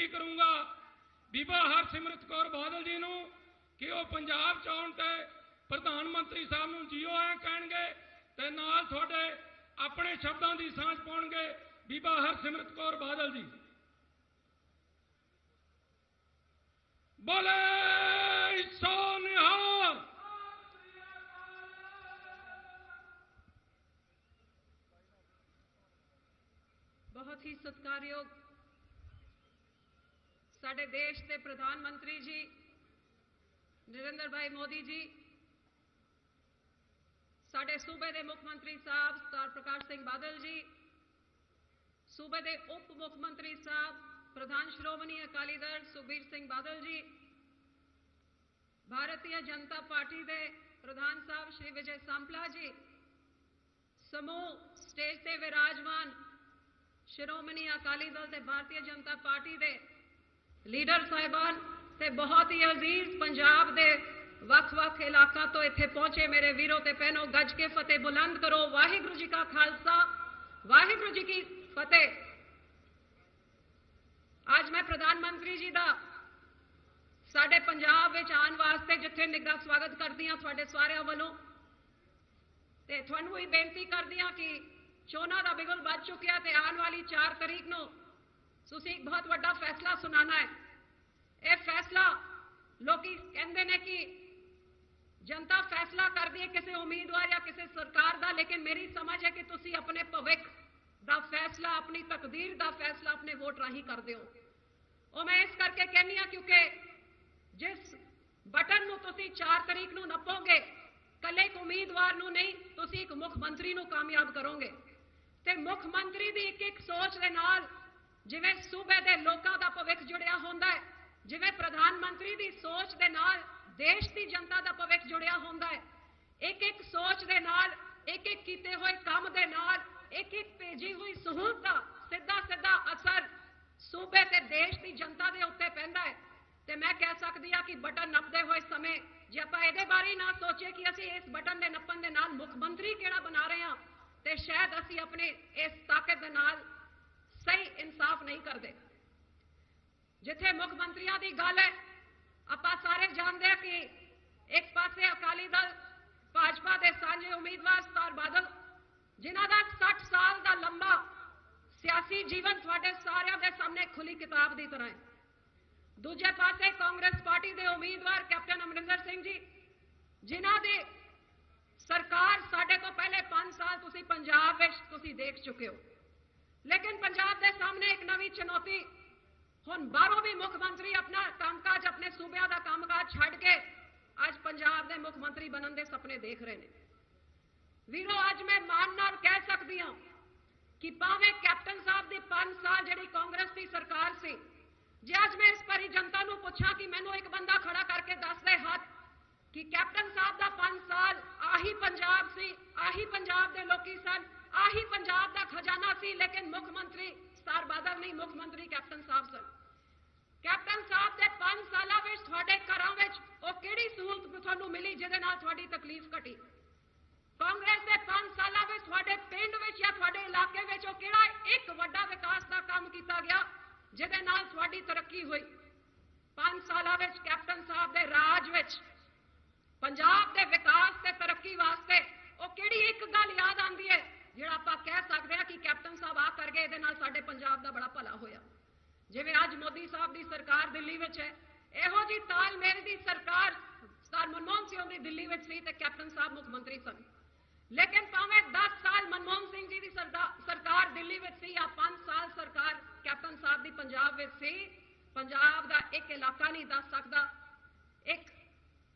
बेनती करूंगा बीबा हरसिमरत कौर बादल जी नूं कि वह पंजाब च आउण ते प्रधानमंत्री साहब नूं जीओ आए कहणगे ते नाल तुहाडे अपने शब्दां दी सांझ पाउणगे बीबा हरसिमरत कौर बादल जी। बोले सो निहाल। बहुत ही सत्कारयोग साडे देश के प्रधानमंत्री जी नरेंद्र भाई मोदी जी, साडे सूबे के मुख्यमंत्री साहब सरदार प्रकाश सिंह बादल जी, सूबे के उप मुख्यमंत्री साहब प्रधान श्रोमणी अकाली दल सुखबीर सिंह बादल जी, भारतीय जनता पार्टी के प्रधान साहब श्री विजय सांपला जी, समूह स्टेज से विराजमान श्रोमणी अकाली दल ते भारतीय जनता पार्टी के लीडर साहिबान ते बहुत ही अजीज पंजाब के वख-वख इलाकों तो इत्थे पहुंचे मेरे वीरों ते भैनों, गज के फतेह बुलंद करो। वाहिगुरू जी का खालसा वाहिगुरू जी की फतेह। आज मैं प्रधानमंत्री जी का साडे पंजाब विच आने वास्ते जिथे निघा स्वागत करती हाँ तुहाडे सारिआं वल्लों, ते तुहानूं ही बेनती करदी हाँ कि चोणां दा बिगुल बज चुकिया ते आने वाली 4 तरीक नूं तुसीं एक बहुत बड़ा फैसला सुनाना है। यह फैसला लोकी कहंदे ने कि जनता फैसला करती है किसी उम्मीदवार या किसी सरकार का, लेकिन मेरी समझ है कि तुसीं अपने भविख का फैसला, अपनी तकदीर का फैसला अपने वोट राही करते हो। और मैं इस करके कहनी हाँ क्योंकि जिस बटन नूं तुसीं 4 तरीक नूं नप्पोगे, कल्ले एक उम्मीदवार नूं नहीं, तुसीं एक मुख्यमंत्री नूं कामयाब करोगे। ते मुख्यमंत्री की एक सोच के नाल जिवें सूबे के लोगों का भविख जुड़िया होंदा है, जिवें प्रधानमंत्री की सोच के नाल देश की जनता का भविख जुड़िया होंदा है। एक सोच के नाल, एक कीते हुए काम के नाल, एक भेजी हुई सहूलत का सीधा सीधा असर सूबे ते देश की जनता के उत्ते पैंदा है। ते मैं कह सकती हाँ कि बटन नपदे हुए समय जे आपां इहदे बारे ना सोचिए कि असीं इस बटन के नप्पण दे नाल मुख्यमंत्री किहड़ा बना रहे हैं, तो शायद असीं अपने इस ताकत के नाल सही इंसाफ नहीं करते। जिथे मुख्यमंत्रियों की गल है, आपां सारे जानते हैं कि एक पासे अकाली दल भाजपा के सांझे उम्मीदवार सरदार बादल, जिन्हां दा 60 साल का लंबा सियासी जीवन तुहाडे सारिआं दे सामने खुली किताब की तरह है। दूजे पासे कांग्रेस पार्टी के उम्मीदवार कैप्टन अमरिंदर सिंह जी, जिन्हां दी सरकार साडे तो पहले 5 साल तुसीं पंजाब विच तुसीं देख चुके हो, लेकिन पंजाब के सामने एक नवी चुनौती, हुण बाहरों भी मुख्यमंत्री अपना कामकाज, अपने सूबे का कामकाज छड्ड के अज पंजाब के मुख्यमंत्री बनने के सपने देख रहे हैं। वीरों, अज मैं मान नाल कह सकती हाँ कि भावें कैप्टन साहब की 5 साल जिहड़ी कांग्रेस की सरकार सी, जे अज मैं इस भरी जनता नूं पुछां कि मैनूं एक बंदा खड़ा करके दस दे हाथ कि कैप्टन साहब का 5 साल आही पंजाब सी, आही पंजाब के लोकी सन, आही पंजाब का खजाना सी, लेकिन मुख्यमंत्री सरदार बादल नहीं, मुख्यमंत्री कैप्टन साहब सन। कैप्टन साहब के 5 सालों में तुहाडे घरां विच ओह किहड़ी सहूलत तुहानूं मिली जिहदे नाल तुहाडी तकलीफ घटी? कांग्रेस के 5 सालों में तुहाडे पिंड विच या तुहाडे इलाके विच ओह किहड़ा एक वड्डा विकास का काम किया गया जिहदे नाल तुहाडी तरक्की हुई? 5 सालों में कैप्टन साहब के राज विच पंजाब के विकास ते तरक्की वास्ते ओह किहड़ी एक गल याद आती है जिहड़ा आपां कह सकते हैं कि कैप्टन साहब आ कर गए, इहदे नाल साडे पंजाब दा बड़ा भला होया? जिवें अज मोदी साहब की सरकार दिल्ली में है, इहो जी तालमेल की सरकार सरदार मनमोहन सिंह की दिल्ली में सी ते कैप्टन साहब मुख्यमंत्री सन। लेकिन भावें 10 साल मनमोहन सिंह जी की सरकार दिल्ली में सी या 5 साल सरकार कैप्टन साहब की पंजाब में सी, पंजाब का एक इलाका नहीं दस सकता, एक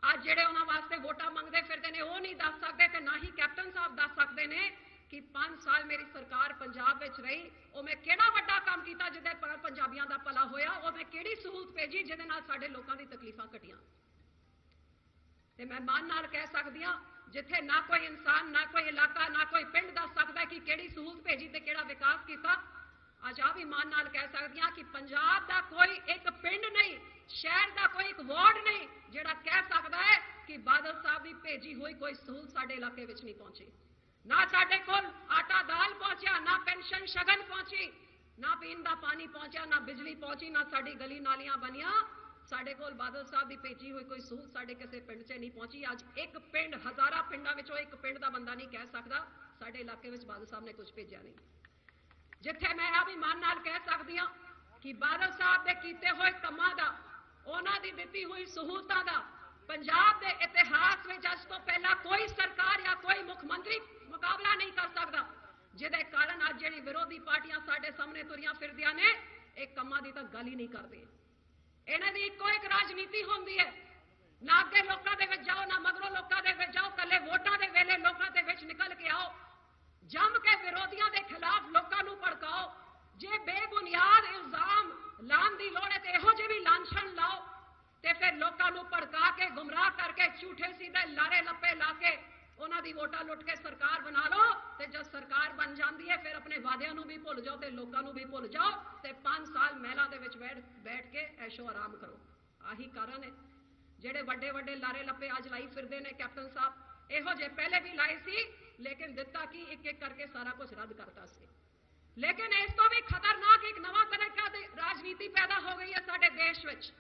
अज जिहड़े उन्हां वास्ते वोटां मंगते फिरदे ने वो नहीं दस सकते, ते ना ही कैप्टन साहब दस सकते हैं कि 5 साल मेरी सरकार पंजाब विच रही, वो मैं किहड़ा वड्डा काम किया जिहदे पर पंजाबियों का भला होया, वो मैं किहड़ी सहूलत भेजी जिहदे नाल साडे लोकां दी तकलीफां घटियां। ते मैं मान नाल कह सकदी हां जिथे ना कोई इंसान, ना कोई इलाका, ना कोई पिंड दस सकता है कि किहड़ी सहूलत भेजी ते किहड़ा विकास किया। अज आ भी मान नाल कह सकदी हां कि पंजाब का कोई एक पिंड नहीं, शहर का कोई एक वार्ड नहीं जिहड़ा कह सकता है कि बादल साहब की भेजी हुई कोई सहूलत साडे इलाके विच नहीं पहुंची। ना साडे कोल आटा दाल पहुंचा, ना पेंशन शगन पहुंची, ना पीण दा पानी पहुंचा, ना बिजली पहुंची, ना साडी गली नालियां बनिया। साडे कोल बादल साहब की भेजी हुई कोई सहूलत साडे किसी पिंड च नहीं पहुंची। अज एक पिंड, हजारां पिंडां विचों एक पिंड दा बंदा नहीं कह सकदा साडे इलाके विच बादल साहब ने कुछ भेजा नहीं। जिथे मैं आ भी मान नाल कह सकदी हां कि बादल साहब दे कीते हुए कमां दा, उन्हां दी दित्ती हुई सहूलतां दा पंजाब दे इतिहास में अज तो पहला कोई सरकार या कोई मुख्यमंत्री मुकाबला नहीं कर सकता, जिहदे कारण अज जिहड़ी विरोधी पार्टियां साडे सामने तुरियां फिरदियां ने एक कमां दी तां गल ही नहीं करदी। इन्हां दी इक्को एक राजनीति होंदी है, ना अगे लोकां दे विच जाओ, ना मगरों लोकां दे विच जाओ, कल्ले वोटां दे वेले लोकां दे विच निकल के आओ, जम के विरोधियों के खिलाफ लोगों को भड़काओ। जे बेबुनियाद इल्जाम लाने की लोड़ है तो इहो जे भी लांछन लाओ, तो फिर लोगों को भड़का के गुमराह करके झूठे सीधे लारे लप्पे ला के उन्हों की वोटा लुट के सरकार बना लो। तो जब सरकार बन जाती है फिर अपने वादियां नूं भी भुल जाओ, तो लोगों को भी भुल जाओ, तो 5 साल महलों के विच बैठ के ऐशो आराम करो। आही कारण है जेडे वड्डे वड्डे लारे लप्पे अज लाई फिरदे ने कैप्टन साहब, इहो जे पहले भी लाए सी, लेकिन दिता कि एक एक करके सारा कुछ रद्द करता सी। लेकिन इस तो भी खतरनाक एक नवा तरीका की राजनीति पैदा हो गई है साडे देश विच।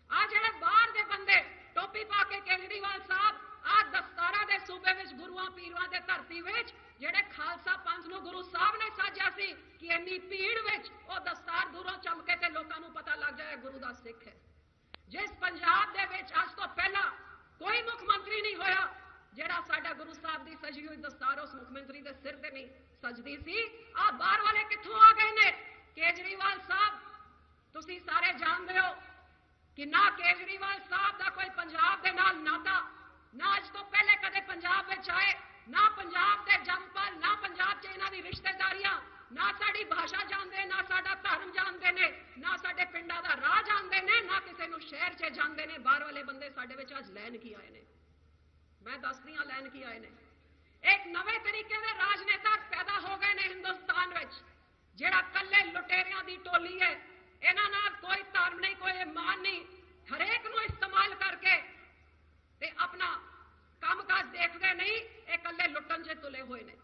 आ जेडे बाहर दे बंदे टोपी पा के केजरीवाल साहब आ दस्तारा दे सूबे विच गुरुआं पीरां दे धरती विच जेडे खालसा पंथ नूं गुरु साहब ने साजिया सी कि इन्नी भीड़ विच ओ दस्तार दूरों चमके ते लोकां नूं पता लग जाए गुरु दा सिख है। जिस पंजाब दे विच अज तो पहला कोई मुख्यमंत्री नहीं होया जेड़ा साडा गुरु साहब की सजी हुई दस्तार उस मुख्यमंत्री के सिर ते नहीं सजदी सी। आ बाहर वाले कित्थों आ गए ने? केजरीवाल साहब तुसी सारे जानदे हो कि ना केजरीवाल साहब का कोई पंजाब दे नाल नाता, ना अज तो पहले कदे पंजाब विच आए, ना पंजाब दे जमपल, ना पंजाब च इन्हां दी रिश्तेदारियां, ना साडी भाषा जानदे, ना साडा धर्म जानदे ने, ना साडे पिंडां दा राह जानदे ने, ना किसी नूं शहर च जानदे ने। बाहर वाले बंदे साडे विच अज लैन की आए ने, मैं दसदी हां लैन की आए ने। एक नवे तरीके के राजनेता पैदा हो गए ने हिंदुस्तान विच, जेड़ा कल्ले लुटेरियां दी टोली है, इन्हां नाल कोई धर्म नहीं, कोई ईमान नहीं, हरेक नूं इस्तेमाल करके ते अपना कामकाज देखते नहीं, ये कल्ले लुटन च तुले हुए ने।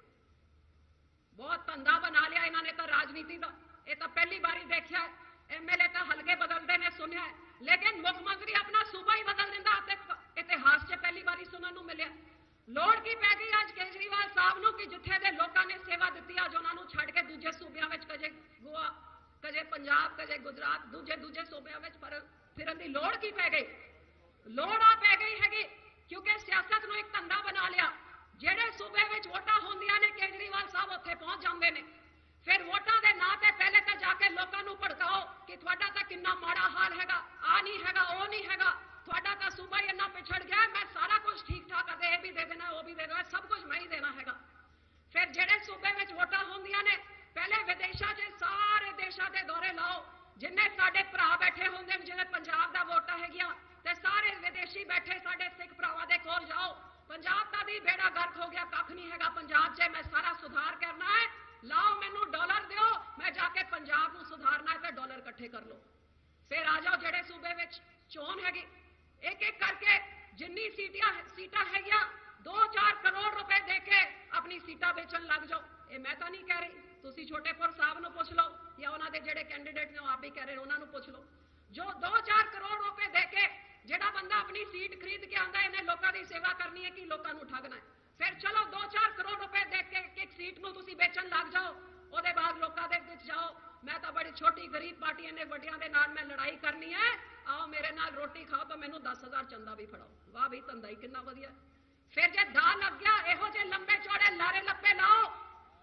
बहुत धंधा बना लिया इन्होंने तो राजनीति का, ये तो पहली बारी देखा है। MLA तो हल्के बदलते ने सुनिया है, लेकिन मुख्यमंत्री अपना सूबा ही बदल दिंदा इतिहास से पहली बारी सुनने को मिले। लोड़ की पै गई अज केजरीवाल साहब नूं कि जिथे दे लोगों ने सेवा दी अज उन्होंने छड़ के दूजे सूबियां विच कजे गोवा, कजे पंजाब, कजे गुजरात, दूजे सूबियां विच फिरन की लोड़ की पै गई? लोड़ आ पै गई हैगी क्योंकि सियासत नूं एक धंधा बना लिया। जेड़े सूबे विच वोटां होंदियां ने केजरीवाल साहब उत्थे पहुंच जांदे ने, फिर वोटां दे नां ते पहले तो जाके लोगों नूं भड़काओ कि तुहाडा तां किन्ना माड़ा हाल हैगा, आ नहीं हैगा, ओ नहीं हैगा, तुहाडा तां सूबा ही इन्ना पिछड़ गया, मैं सारा कुछ ठीक ठाक है, ये भी दे देना, वो भी दे देना, सब कुछ मैं ही देना हैगा। फिर जेड़े सूबे विच वोटां होंदियां ने पहले विदेशां च सारे देशां दे दौरे लाओ, जिन्ने साडे भरा बैठे होंदे ने जिहड़े पंजाब दा वोटां हैगियां, ते सारे विदेशी बैठे साडे सिख भरावां दे कोल जाओ, पंजाब का भी बेड़ा गर्क हो गया, कख नहीं हैगा पंजाब च, मैं सारा सुधार करना है, लाओ मैनू डॉलर दिओ, मैं जाके पंजाब नूं सुधारना है, तो डॉलर इकट्ठे कर लो। फिर आ जाओ जेड़े सूबे विच चोन हैगी, एक एक करके जिन्नी सीटां हैगियां 2-4 करोड़ रुपए दे के अपनी सीटां बेचन लग जाओ। ये मैं तो नहीं कह रही, तुसी छोटेपुर साहब नूं पुछ लो या उन्हां दे जेड़े कैंडीडेट ने आप ही कह रहे उन्हां नूं पुछ लो। जो 2-4 करोड़ रुपए दे के जेड़ा बंदा अपनी सीट खरीद के आंदा इन्हें लोगों की सेवा करनी है कि लोगों को ठगना है, फिर चलो 2-4 करोड़ रुपए दे के एक सीट नूं तुसी बेचन लग जाओ, ਉਹਦੇ बाद लोगों के विच जाओ, मैं तो बड़ी छोटी गरीब पार्टी इन्ने वड्डियां दे नाल मैं लड़ाई करनी है, आओ मेरे नाल रोटी खाओ तो मैनू 10,000 चंदा भी फड़ाओ। वाह भी धंधा ही कितना वधिया। फिर जे दा लग गया इहो जे लंबे चौड़े लारे लप्पे लाओ,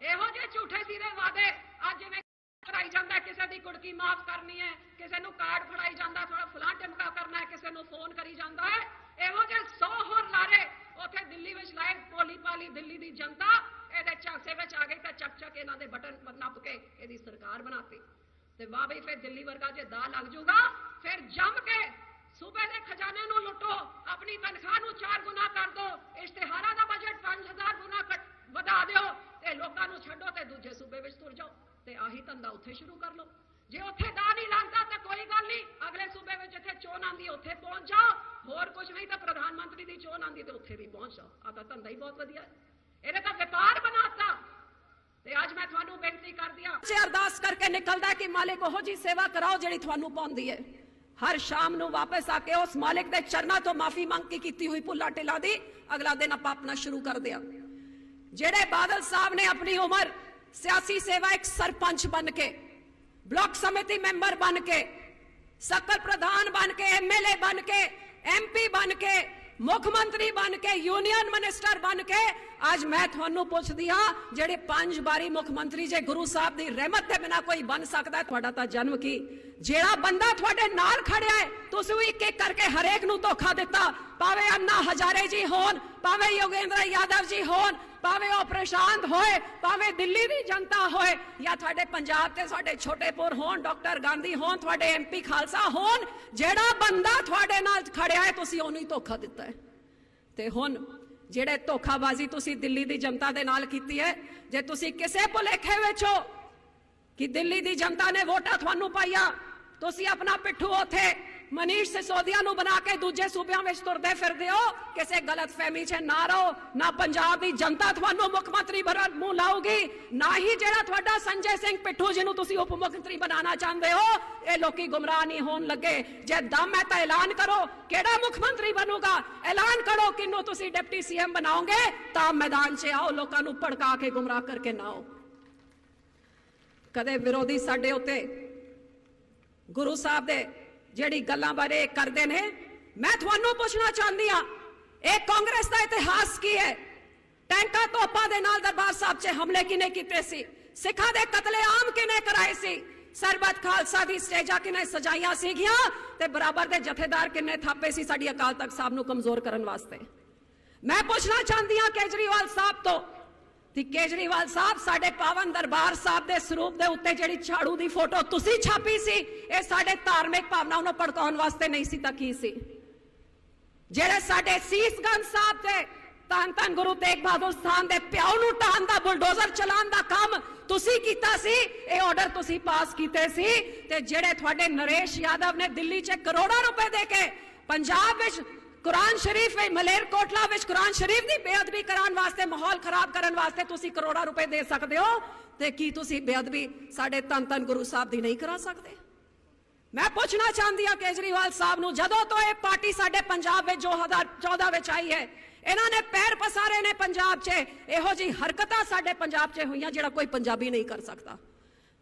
इहो जे झूठे सीधे वादे अज जिवें कराई जांदा, किसी की कुड़की माफ करनी है, किसी नूं कार्ड फड़ाई जांदा, थोड़ा फलां टिमका करना है, किसी नूं फोन करी जांदा है, इहो जे 100 होर लारे उत्थे दिल्ली विच लाए, भोली भाली दिल्ली दी जनता ਇਹਦੇ ਝਾਂਸੇ ਵਿੱਚ आ गई तो चक चक ਇਹਨਾਂ ਦੇ बटन नप के ਇਹਦੀ सरकार बनाती। ਤੇ वाह भाई फिर दिल्ली वर्गा जे दा लग जूगा, फिर जम के सूबे के खजाने नूं लुटो, अपनी तनख्वाह नूं 4 गुना कर दो, इश्तिहारां दा बजट 5000 गुना वधा दिओ, ते लोकां नूं छड्डो ते दूजे सूबे विच तुर जाओ, ते आही धंधा उत्थे शुरू कर लो। जे उत्थे दा नहीं लगदा तो कोई गल नहीं, अगले सूबे विच जिथे चोन आंदी उत्थे पहुंच जाओ, होर कुछ नहीं तो प्रधानमंत्री दी चोन आंदी ते उत्थे भी पहुंच जाओ। आ तां धंधा ही बहुत वधिया है, ਇਹਨੇ ਤਾਂ ਵਪਾਰ ਬਣਾਤਾ। ਤੇ ਅੱਜ ਅੱਜ ਮੈਂ ਤੁਹਾਨੂੰ ਬੇਨਤੀ ਕਰਦੀ ਹਾਂ ਜੇ ਅਰਦਾਸ ਕਰਕੇ ਨਿਕਲਦਾ ਕਿ ਮਾਲਿਕ ਉਹੋ ਜੀ ਸੇਵਾ ਕਰਾਓ ਜਿਹੜੀ ਤੁਹਾਨੂੰ ਪਾਉਂਦੀ ਹੈ ਹਰ ਸ਼ਾਮ ਨੂੰ ਵਾਪਸ ਆ ਕੇ ਉਸ ਮਾਲਿਕ ਦੇ ਚਰਨਾਂ ਤੋਂ ਮਾਫੀ ਮੰਗ ਕੇ ਕੀਤੀ ਹੋਈ ਭੁੱਲਾਂ ਢਿੱਲਾਂ ਦੀ ਅਗਲਾ ਦਿਨ ਆਪਾਂ ਆਪਣਾ ਸ਼ੁਰੂ ਕਰ ਦਿਆ ਜਿਹੜੇ ਬਾਦਲ ਸਾਹਿਬ ਨੇ ਆਪਣੀ ਉਮਰ ਸਿਆਸੀ ਸੇਵਾ ਇੱਕ ਸਰਪੰਚ ਬਣ ਕੇ ब्लॉक समिति मेंबर बन के सकल प्रधान बन के एमएलए बन के एमपी बन के मुख्यमंत्री बन के यूनियन मिनिस्टर बन के आज मैं थानू पुछदी हां जेड़े 5 बारी मुख्यमंत्री जे गुरु साहब दी रहमत के बिना कोई बन सकदा है तुहाडा तां जन्म की जेड़ा बंदा तुहाडे नाल खड़िया है तुसीं एक एक करके हरेक नू धोखा दिता भावे अन्ना हजारे जी होन भावे योगेंद्र यादव जी होन भावे ओ प्रशांत होए भावे दिल्ली दी जनता होए या तुहाडे पंजाब ते साडे छोटेपुर होन डॉक्टर गांधी होन तुहाडे एमपी खालसा होन जेड़ा बंदा तुहाडे नाल खड़िया है तुसीं ओनू ही धोखा दिता है ते हुण ਜਿਹੜੇ ਧੋਖਾਬਾਜ਼ੀ ਤੁਸੀਂ ਦਿੱਲੀ ਦੀ ਜਨਤਾ ਦੇ ਨਾਲ ਕੀਤੀ ਹੈ ਜੇ ਤੁਸੀਂ ਕਿਸੇ ਭੁਲੇਖੇ ਵਿੱਚ ਹੋ ਕਿ ਦਿੱਲੀ ਦੀ ਜਨਤਾ ਨੇ ਵੋਟਾਂ ਤੁਹਾਨੂੰ ਪਾਈਆਂ ਤੁਸੀਂ ਆਪਣਾ ਪਿੱਠੂ ਉੱਥੇ ਮਨੀਸ਼ ਸਿਸੋਦੀਆ ਨੂੰ ਬਣਾ ਕੇ ਦੂਜੇ ਸੂਬਿਆਂ ਵਿੱਚ ਤੁਰਦੇ ਫਿਰਦੇ ਹੋ ਕਿਸੇ ਗਲਤਫਹਿਮੀ 'ਚ ਨਾ ਰਹੋ ਨਾ ਪੰਜਾਬ ਦੀ ਜਨਤਾ ਤੁਹਾਨੂੰ ਮੁੱਖ ਮੰਤਰੀ ਬਣਨ ਮੂੰਹ ਲਾਊਗੀ ਨਾ ਹੀ ਜਿਹੜਾ ਤੁਹਾਡਾ ਸੰਜੇ ਸਿੰਘ ਪਿੱਠੂ ਜਿਹਨੂੰ ਤੁਸੀਂ ਉਪ ਮੁੱਖ ਮੰਤਰੀ ਬਣਾਉਣਾ ਚਾਹੁੰਦੇ ਹੋ ਇਹ ਲੋਕੀ ਗੁੰਮਰਾਹ ਨਹੀਂ ਹੋਣ ਲੱਗੇ ਜੇ ਦਮ ਹੈ ਤਾਂ ਐਲਾਨ ਕਰੋ ਕਿਹੜਾ ਮੁੱਖ ਮੰਤਰੀ ਬਣੂਗਾ ਐਲਾਨ ਕਰੋ ਕਿਹਨੂੰ ਤੁਸੀਂ ਡਿਪਟੀ ਸੀਐਮ ਬਣਾਓਗੇ ਤਾਂ ਮੈਦਾਨ 'ਚ ਆਓ ਲੋਕਾਂ ਨੂੰ ਭੜਕਾ ਕੇ ਗੁੰਮਰਾਹ ਕਰਕੇ ਨਾ ਆਓ ਕਦੇ ਵਿਰੋਧੀ ਸਾਡੇ ਉੱਤੇ ਗੁਰੂ ਸਾਹਿਬ ਦੇ ਜਿਹੜੀ ਗੱਲਾਂ ਬਾਰੇ ਕਰਦੇ ਨੇ ਮੈਂ ਤੁਹਾਨੂੰ ਪੁੱਛਣਾ ਚਾਹੁੰਦੀ ਹਾਂ ਇਹ ਕਾਂਗਰਸ ਦਾ ਇਤਿਹਾਸ ਕੀ ਹੈ ਟੈਂਕਾਂ ਤੋਪਾਂ ਦੇ ਨਾਲ ਦਰਬਾਰ ਸਾਹਿਬ 'ਚ ਹਮਲੇ ਕਿਨੇ ਕੀਤੇ ਸੀ ਸਿੱਖਾਂ ਦੇ ਕਤਲੇਆਮ ਕਿਨੇ ਕਰਾਏ ਸੀ ਸਰਬੱਤ ਖਾਲਸਾ ਦੀ ਸਟੇਜਾਂ ਕਿਨੇ ਸਜਾਈਆਂ ਸੀਗੀਆਂ ਤੇ ਬਰਾਬਰ ਦੇ ਜਥੇਦਾਰ ਕਿਨੇ ਥਾਪੇ ਸੀ ਸਾਡੀ ਅਕਾਲ ਤਖਤ ਸਾਹਿਬ ਨੂੰ ਕਮਜ਼ੋਰ ਕਰਨ ਵਾਸਤੇ ਮੈਂ ਪੁੱਛਣਾ ਚਾਹੁੰਦੀ ਹਾਂ ਕੇਜਰੀਵਾਲ ਸਾਹਿਬ ਤੋਂ कि केजरीवाल साहब साडे पावन दरबार साहब दे स्वरूप दे उत्ते जेड़ी झाड़ू दी फोटो तुसी छापी सी ये साडे धार्मिक भावनाओं नूं भड़काउण वास्ते नहीं सी तां की सी जेड़े साडे सीसगंज साहब ते धन धन गुरु तेग बहादुर स्थान दे प्याओ नूं ढाण दा बुलडोजर चलाण दा काम तुसी कीता सी ये ऑर्डर तुसी पास कीते सी ते जेड़े तुहाडे नरेश यादव ने दिल्ली च करोड़ों रुपए दे के पंजाब विच कुरान शरीफ मलेरकोटला विच कुरान शरीफ की बेअदबी कराने वास्ते माहौल खराब करने वास्ते तुसी करोड़ों रुपए दे सकते हो ते की तुसी बेअदबी साडे धन धन गुरु साहब दी नहीं करा सकते मैं पूछना चाहती हाँ केजरीवाल साहब नूं जदों तो ये पार्टी साडे पंजाब विच 2014 विच आई है इन्होंने पैर पसारे ने पंजाब च इहो जी हरकतां साडे पंजाब च होईयां जिहड़ा कोई पंजाबी नहीं कर सकता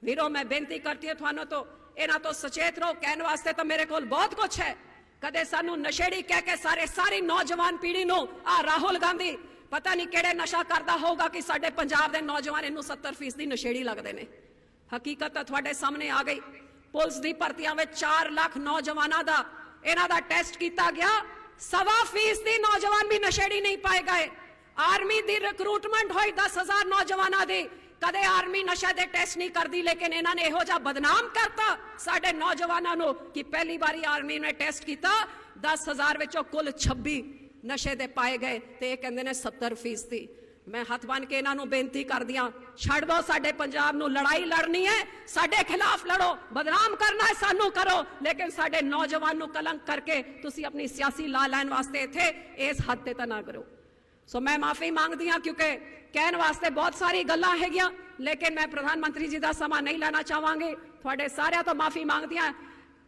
वीरो मैं बेनती करती हूं तुहानूं तो इन्हां तो सचेत रहो कहने वास्ते तो मेरे कोल बहुत कुछ है कदे सानू नशेड़ी कह के सारी नौजवान पीढ़ी नूं आ राहुल गांधी पता नहीं किहड़े नशा करदा होगा कि साडे पंजाब दे नौजवान इनू 70% नशेड़ी लगदे ने हकीकत तां तुहाडे सामने आ गई पुलिस दी भर्तियां विच 4 लाख नौजवानां दा इन्हां दा टेस्ट कीता गया 1.25% नौजवान भी नशेड़ी नहीं पाए गए आर्मी दी रिक्रूटमेंट होई 10,000 नौजवानां दी कदे आर्मी नशा दे टेस्ट नहीं करती लेकिन इन्होंने इहो जिहा बदनाम करता साडे नौजवानों नूं कि पहली बारी आर्मी ने टेस्ट किया 10,000 विचों कुल 26 नशे दे पाए गए ते कहंदे ने 70%। मैं हथ बन के इन्हां नूं बेनती करदी हां छड्ड दो साडे पंजाब नूं लड़ाई लड़नी है साडे खिलाफ लड़ो बदनाम करना है सानू करो लेकिन साडे नौजवान नूं कलंक करके तुसीं अपनी सियासी ला लैण वास्ते इत्थे इस हद ते तां ना करो सो मैं माफी मांगदी हां क्योंकि कहण वास्ते बहुत सारी गल्लां हैगियां लेकिन मैं प्रधानमंत्री जी का समा नहीं लेना चाहांगी तुहाडे सारिਆਂ तो माफी मांगदी हां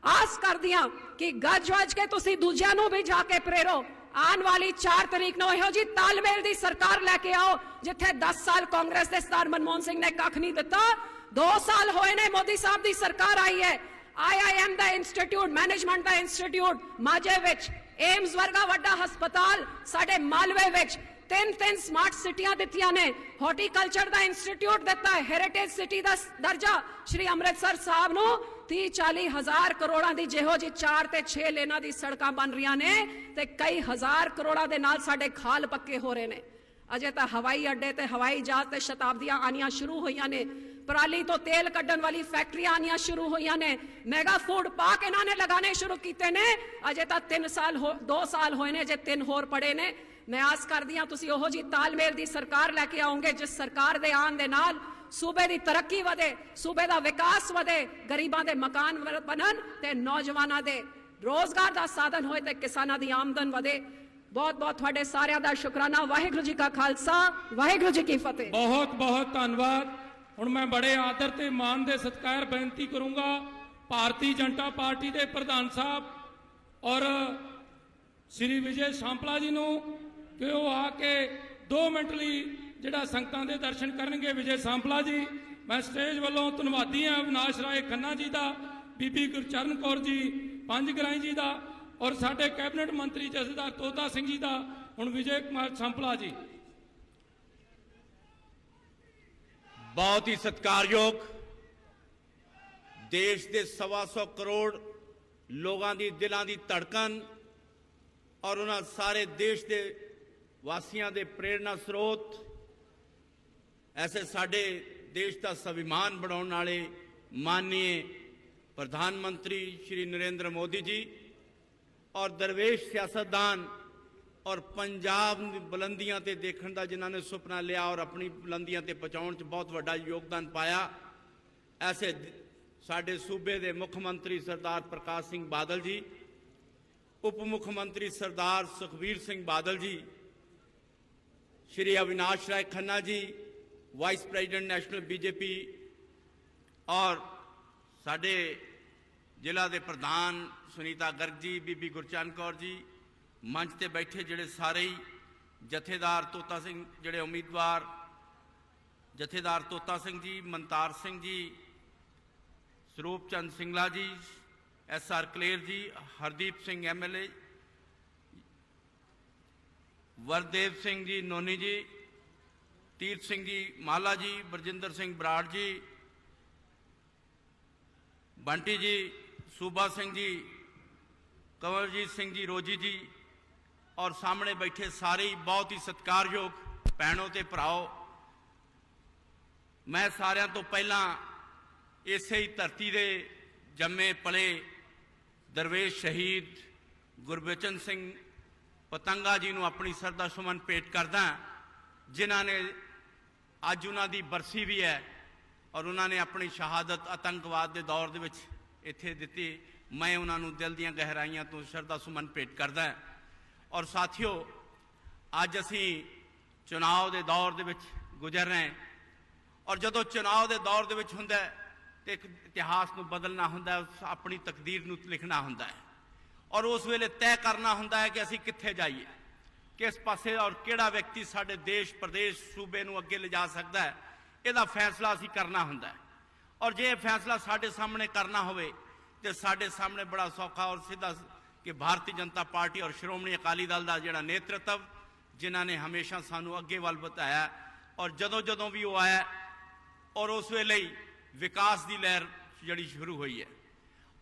आस करदी हां कि गज वज के तुसीं दूजिਆਂ ਨੂੰ भी जाके प्रेरो आने वाली 4 तरीक ਨੂੰ ਇਹੋ ਜੀ ਤਾਲਮੇਲ ਦੀ ਸਰਕਾਰ ਲੈ ਕੇ ਆਓ ਜਿੱਥੇ 10 ਸਾਲ ਕਾਂਗਰਸ ਦੇ ਸਰਦਾਰ ਮਨਮੋਹਨ ਸਿੰਘ ਨੇ ਕੱਖ ਨਹੀਂ ਦਿੱਤਾ 2 ਸਾਲ ਹੋਏ ਨੇ ਮੋਦੀ ਸਾਹਿਬ ਦੀ ਸਰਕਾਰ ਆਈ ਹੈ IIM ਦਾ ਇੰਸਟੀਚਿਊਟ ਮੈਨੇਜਮੈਂਟ ਦਾ ਇੰਸਟੀਚਿਊਟ ਮਾਝੇ ਵਿੱਚ एम्स वर्गा वड्डा हस्पताल साडे मालवे विच 3 स्मार्ट सिटियां दित्तियां ने हॉर्टिकल्चर दा इंस्टीट्यूट दिता है हेरिटेज सिटी दा दर्जा श्री अमृतसर साहब नूं 30-40 हज़ार करोड़ां दी जिहो जी 4 ते 6 लेना दी सड़कां बन रही ने ते कई हज़ार करोड़ां दे नाल साडे खाल पक्के हो रहे ने अजे तां हवाई अड्डे ते हवाई जहाज ते शताब्दियां आनियां शुरू होईयां ने पराली तो तेल कड्डण वाली फैक्ट्रियां आनियां शुरू होईयां ने मैगा फूड पार्क इन्होंने लगाने शुरू कीते ने अजे तां 2 साल होए ने जे 3 होर पड़े ने मैं आस करदी हां तुसीं ओहो जी तालमेल दी सरकार लैके आओगे जिस सरकार दे आउण दे नाल सूबे दी तरक्की वधे सूबे दा विकास वधे गरीबां दे मकान बनन ते नौजवानां दे रोजगार दा साधन होए ते किसानां दी आमदन वधे बहुत बहुत तुहाडे सारिਆਂ ਦਾ ਸ਼ੁਕਰਾਨਾ वाहिगुरू जी का खालसा वाहिगुरू जी की फतेह बहुत बहुत धन्यवाद ਹੁਣ मैं बड़े आदर ते मान दे सत्कार बेनती करूंगा भारतीय जनता पार्टी के प्रधान साहब और श्री विजय सांपला जी नूं कि वो आके 2 मिनट ਲਈ ਜਿਹੜਾ ਸੰਗਤਾਂ ਦੇ ਦਰਸ਼ਨ ਕਰਨਗੇ। ਵਿਜੇ सांपला जी, मैं स्टेज वालों धन्नवादी हाँ अविनाश राय खन्ना जी का, बीबी गुरचरण कौर जी पंजगराई जी का और साडे कैबिनेट मंत्री जथेदार तोता सिंह जी का। हुण विजय कुमार सांपला जी। बहुत ही सत्कारयोग देश के 125 करोड़ लोगों की दिलों की धड़कन और उन्होंने सारे देश के वासियों के प्रेरणा स्रोत ऐसे साडे देश का स्वाभिमान बढ़ाने वाले माननीय प्रधानमंत्री श्री नरेंद्र मोदी जी और दरवेश सियासतदान और पंजाब बुलंदियां ते देखने का जिन्होंने सुपना लिया और अपनी बुलंदियां ते पहुंचाने च बहुत बड़ा योगदान पाया, ऐसे साडे सूबे के मुख्यमंत्री सरदार प्रकाश सिंह बादल जी, उप मुख्यमंत्री सरदार सुखबीर सिंह बादल जी, Shri Avinash Rai Khanna ji vice president national BJP और साडे जिला के प्रधान सुनीता गर्ग जी, बीबी गुरचरण कौर जी, मंच ते बैठे जिहड़े सारे ही जथेदार तोता सिंह जिहड़े उम्मीदवार जथेदार तोता सिंह जी, मनतार सिंह जी, स्वरूप चंद सिंगला जी, SR कलेर जी, हरदीप सिंह MLA, वरदेव सिंह जी नोनी जी, तीर्थ सिंह जी माला जी, बरजिंदर सिंह बराड़ जी, बंटी जी, सूबा सिंह जी, कंवरजीत सिंह जी रोजी जी और सामने बैठे सारे ही बहुत ही सत्कारयोग भैनों ते भराओ। मैं सारिਆਂ तो पहला इसे ही धरती दे जम्मे पले दरवेश शहीद गुरबचन सिंह पतंगा जी नूं अपनी श्रद्धा सुमन भेंट करदा, जिन्हां ने अज उन्हां दी बरसी भी है और उन्होंने अपनी शहादत आतंकवाद के दौर दे विच इत्थे दित्ती। मैं उन्होंने दिल दीयां गहराइयां तो श्रद्धा सुमन भेंट करदा। और साथियों, अज असी चुनाव के दौर दे विच गुजर रहे हैं और जदों चुनाव के दौर दे विच हुंदा है तो एक इतिहास नूं बदलना हुंदा है, अपनी तकदीर नूं लिखना हुंदा है और उस वेले तय करना हुंदा है कि असी कित्थे जाइए, किस पासे और किहड़ा व्यक्ति साडे देश प्रदेश सूबे नूं अगे ले जा सकदा है, इहदा फैसला असी करना हुंदा है। और जे फैसला साडे सामने करना होवे तो साडे सामने बड़ा सौखा और सीधा कि भारतीय जनता पार्टी और श्रोमणी अकाली दल का जिहड़ा नेतृत्व जिन्हां ने हमेशा सानू अगे वल बताया और जदों जदों भी वो आया और उस वेले ही विकास की लहर जिहड़ी शुरू हुई है।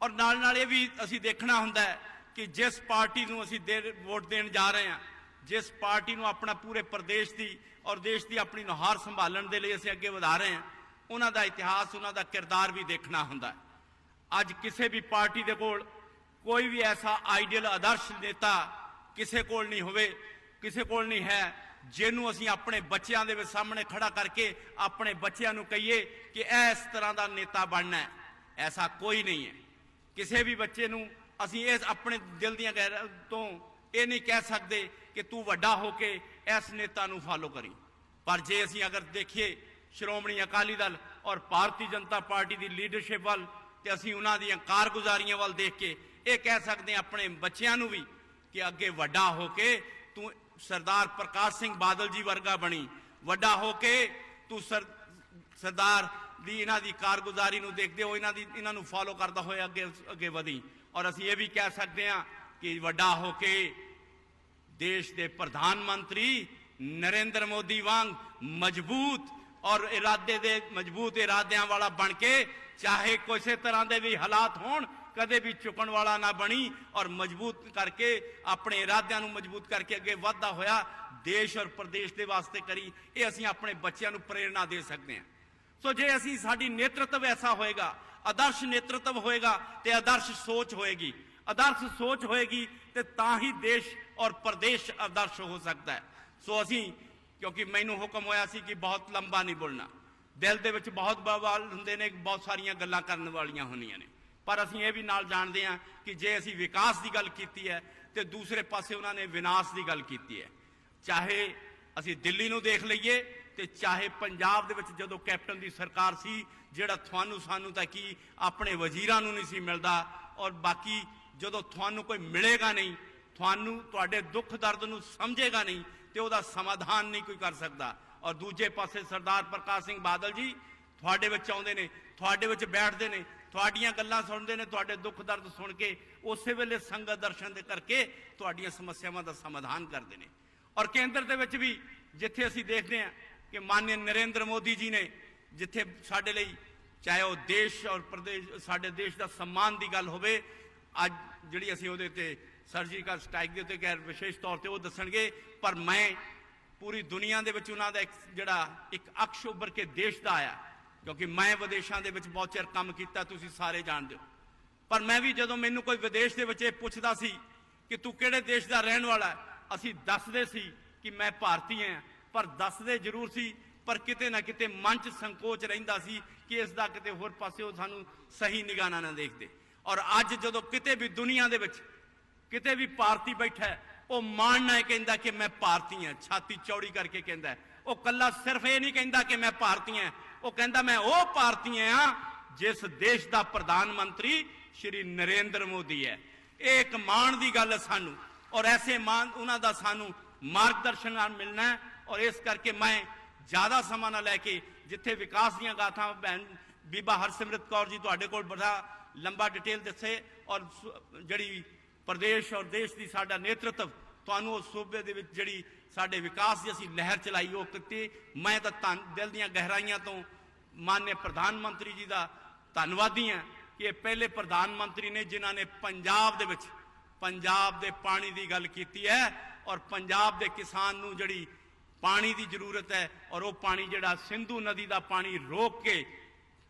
और नाल नाल ये भी असी देखना हुंदा है कि जिस पार्टी नूं असी वोट देण जा रहे हैं, जिस पार्टी नूं अपना पूरे प्रदेश की और देश की अपनी नुहार संभालण दे लई असी अगे वधा रहे हैं, उन्हां दा इतिहास उन्हां दा किरदार भी देखना हुंदा है। अज किसी भी पार्टी दे कोल कोई भी ऐसा आइडियल आदर्श नेता किसी कोल नहीं होवे, किसी कोल नहीं है जिन्हों असी अपने बच्चों के सामने खड़ा करके अपने बच्चों को कहिए कि इस तरह का नेता बनना है। ऐसा कोई नहीं है। किसी भी बच्चे नूं असी इस अपने दिल दीयां गहराइयां तो ये नहीं कह सकते कि तू वड्डा होके इस नेता नूं फॉलो करी। पर जे असी अगर देखिए श्रोमणी अकाली दल और भारतीय जनता पार्टी की लीडरशिप वाल तो असी उन्हां दीयां कारगुजारियां वाल देख के ये कह सकते हैं अपने बच्चों नूं भी कि अगे वड्डा होके तू सरदार प्रकाश सिंह बादल जी वर्गा बनी, वड्डा होके तू सरदार दी इन्हां दी कारगुजारी नूं देखदे हो इन्हां नूं फॉलो करदा होए अगे अगे वधी। और असी ये भी कह सकते हैं कि वड्डा होके देश के प्रधानमंत्री नरेंद्र मोदी वांग मजबूत और इरादे दे मजबूत इरादियां वाला बन के चाहे किसी तरह के भी हालात होण कदे भी चुकण वाला ना बनी और मजबूत करके अपने इरादियां नूं मजबूत करके अगे वधदा होया देश और प्रदेश के वास्ते करी। ये असीं अपने बच्चों नूं प्रेरणा दे सकते हैं। सो जे असीं साडी नेतृत्व ऐसा होएगा, आदर्श नेतृत्व होएगा तो आदर्श सोच होएगी, आदर्श सोच होएगी तो तां ही देश और प्रदेश आदर्श हो सकता है। सो असीं क्योंकि मैनू हुक्म होया सी कि बहुत लंबा नहीं बोलना, दिल दे विच बहुत बवाल हुंदे ने, बहुत सारियां गल्लां करन वालियां होंदियां ने, पर असीं ये भी नाल जानते हैं कि जे असीं विकास की गल कीती है तो दूसरे पासे उन्होंने विनाश की गल कीती है। चाहे असीं दिल्ली नूं देख लईए ਤੇ ਚਾਹੇ ਪੰਜਾਬ ਦੇ ਵਿੱਚ ਜਦੋਂ ਕੈਪਟਨ ਦੀ ਸਰਕਾਰ ਸੀ, ਜਿਹੜਾ ਤੁਹਾਨੂੰ ਸਾਨੂੰ ਤਾਂ ਕੀ ਆਪਣੇ ਵਜ਼ੀਰਾਂ ਨੂੰ ਨਹੀਂ ਸੀ ਮਿਲਦਾ, ਔਰ ਬਾਕੀ ਜਦੋਂ ਤੁਹਾਨੂੰ ਕੋਈ ਮਿਲੇਗਾ ਨਹੀਂ, ਤੁਹਾਨੂੰ ਤੁਹਾਡੇ ਦੁੱਖ ਦਰਦ ਨੂੰ ਸਮਝੇਗਾ ਨਹੀਂ, ਤੇ ਉਹਦਾ ਸਮਾਧਾਨ ਨਹੀਂ ਕੋਈ ਕਰ ਸਕਦਾ। ਔਰ ਦੂਜੇ ਪਾਸੇ ਸਰਦਾਰ ਪ੍ਰਕਾਸ਼ ਸਿੰਘ ਬਾਦਲ ਜੀ ਤੁਹਾਡੇ ਵਿੱਚ ਆਉਂਦੇ ਨੇ, ਤੁਹਾਡੇ ਵਿੱਚ ਬੈਠਦੇ ਨੇ, ਤੁਹਾਡੀਆਂ ਗੱਲਾਂ ਸੁਣਦੇ ਨੇ, ਤੁਹਾਡੇ ਦੁੱਖ ਦਰਦ ਸੁਣ ਕੇ ਉਸੇ ਵੇਲੇ ਸੰਗਤ ਦਰਸ਼ਨ ਦੇ ਕਰਕੇ ਤੁਹਾਡੀਆਂ ਸਮੱਸਿਆਵਾਂ ਦਾ ਸਮਾਧਾਨ ਕਰਦੇ ਨੇ। ਔਰ ਕੇਂਦਰ ਦੇ ਵਿੱਚ ਵੀ ਜਿੱਥੇ ਅਸੀਂ ਦੇਖਦੇ ਹਾਂ ਕਿ ਮਾਨਯ ਨਰਿੰਦਰ ਮੋਦੀ ਜੀ ਨੇ ਜਿੱਥੇ ਸਾਡੇ ਲਈ ਚਾਹੇ ਉਹ ਦੇਸ਼ ਔਰ ਪ੍ਰਦੇਸ਼ ਸਾਡੇ ਦੇਸ਼ ਦਾ ਸਨਮਾਨ ਦੀ ਗੱਲ ਹੋਵੇ, ਅੱਜ ਜਿਹੜੀ ਅਸੀਂ ਉਹਦੇ ਤੇ ਸਰਜੀਕਲ ਸਟ੍ਰਾਈਕ ਦੇ ਉੱਤੇ ਗੈਰ ਵਿਸ਼ੇਸ਼ ਤੌਰ ਤੇ ਉਹ ਦੱਸਣਗੇ, ਪਰ ਮੈਂ ਪੂਰੀ ਦੁਨੀਆ ਦੇ ਵਿੱਚ ਉਹਨਾਂ ਦਾ ਇੱਕ ਅਕਸ਼ ਉੱਭਰ ਕੇ ਦੇਸ਼ ਦਾ ਆਇਆ, ਕਿਉਂਕਿ ਮੈਂ ਵਿਦੇਸ਼ਾਂ ਦੇ ਵਿੱਚ ਬਹੁਤ ਚਿਰ ਕੰਮ ਕੀਤਾ, ਤੁਸੀਂ ਸਾਰੇ ਜਾਣਦੇ ਹੋ। ਪਰ ਮੈਂ ਵੀ ਜਦੋਂ ਮੈਨੂੰ ਕੋਈ ਵਿਦੇਸ਼ ਦੇ ਵਿੱਚ ਇਹ ਪੁੱਛਦਾ ਸੀ ਕਿ ਤੂੰ ਕਿਹੜੇ ਦੇਸ਼ ਦਾ ਰਹਿਣ ਵਾਲਾ, ਅਸੀਂ ਦੱਸਦੇ ਸੀ ਕਿ ਮੈਂ ਭਾਰਤੀ ਹਾਂ, ਪਰ ਦੱਸਦੇ ਜ਼ਰੂਰ ਸੀ, ਪਰ ਕਿਤੇ ਨਾ ਕਿਤੇ ਮਨ 'ਚ ਸੰਕੋਚ ਰਹਿੰਦਾ ਸੀ ਕਿ ਇਸ ਦਾ ਕਿਤੇ ਹੋਰ ਪਾਸੇ ਉਹ ਸਾਨੂੰ ਸਹੀ ਨਿਗਾਹ ਨਾਲ ਨਾ ਦੇਖਦੇ। ਔਰ ਅੱਜ ਜਦੋਂ ਕਿਤੇ ਵੀ ਦੁਨੀਆ ਦੇ ਵਿੱਚ ਕਿਤੇ ਵੀ ਭਾਰਤੀ ਬੈਠਾ, ਉਹ ਮਾਣ ਨਾਲ ਕਹਿੰਦਾ ਕਿ ਮੈਂ ਭਾਰਤੀ ਹਾਂ, ਛਾਤੀ ਚੌੜੀ ਕਰਕੇ ਕਹਿੰਦਾ। ਉਹ ਕੱਲਾ ਸਿਰਫ ਇਹ ਨਹੀਂ ਕਹਿੰਦਾ ਕਿ ਮੈਂ ਭਾਰਤੀ ਹਾਂ, ਉਹ ਕਹਿੰਦਾ ਮੈਂ ਉਹ ਭਾਰਤੀ ਹਾਂ ਜਿਸ ਦੇਸ਼ ਦਾ ਪ੍ਰਧਾਨ ਮੰਤਰੀ ਸ਼੍ਰੀ ਨਰਿੰਦਰ ਮੋਦੀ ਹੈ। ਇਹ ਇੱਕ ਮਾਣ ਦੀ ਗੱਲ ਹੈ ਸਾਨੂੰ, ਔਰ ਐਸੇ ਮਾਣ ਉਹਨਾਂ ਦਾ ਸਾਨੂੰ ਮਾਰਗਦਰਸ਼ਨ ਨਾਲ ਮਿਲਣਾ ਹੈ। ਔਰ ਇਸ ਕਰਕੇ ਮੈਂ ਜ਼ਿਆਦਾ ਸਮਾਂ ਨਾ ਲੈ ਕੇ ਜਿੱਥੇ ਵਿਕਾਸ ਦੀਆਂ ਗਾਥਾਂ ਭੈਣ ਬੀਬਾ ਹਰਸਿਮਰਤ ਕੌਰ ਜੀ ਤੁਹਾਡੇ ਕੋਲ ਬੜਾ ਲੰਬਾ ਡਿਟੇਲ ਦੱਸੇ, ਔਰ ਜਿਹੜੀ ਪ੍ਰਦੇਸ਼ ਔਰ ਦੇਸ਼ ਦੀ ਸਾਡਾ ਨੇਤਰਤਵ ਤੁਹਾਨੂੰ ਉਸ ਸੂਬੇ ਦੇ ਵਿੱਚ ਜਿਹੜੀ ਸਾਡੇ ਵਿਕਾਸ ਦੀ ਅਸੀਂ ਲਹਿਰ ਚਲਾਈ ਉਹ ਕੀਤੀ। ਮੈਂ ਤਾਂ ਦਿਲ ਦੀਆਂ ਗਹਿਰਾਈਆਂ ਤੋਂ ਮਾਨਯ ਪ੍ਰਧਾਨ ਮੰਤਰੀ ਜੀ ਦਾ ਧੰਨਵਾਦੀ ਹਾਂ ਕਿ ਇਹ ਪਹਿਲੇ ਪ੍ਰਧਾਨ ਮੰਤਰੀ ਨੇ ਜਿਨ੍ਹਾਂ ਨੇ ਪੰਜਾਬ ਦੇ ਵਿੱਚ ਪੰਜਾਬ ਦੇ ਪਾਣੀ ਦੀ ਗੱਲ ਕੀਤੀ ਹੈ, ਔਰ ਪੰਜਾਬ ਦੇ ਕਿਸਾਨ ਨੂੰ ਜਿਹੜੀ ਪਾਣੀ ਦੀ ਜ਼ਰੂਰਤ ਹੈ, ਔਰ ਉਹ ਪਾਣੀ ਜਿਹੜਾ ਸਿੰਧੂ ਨਦੀ ਦਾ ਪਾਣੀ ਰੋਕ ਕੇ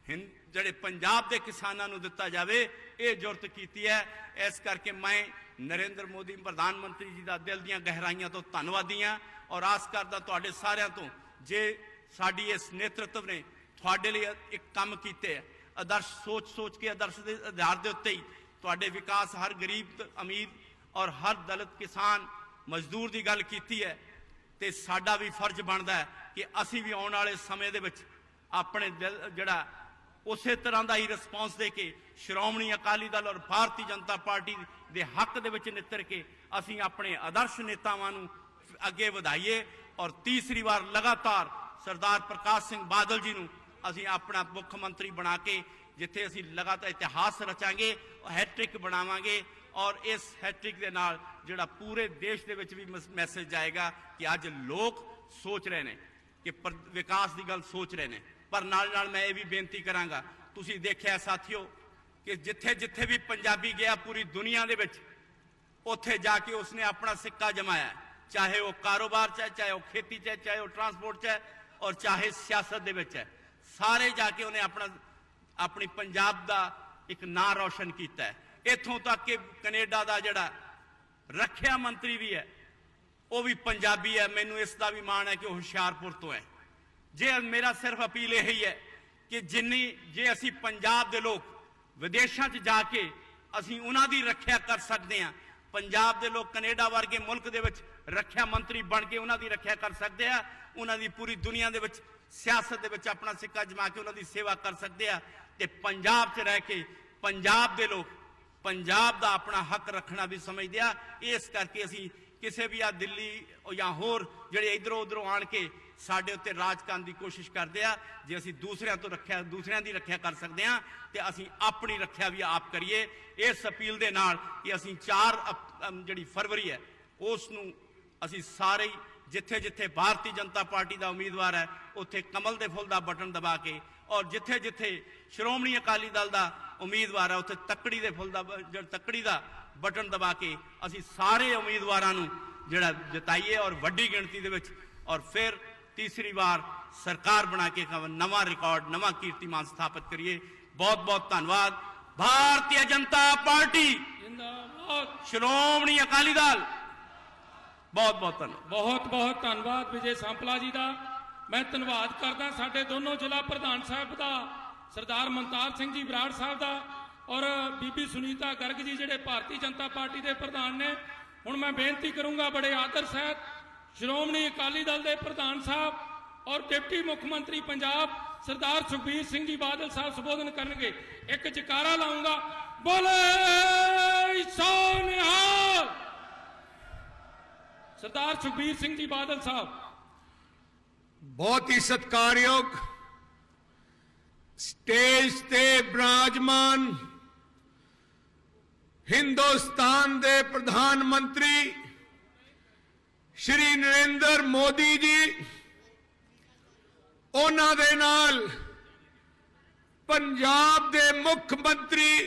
ਜਿਹੜੇ ਪੰਜਾਬ ਦੇ ਕਿਸਾਨਾਂ ਨੂੰ ਦਿੱਤਾ ਜਾਵੇ, ਇਹ ਜ਼ਰੂਰਤ ਕੀਤੀ ਹੈ। ਇਸ ਕਰਕੇ ਮੈਂ ਨਰਿੰਦਰ ਮੋਦੀ ਪ੍ਰਧਾਨ ਮੰਤਰੀ ਜੀ ਦਾ ਦਿਲ ਦੀਆਂ ਗਹਿਰਾਈਆਂ ਤੋਂ ਧੰਨਵਾਦੀ ਹਾਂ, ਔਰ ਆਸ ਕਰਦਾ ਤੁਹਾਡੇ ਸਾਰਿਆਂ ਤੋਂ ਜੇ ਸਾਡੀ ਇਸ ਨੇਤਰਤਵ ਨੇ ਤੁਹਾਡੇ ਲਈ ਇੱਕ ਕੰਮ ਕੀਤੇ ਹੈ, ਆਦਰਸ਼ ਸੋਚ ਕੇ ਆਦਰਸ਼ ਦੇ ਆਧਾਰ ਦੇ ਉੱਤੇ ਹੀ ਤੁਹਾਡੇ ਵਿਕਾਸ, ਹਰ ਗਰੀਬ ਅਮੀਰ ਔਰ ਹਰ ਦਲਿਤ ਕਿਸਾਨ ਮਜ਼ਦੂਰ ਦੀ ਗੱਲ ਕੀਤੀ ਹੈ, ਤੇ ਸਾਡਾ ਵੀ ਫਰਜ਼ ਬਣਦਾ ਹੈ ਕਿ ਅਸੀਂ ਵੀ ਆਉਣ ਵਾਲੇ ਸਮੇਂ ਦੇ ਵਿੱਚ ਆਪਣੇ ਦਿਲ ਜਿਹੜਾ ਉਸੇ ਤਰ੍ਹਾਂ ਦਾ ਹੀ ਰਿਸਪੌਂਸ ਦੇ ਕੇ ਸ਼੍ਰੋਮਣੀ ਅਕਾਲੀ ਦਲ ਔਰ ਭਾਰਤੀ ਜਨਤਾ ਪਾਰਟੀ ਦੇ ਹੱਕ ਦੇ ਵਿੱਚ ਨਿੱਤਰ ਕੇ ਅਸੀਂ ਆਪਣੇ ਆਦਰਸ਼ ਨੇਤਾਵਾਂ ਨੂੰ ਅੱਗੇ ਵਧਾਈਏ, ਔਰ ਤੀਸਰੀ ਵਾਰ ਲਗਾਤਾਰ ਸਰਦਾਰ ਪ੍ਰਕਾਸ਼ ਸਿੰਘ ਬਾਦਲ ਜੀ ਨੂੰ ਅਸੀਂ ਆਪਣਾ ਮੁੱਖ ਮੰਤਰੀ ਬਣਾ ਕੇ ਜਿੱਥੇ ਅਸੀਂ ਲਗਾਤਾਰ ਇਤਿਹਾਸ ਰਚਾਂਗੇ, ਹੈਟ੍ਰਿਕ ਬਣਾਵਾਂਗੇ, ਔਰ ਇਸ ਹੈਟ੍ਰਿਕ ਦੇ ਨਾਲ ਜਿਹੜਾ ਪੂਰੇ ਦੇਸ਼ ਦੇ ਵਿੱਚ ਵੀ ਮੈਸੇਜ ਜਾਏਗਾ ਕਿ ਅੱਜ ਲੋਕ ਸੋਚ ਰਹੇ ਨੇ ਕਿ ਵਿਕਾਸ ਦੀ ਗੱਲ ਸੋਚ ਰਹੇ ਨੇ। ਪਰ ਨਾਲ ਨਾਲ ਮੈਂ ਇਹ ਵੀ ਬੇਨਤੀ ਕਰਾਂਗਾ, ਤੁਸੀਂ ਦੇਖਿਆ ਸਾਥੀਓ ਕਿ ਜਿੱਥੇ ਜਿੱਥੇ ਵੀ ਪੰਜਾਬੀ ਗਿਆ ਪੂਰੀ ਦੁਨੀਆ ਦੇ ਵਿੱਚ, ਉੱਥੇ ਜਾ ਕੇ ਉਸਨੇ ਆਪਣਾ ਸਿੱਕਾ ਜਮਾਇਆ, ਚਾਹੇ ਉਹ ਕਾਰੋਬਾਰ 'ਚ ਹੈ, ਚਾਹੇ ਉਹ ਖੇਤੀ 'ਚ ਹੈ, ਚਾਹੇ ਉਹ ਟਰਾਂਸਪੋਰਟ 'ਚ ਹੈ, ਔਰ ਚਾਹੇ ਸਿਆਸਤ ਦੇ ਵਿੱਚ ਹੈ, ਸਾਰੇ ਜਾ ਕੇ ਉਹਨੇ ਆਪਣੀ ਪੰਜਾਬ ਦਾ ਇੱਕ ਨਾਂ ਰੌਸ਼ਨ ਕੀਤਾ ਹੈ। ਇੱਥੋਂ ਤੱਕ ਕਿ ਕੈਨੇਡਾ ਦਾ ਜਿਹੜਾ ਰੱਖਿਆ ਮੰਤਰੀ ਵੀ ਹੈ ਉਹ ਵੀ ਪੰਜਾਬੀ ਹੈ। ਮੈਨੂੰ ਇਸ ਦਾ ਵੀ ਮਾਣ ਹੈ ਕਿ ਉਹ ਹੁਸ਼ਿਆਰਪੁਰ ਤੋਂ ਹੈ। ਜੇ ਮੇਰਾ ਸਿਰਫ ਅਪੀਲ ਇਹ ਹੀ ਹੈ ਕਿ ਜੇ ਅਸੀਂ ਪੰਜਾਬ ਦੇ ਲੋਕ ਵਿਦੇਸ਼ਾਂ 'ਚ ਜਾ ਕੇ ਅਸੀਂ ਉਹਨਾਂ ਦੀ ਰੱਖਿਆ ਕਰ ਸਕਦੇ ਹਾਂ, ਪੰਜਾਬ ਦੇ ਲੋਕ ਕੈਨੇਡਾ ਵਰਗੇ ਮੁਲਕ ਦੇ ਵਿੱਚ ਰੱਖਿਆ ਮੰਤਰੀ ਬਣ ਕੇ ਉਹਨਾਂ ਦੀ ਰੱਖਿਆ ਕਰ ਸਕਦੇ ਆ, ਉਹਨਾਂ ਦੀ ਪੂਰੀ ਦੁਨੀਆ ਦੇ ਵਿੱਚ ਸਿਆਸਤ ਦੇ ਵਿੱਚ ਆਪਣਾ ਸਿੱਕਾ ਜਮਾ ਕੇ ਉਹਨਾਂ ਦੀ ਸੇਵਾ ਕਰ ਸਕਦੇ ਆ, ਤੇ ਪੰਜਾਬ 'ਚ ਰਹਿ ਕੇ ਪੰਜਾਬ ਦੇ ਲੋਕ ਪੰਜਾਬ ਦਾ ਆਪਣਾ ਹੱਕ ਰੱਖਣਾ ਵੀ ਸਮਝਦੇ ਆ। ਇਸ ਕਰਕੇ ਅਸੀਂ ਕਿਸੇ ਵੀ ਆ ਦਿੱਲੀ ਜਾਂ ਹੋਰ ਜਿਹੜੇ ਇਧਰੋਂ ਉਧਰੋਂ ਆਣ ਕੇ ਸਾਡੇ ਉੱਤੇ ਰਾਜ ਕਰਨ ਦੀ ਕੋਸ਼ਿਸ਼ ਕਰਦੇ ਆ, ਜੇ ਅਸੀਂ ਦੂਸਰਿਆਂ ਦੀ ਰੱਖਿਆ ਕਰ ਸਕਦੇ ਆ ਤੇ ਅਸੀਂ ਆਪਣੀ ਰੱਖਿਆ ਵੀ ਆਪ ਕਰੀਏ। ਇਸ ਅਪੀਲ ਦੇ ਨਾਲ ਕਿ ਅਸੀਂ 4 ਜਿਹੜੀ ਫਰਵਰੀ ਹੈ ਉਸ ਨੂੰ ਅਸੀਂ ਸਾਰੇ ਜਿੱਥੇ ਜਿੱਥੇ ਭਾਰਤੀ ਜਨਤਾ ਪਾਰਟੀ ਦਾ ਉਮੀਦਵਾਰ ਹੈ ਉੱਥੇ ਕਮਲ ਦੇ ਫੁੱਲ ਦਾ ਬਟਨ ਦਬਾ ਕੇ, ਔਰ ਜਿੱਥੇ ਜਿੱਥੇ ਸ਼੍ਰੋਮਣੀ ਅਕਾਲੀ ਦਲ ਦਾ ਉਮੀਦਵਾਰ ਹੈ ਉੱਥੇ ਤੱਕੜੀ ਦੇ ਫੁੱਲ ਦਾ ਤੱਕੜੀ ਦਾ ਬਟਨ ਦਬਾ ਕੇ ਅਸੀਂ ਸਾਰੇ ਉਮੀਦਵਾਰਾਂ ਨੂੰ ਜਿਹੜਾ ਜਿਤਾਈਏ, ਔਰ ਵੱਡੀ ਗਿਣਤੀ ਦੇ ਵਿੱਚ, ਔਰ ਫਿਰ ਤੀਸਰੀ ਵਾਰ ਸਰਕਾਰ ਬਣਾ ਕੇ ਨਵਾਂ ਰਿਕਾਰਡ, ਨਵਾਂ ਕੀਰਤੀਮਾਨ ਸਥਾਪਿਤ ਕਰੀਏ। ਬਹੁਤ ਬਹੁਤ ਧੰਨਵਾਦ। ਭਾਰਤੀ ਜਨਤਾ ਪਾਰਟੀ ਜਿੰਦਾਬਾਦ, ਸ਼੍ਰੋਮਣੀ ਅਕਾਲੀ ਦਲ। ਬਹੁਤ ਬਹੁਤ ਧੰਨਵਾਦ। ਬਹੁਤ ਬਹੁਤ ਧੰਨਵਾਦ ਵਿਜੇ ਸੰਪਲਾ ਜੀ ਦਾ। ਮੈਂ ਧੰਨਵਾਦ ਕਰਦਾ ਸਾਡੇ ਦੋਨੋਂ ਜ਼ਿਲ੍ਹਾ ਪ੍ਰਧਾਨ ਸਾਹਿਬ ਦਾ, ਸਰਦਾਰ ਮਨਤਾਰ ਸਿੰਘ ਜੀ ਬਰਾੜ ਸਾਹਿਬ ਦਾ, ਔਰ ਬੀਬੀ ਸੁਨੀਤਾ ਗਰਗ ਜੀ ਜਿਹੜੇ ਭਾਰਤੀ ਜਨਤਾ ਪਾਰਟੀ ਦੇ ਪ੍ਰਧਾਨ ਨੇ। ਹੁਣ ਮੈਂ ਬੇਨਤੀ ਕਰੂੰਗਾ ਬੜੇ ਆਦਰ ਸਹਿਤ ਸ਼੍ਰੋਮਣੀ ਅਕਾਲੀ ਦਲ ਦੇ ਪ੍ਰਧਾਨ ਸਾਹਿਬ और डिप्टी मुख मंत्री पंजाब सरदार सुखबीर सिंह जी बादल साहब संबोधन करनगे। एक जयकारा लाऊंगा, बोले सो निहाल। सरदार सुखबीर सिंह जी बादल साहब। बहुत ही सत्कारयोग स्टेज ते विराजमान हिंदुस्तान दे प्रधानमंत्री श्री नरेंद्र मोदी जी, उन्हां दे नाल पंजाब दे मुख मंत्री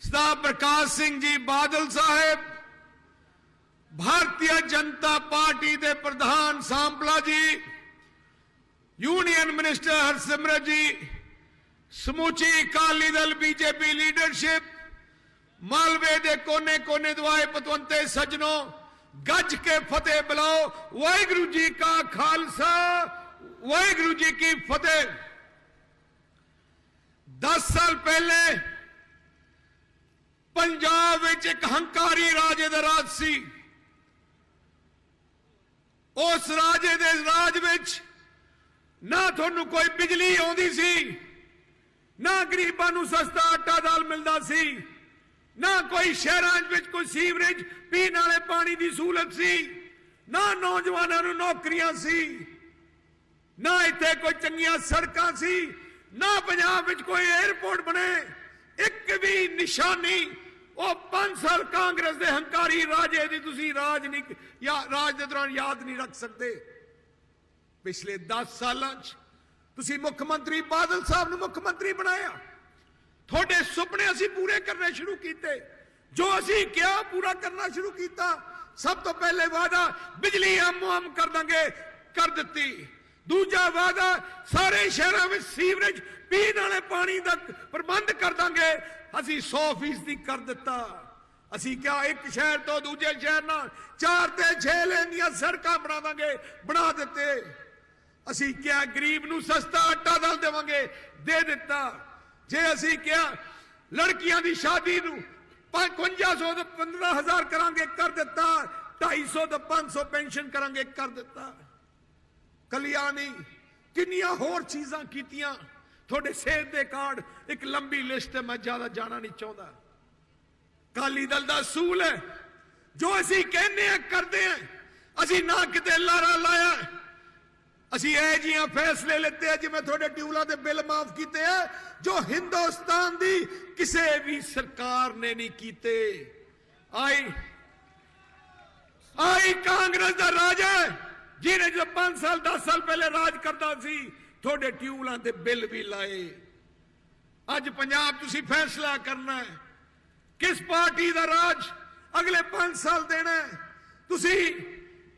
सरदार प्रकाश सिंह जी बादल साहब, भारतीय जनता पार्टी दे प्रधान सांपला जी, यूनियन मिनिस्टर हरसिमरत जी, समूची अकाली दल बीजेपी लीडरशिप, मालवे दे कोने कोने दुआए पतवंते सज्जनों, गज के फतेह बुलाओ। वाहिगुरू जी का खालसा, वाहिगुरू जी की फतेह। 10 साल पहले पंजाब विच एक हंकारी राजे दा राज सी। उस राजे दे राज विच ना तुहानू कोई बिजली आउंदी सी, ना गरीबां नू सस्ता आटा दाल मिलदा सी, ना कोई शहरां विच कोई सीवरेज पीण वाले पानी की सहूलत सी, ना नौजवानों नू नौकरियां सी, ना इत्थे कोई चंगियां सड़कां सी, ना पंजाब विच कोई एयरपोर्ट बने। एक भी निशानी वो 5 साल कांग्रेस दे हंकारी राजे दी तुसी राज दे दौरान याद नहीं रख सकते। पिछले 10 सालां तुसी मुख्यमंत्री बादल साहब नू मुख्यमंत्री बनाया। थोड़े सुपने असी पूरे करने शुरू किए, जो असी क्या पूरा करना शुरू किया। सब तो पहले वादा बिजली आम कर देंगे, कर दी। दूजा वादा सारे शहरों में सीवरेज पीने वाले पानी का प्रबंध कर देंगे, असी 100% कर दिता। असी क्या एक शहर तो दूजे शहर ना 4 ते 6 लेन दी सड़कां बना देंगे, बना देते। असी क्या गरीब नू सस्ता आटा दाल देवांगे, दे दिता। जे असी क्या लड़कियां दी शादी नू 5500 तो 15000 करांगे, कर दिता। 250 तो 500 पेंशन करांगे, कर दिता। कल्याणी किन्नियां होर चीजां कीतियां। थोड़े सेहत दे कार्ड एक लंबी लिस्ट है, मैं ज्यादा जाना नहीं चाहता। अकाली दल दा असूल है, जो असी कहने हैं करते हैं। असी ना किते लारा लाया, असी ए जियां फैसले लेते हैं जिवें थोड़े ट्यूबलां दे बिल माफ किते हैं, जो हिंदुस्तान दी किसे भी सरकार ने नहीं कीते। आई कांग्रेस दा राज है, जिन्हें जो 5 साल 10 साल पहले राज करता सी, थोड़े ट्यूबलां दे बिल भी लाए। अज पंजाब तुसी फैसला करना है किस पार्टी दा राज अगले 5 साल देना है। तुसी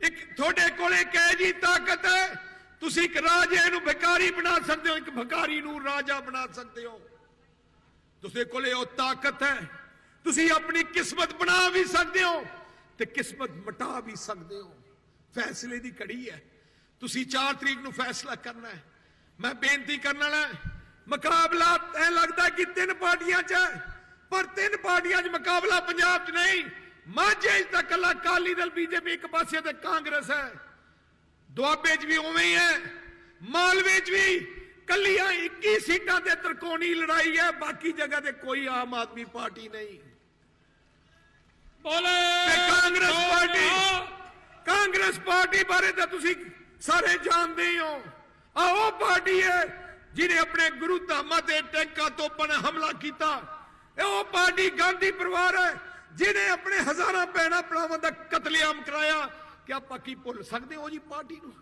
एक थोड़े कोले कह जी ताकत है, तुसी एक राजे नू भिखारी बना सकते हो, एक भिखारी नू राजा बना सकते हो। तुसी कोले ओ ताकत है, तुसी अपनी किस्मत बना भी सकते हो ते किस्मत मिटा भी सकते हो। फैसले की घड़ी है, तुसी 4 तरीक नू फैसला करना है। मैं बेनती करने वाला, मुकाबला ऐ लगता है कि 3 पार्टियां च है, पर 3 पार्टियां च मुकाबला पंजाब च नहीं। माझे तक कला अकाली दल बीजेपी एक पासे ते कांग्रेस है, दुआबे च भी उवें ही है, मालवे च भी कलियां 21 सीटां ते त्रिकोणी लड़ाई है। बाकी जगह ते कोई आम आदमी पार्टी नहीं। बोले कांग्रेस पार्टी बारे तो तुसी सारे जानते ही हो। आओ पार्टी है जिन्हें अपने गुरु धामा ते टैंका तोपां ने हमला किया। वो पार्टी गांधी परिवार है जिन्हें अपने हजारों भैणों भरावां दा कतलेआम कराया। क्या बाकी भुल सकते हो जी पार्टी नूं?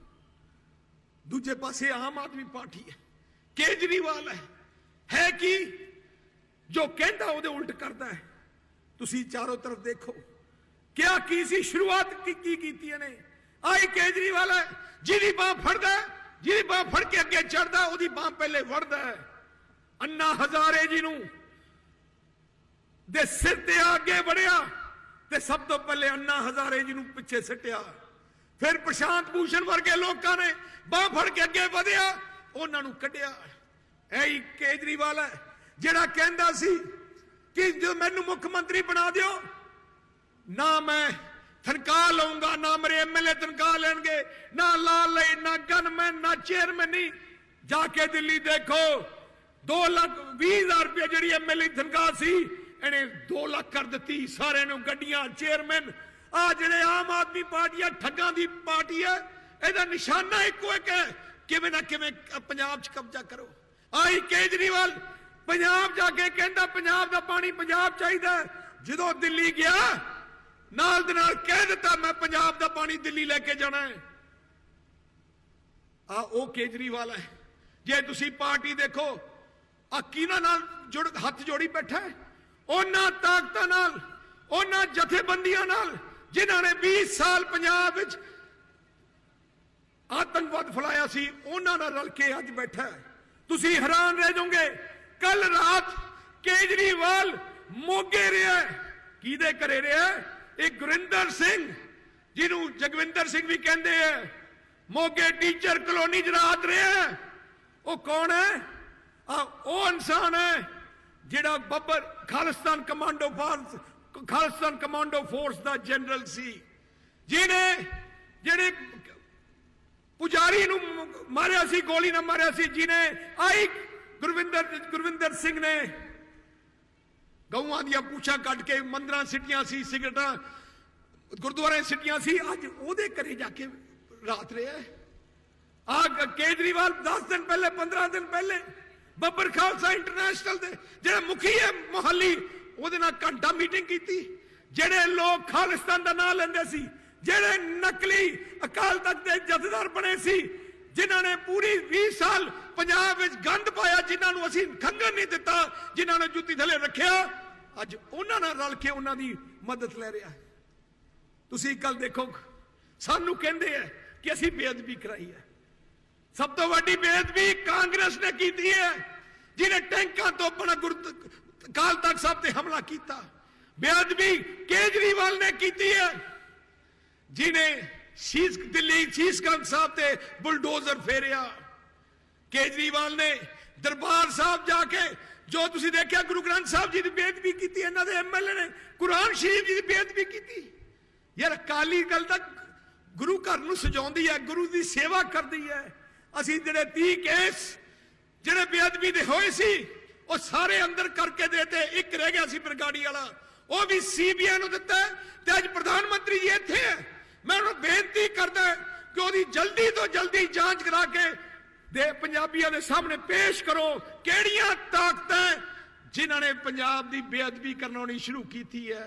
दूजे पासे आम आदमी पार्टी है, केजरीवाल है कि जो कहता उहदे उल्ट करता है। तुसी चारों तरफ देखो, क्या की सी शुरुआत की ने। आई केजरीवाल है जिहदी बांह फड़दा है, जिहदी बांह फड़ के अगे चढ़दा उहदी बांह पहले वड़दा है। अन्ना हजारे जी नूं दे सिर ते आगे बढ़िया ते सब तो पहले अन्ना हजारे जी नूं पिछे सटिया। फिर प्रशांत भूषण वर्गे लोगों ने बांह फड़ के अगे बढ़िया, उन्हां नूं कढिया। ऐ केजरीवाल है जिहड़ा कहंदा सी कि जो मैनू मुख्यमंत्री बना दियो ना, मैं तनख्वाह लूंगा, ना मेरे MLA तनख्वाह लेंगे, ना लाल लाइन, ना गनमैन, ना चेयरमैन। नहीं, जाके दिल्ली देखो 2,20,000 रुपया जी MLA तनख्वाह सी, इन्हें 2 लाख कर दी। सारे गड्डियां, चेयरमैन। आ जिहड़े आम आदमी पार्टी है, ठग्गां दी पार्टी है, ਇਹਦਾ ਨਿਸ਼ਾਨਾ ਇੱਕੋ ਇੱਕ ਹੈ, ਕਿਵੇਂ ਨਾ ਕਿਵੇਂ ਪੰਜਾਬ 'ਚ ਕਬਜ਼ਾ ਕਰੋ। ਆਈ ਕੇਜਰੀਵਾਲ ਪੰਜਾਬ ਜਾ ਕੇ ਕਹਿੰਦਾ ਪੰਜਾਬ ਦਾ ਪਾਣੀ ਪੰਜਾਬ ਚਾਹੀਦਾ। ਜਦੋਂ ਦਿੱਲੀ ਗਿਆ ਨਾਲ ਦੇ ਨਾਲ ਕਹਿ ਦਿੱਤਾ ਮੈਂ ਪੰਜਾਬ ਦਾ ਪਾਣੀ ਦਿੱਲੀ ਲੈ ਕੇ ਜਾਣਾ ਹੈ। ਆ ਉਹ ਕੇਜਰੀਵਾਲ ਹੈ। ਜੇ ਤੁਸੀਂ ਪਾਰਟੀ ਦੇਖੋ ਆ ਕਿਹਨਾਂ ਨਾਲ ਹੱਥ ਜੋੜੀ ਬੈਠਾ ਹੈ, ਉਹਨਾਂ ਤਾਕਤਾਂ ਨਾਲ, ਉਹਨਾਂ ਜਥੇਬੰਦੀਆਂ ਨਾਲ ਜਿਨ੍ਹਾਂ ਨੇ 20 ਸਾਲ ਪੰਜਾਬ ਵਿੱਚ आतंकवाद फैलाया सी, उन्होंने रल के अज बैठा है। तुसी हैरान रह जाओगे। कल रात केजरीवाल मोगे रहा, किदे घरे रहा? एक गुरिंदर सिंह, जिन्हों जगविंदर सिंह भी कहते हैं, मोगे टीचर कॉलोनी च रात रहा है। वो कौन है? वो इंसान है जिहड़ा बब्बर खालिस्तान कमांडो फोर्स का जनरल सी, जिन्हें जेडे पुजारी नूं मारिया सी, गोली ना मारिया सी, जिन्हें आई गुरविंदर सिंह ने गऊआं दियां पूछां कट के मंदिरां सिटियां सी, सिगरटां गुरुद्वारे सिटियां सी। अज ओहदे घरे जाके रात रहा। आ केजरीवाल 10 दिन पहले, 15 दिन पहले बब्बर खालसा इंटरनेशनल दे जेड़ा मुखी है मोहाली, ओहदे नाल घंटा मीटिंग की। जेड़े लोग खालिस्तान दा नाम लेंदे सी, जेड़े नकली अकाल तख्त के जथेदार बने सी, जिन्हों ने पूरी 20 साल पंजाब विच गंद पाया, जिन्होंने असीं खंघण नहीं दिता, जिन्होंने जुत्ती थले रखिया, अज उन्हां नाल रल के उन्हां दी मदद ले रहा है। तुसीं कल देखो सानू कहंदे है कि असीं बेअदबी कराई है। सब तो वड्डी बेअदबी कांग्रेस ने की है, जिन्हें टैंकां तो अपना अकाल तख्त साहब ते हमला किया। बेअदबी केजरीवाल ने की है, जिन्हें दिल्ली शीशगंज साहब ते बुलडोजर फेरिया। केजरीवाल ने दरबार साहब जाके जो तुसी देखा गुरु ग्रंथ साहब जी की बेअदबी की, इन्हां दे MLA ने कुरान शरीफ जी की बेअदबी की। यार अकाली दल तक गुरु घर नूं सजाउंदी है, गुरु की सेवा करती है। असीं जिहड़े 30 केस जिहड़े बेअदबी दे होए सी, वो सारे अंदर करके देते, एक रह गया सी बरगाड़ी वाला, वो भी CBI नूं दित्ता ते अज प्रधानमंत्री जी इत्थे है। मैं उन्हें बेनती करदा कि वो जल्दी तो जल्दी जांच करा के दे पंजाबियों के सामने पेश करो, केड़ियां ताकतां जिन्हां ने पंजाब की बेअदबी करनी शुरू की है।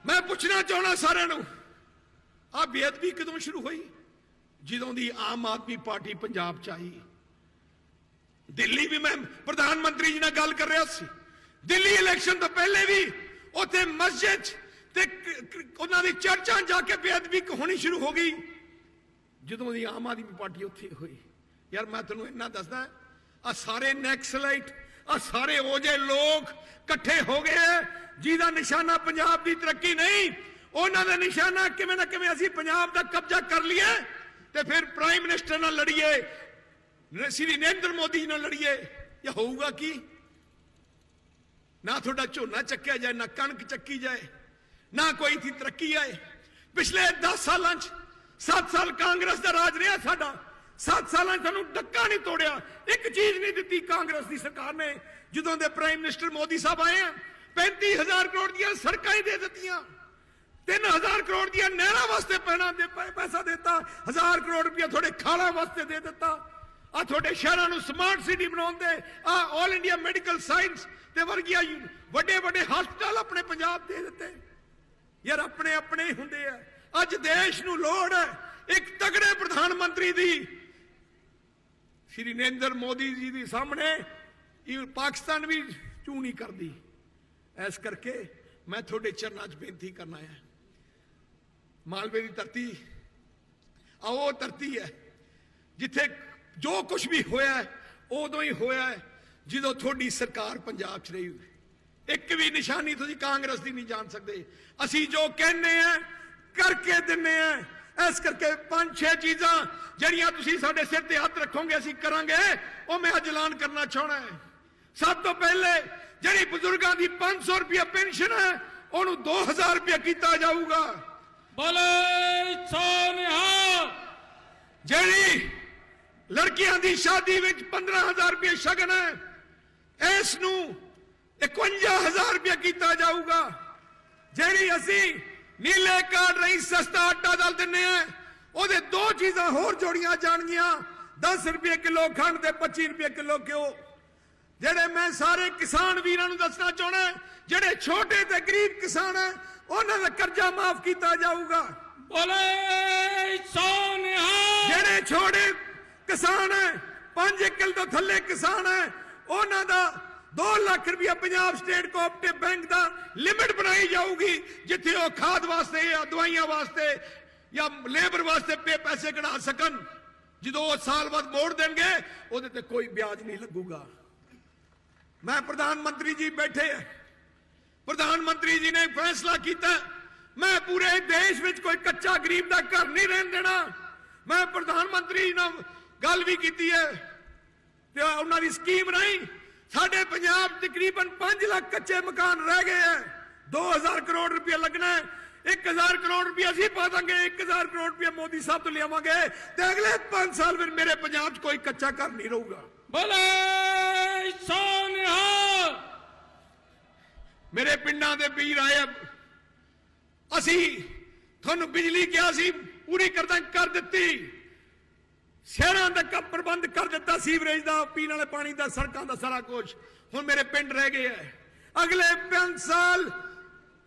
मैं पूछना चाहना सारे नूं, आ बेअदबी कदों शुरू हुई? जदों दी आम आदमी पार्टी पंजाब च आई। दिल्ली भी मैं प्रधानमंत्री जी नाल गल कर रहा सी, दिल्ली इलेक्शन तो पहले भी उत्थे मस्जिद ते उन्हां दी चर्चां जाके बेअदबी होनी शुरू हो गई जदों दी आम आदमी पार्टी उत्थे हुई। यार मैं तुहानूं इन्ना दसदा, आ सारे नैक्सलाइट, आ सारे ओ जे लोग इकट्ठे हो गए हैं जिहदा निशाना पंजाब की तरक्की नहीं, उन्हां दा निशाना किवें ना किवें असीं पंजाब दा कब्जा कर लईए ते फिर प्राइम मिनिस्टर नाल लड़ीए, श्री नरेंद्र मोदी नाल लड़ीए। या होऊगा की? ना थोड़ा झोना चक्या जाए, ना कणक चक्की जाए, ना कोई थी तरक्की आए। पिछले 10 सालों 7 साल कांग्रेस का राज रहा साडा, 7 सालों सानू डक्का नहीं तोड़िया, एक चीज नहीं दी कांग्रेस की सरकार ने। जदों दे प्राइम मिनिस्टर मोदी साहब आए हैं 35,000 करोड़ दियां सड़कां दे दित्तियां, 3,000 करोड़ दियां नहरां वास्ते पैसा देता, 1,000 करोड़ रुपया थोड़े खालां वास्ते दे दिता। आ थोड़े शहरां नूं स्मार्ट सिटी बनाउंदे, आ ऑल इंडिया मेडिकल साइंस ते वर्गिया वड्डे वड्डे हस्पताल अपने पंजाब दे दिते। यार अपने अपने ही हुंदे आ। अज देश नूं लोड़ है एक तगड़े प्रधानमंत्री दी। श्री नरेंद्र मोदी जी के सामने पाकिस्तान भी चू नहीं करती। इस करके मैं थोड़े चरणों च बेनती करना है, मालवे की धरती आओ धरती है जिथे जो कुछ भी होया है उदों ही होया है जो थोड़ी सरकार पंजाब च रही। एक भी निशानी तुसीं कांग्रेस की नहीं जान सकते। असी जो कहने हैं करके दिने हैं। इस करके 5-6 चीज़ां जड़ियां तुसीं साडे सिर ते हथ रखोगे असी करांगे, वो मैं अज ऐलान करना चाहना है। सब तो पहले जी बुजुर्गों की 500 रुपया पेंशन है ਉਹਨੂੰ 2000 ਰੁਪਏ ਕੀਤਾ ਜਾਊਗਾ। ਬੋਲੇ ਸੋ ਨਿਹਾਲ। ਜਿਹੜੀ ਲੜਕੀਆਂ ਦੀ ਸ਼ਾਦੀ ਵਿੱਚ 15000 ਰੁਪਏ ਸ਼ਗਨ ਹੈ, ਇਸ ਨੂੰ 51000 ਰੁਪਏ ਕੀਤਾ ਜਾਊਗਾ। ਜਿਹੜੀ ਅਸੀਂ ਨੀਲੇ ਕਾਰਡ ਰਾਹੀਂ ਸਸਤਾ ਆਟਾ ਦਾਲ ਦਿੰਨੇ ਆ, ਉਹਦੇ 2 ਚੀਜ਼ਾਂ ਹੋਰ ਜੋੜੀਆਂ ਜਾਣਗੀਆਂ, 10 ਰੁਪਏ ਕਿਲੋ ਖੰਡ ਤੇ 25 ਰੁਪਏ ਕਿਲੋ ਘਿਓ। ਜਿਹੜੇ ਮੈਂ ਸਾਰੇ ਕਿਸਾਨ ਵੀਰਾਂ ਨੂੰ ਦੱਸਣਾ ਚਾਹਣਾ, ਜਿਹੜੇ ਛੋਟੇ ਤੇ ਗਰੀਬ ਕਿਸਾਨ ਹੈ, ਉਹਨਾਂ ਦਾ ਕਰਜ਼ਾ ਮਾਫ ਕੀਤਾ ਜਾਊਗਾ। ਬੋਲੇ ਸੋ ਨਿਹਾਲ। ਜਿਹੜੇ ਛੋਟੇ ਕਿਸਾਨ ਹੈ, 5 ਏਕੜ ਤੋਂ ਥੱਲੇ ਕਿਸਾਨ ਹੈ, ਉਹਨਾਂ ਦਾ 2 ਲੱਖ ਰੁਪਇਆ ਪੰਜਾਬ ਸਟੇਟ ਕੋਆਪਰੇਟਿਵ ਬੈਂਕ ਦਾ ਲਿਮਿਟ ਬਣਾਈ ਜਾਊਗੀ, ਜਿੱਥੇ ਉਹ ਖਾਦ ਵਾਸਤੇ ਜਾਂ ਦਵਾਈਆਂ ਵਾਸਤੇ ਜਾਂ ਲੇਬਰ ਵਾਸਤੇ ਪੈਸੇ ਕਢਾ ਸਕਣ। ਜਦੋਂ ਉਹ ਸਾਲ ਬਾਅਦ ਮੋੜ ਦੇਣਗੇ, ਉਹਦੇ ਤੇ ਕੋਈ ਵਿਆਜ ਨਹੀਂ ਲੱਗੂਗਾ। ਮੈਂ ਪ੍ਰਧਾਨ ਮੰਤਰੀ ਜੀ ਬੈਠੇ ਹੈ, ਪ੍ਰਧਾਨ ਮੰਤਰੀ ਜੀ ਨੇ ਫੈਸਲਾ ਕੀਤਾ, ਮੈਂ ਪੂਰੇ ਦੇਸ਼ ਵਿੱਚ ਕੋਈ ਕੱਚਾ ਗਰੀਬ ਦਾ ਘਰ ਨਹੀਂ ਰਹਿਣ ਦੇਣਾ। ਮੈਂ ਪ੍ਰਧਾਨ ਮੰਤਰੀ ਨਾਲ ਗੱਲ ਵੀ ਕੀਤੀ ਹੈ ਤੇ ਉਹਨਾਂ ਦੀ ਸਕੀਮ ਰਾਹੀਂ ਸਾਡੇ ਪੰਜਾਬ ਤਕਰੀਬਨ 5 ਲੱਖ ਕੱਚੇ ਮਕਾਨ ਰਹਿ ਗਏ ਹੈ। 2000 ਕਰੋੜ ਰੁਪਏ ਲੱਗਣਾ ਹੈ। 1000 ਕਰੋੜ ਰੁਪਏ ਅਸੀਂ ਪਾ ਦਾਂਗੇ, 1000 ਕਰੋੜ ਰੁਪਏ ਮੋਦੀ ਸਾਹਿਬ ਤੋਂ ਲਿਆਵਾਂਗੇ ਤੇ ਅਗਲੇ 5 ਸਾਲ ਵਿੱਚ ਮੇਰੇ ਪੰਜਾਬ 'ਚ ਕੋਈ ਕੱਚਾ ਘਰ ਨਹੀਂ ਰਹੂਗਾ। ਬੋਲੇ ਸੋ ਨਿਹਾਲ। ਮੇਰੇ ਪਿੰਡਾਂ ਦੇ ਵੀਰ ਆਏ, ਅਸੀਂ ਤੁਹਾਨੂੰ ਬਿਜਲੀ ਕਿਹਾ ਸੀ ਪੂਰੀ ਕਰ ਦਿੱਤੀ, ਸ਼ਹਿਰਾਂ ਦਾ ਪ੍ਰਬੰਧ ਕਰ ਦਿੱਤਾ, ਸੀਵਰੇਜ ਦਾ, ਪੀਣ ਵਾਲੇ ਪਾਣੀ ਦਾ, ਸੜਕਾਂ ਦਾ, ਸਾਰਾ ਕੁਝ। ਹੁਣ ਮੇਰੇ ਪਿੰਡ ਰਹਿ ਗਏ ਹੈ। ਅਗਲੇ 5 ਸਾਲ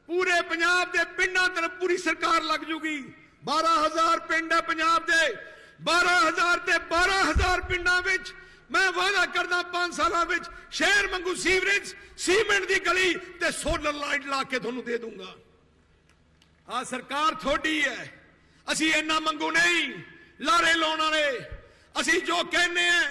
ਪੂਰੇ ਪੰਜਾਬ ਦੇ ਪਿੰਡਾਂ ਤਰਫ ਪੂਰੀ ਸਰਕਾਰ ਲੱਗ ਜੂਗੀ। 12000 ਪਿੰਡ ਹੈ ਪੰਜਾਬ ਦੇ, 12000 ਤੇ 12000 ਪਿੰਡਾਂ ਵਿੱਚ ਮੈਂ ਵਾਅਦਾ ਕਰਦਾ 5 ਸਾਲਾਂ ਵਿੱਚ ਸ਼ਹਿਰ ਵਾਂਗੂ ਸੀਵਰੇਜ, ਸੀਮੈਂਟ ਦੀ ਗਲੀ ਤੇ ਸੋਲਰ ਲਾਈਟ ਲਾ ਕੇ ਤੁਹਾਨੂੰ ਦੇ ਦੂੰਗਾ। ਆ ਸਰਕਾਰ ਤੁਹਾਡੀ ਹੈ, ਅਸੀਂ ਇੰਨਾ ਮੰਗੂ ਨਹੀਂ ਲਾਰੇ ਲਾਉਣ ਵਾਲੇ। ਅਸੀਂ ਜੋ ਕਹਿੰਦੇ ਆ,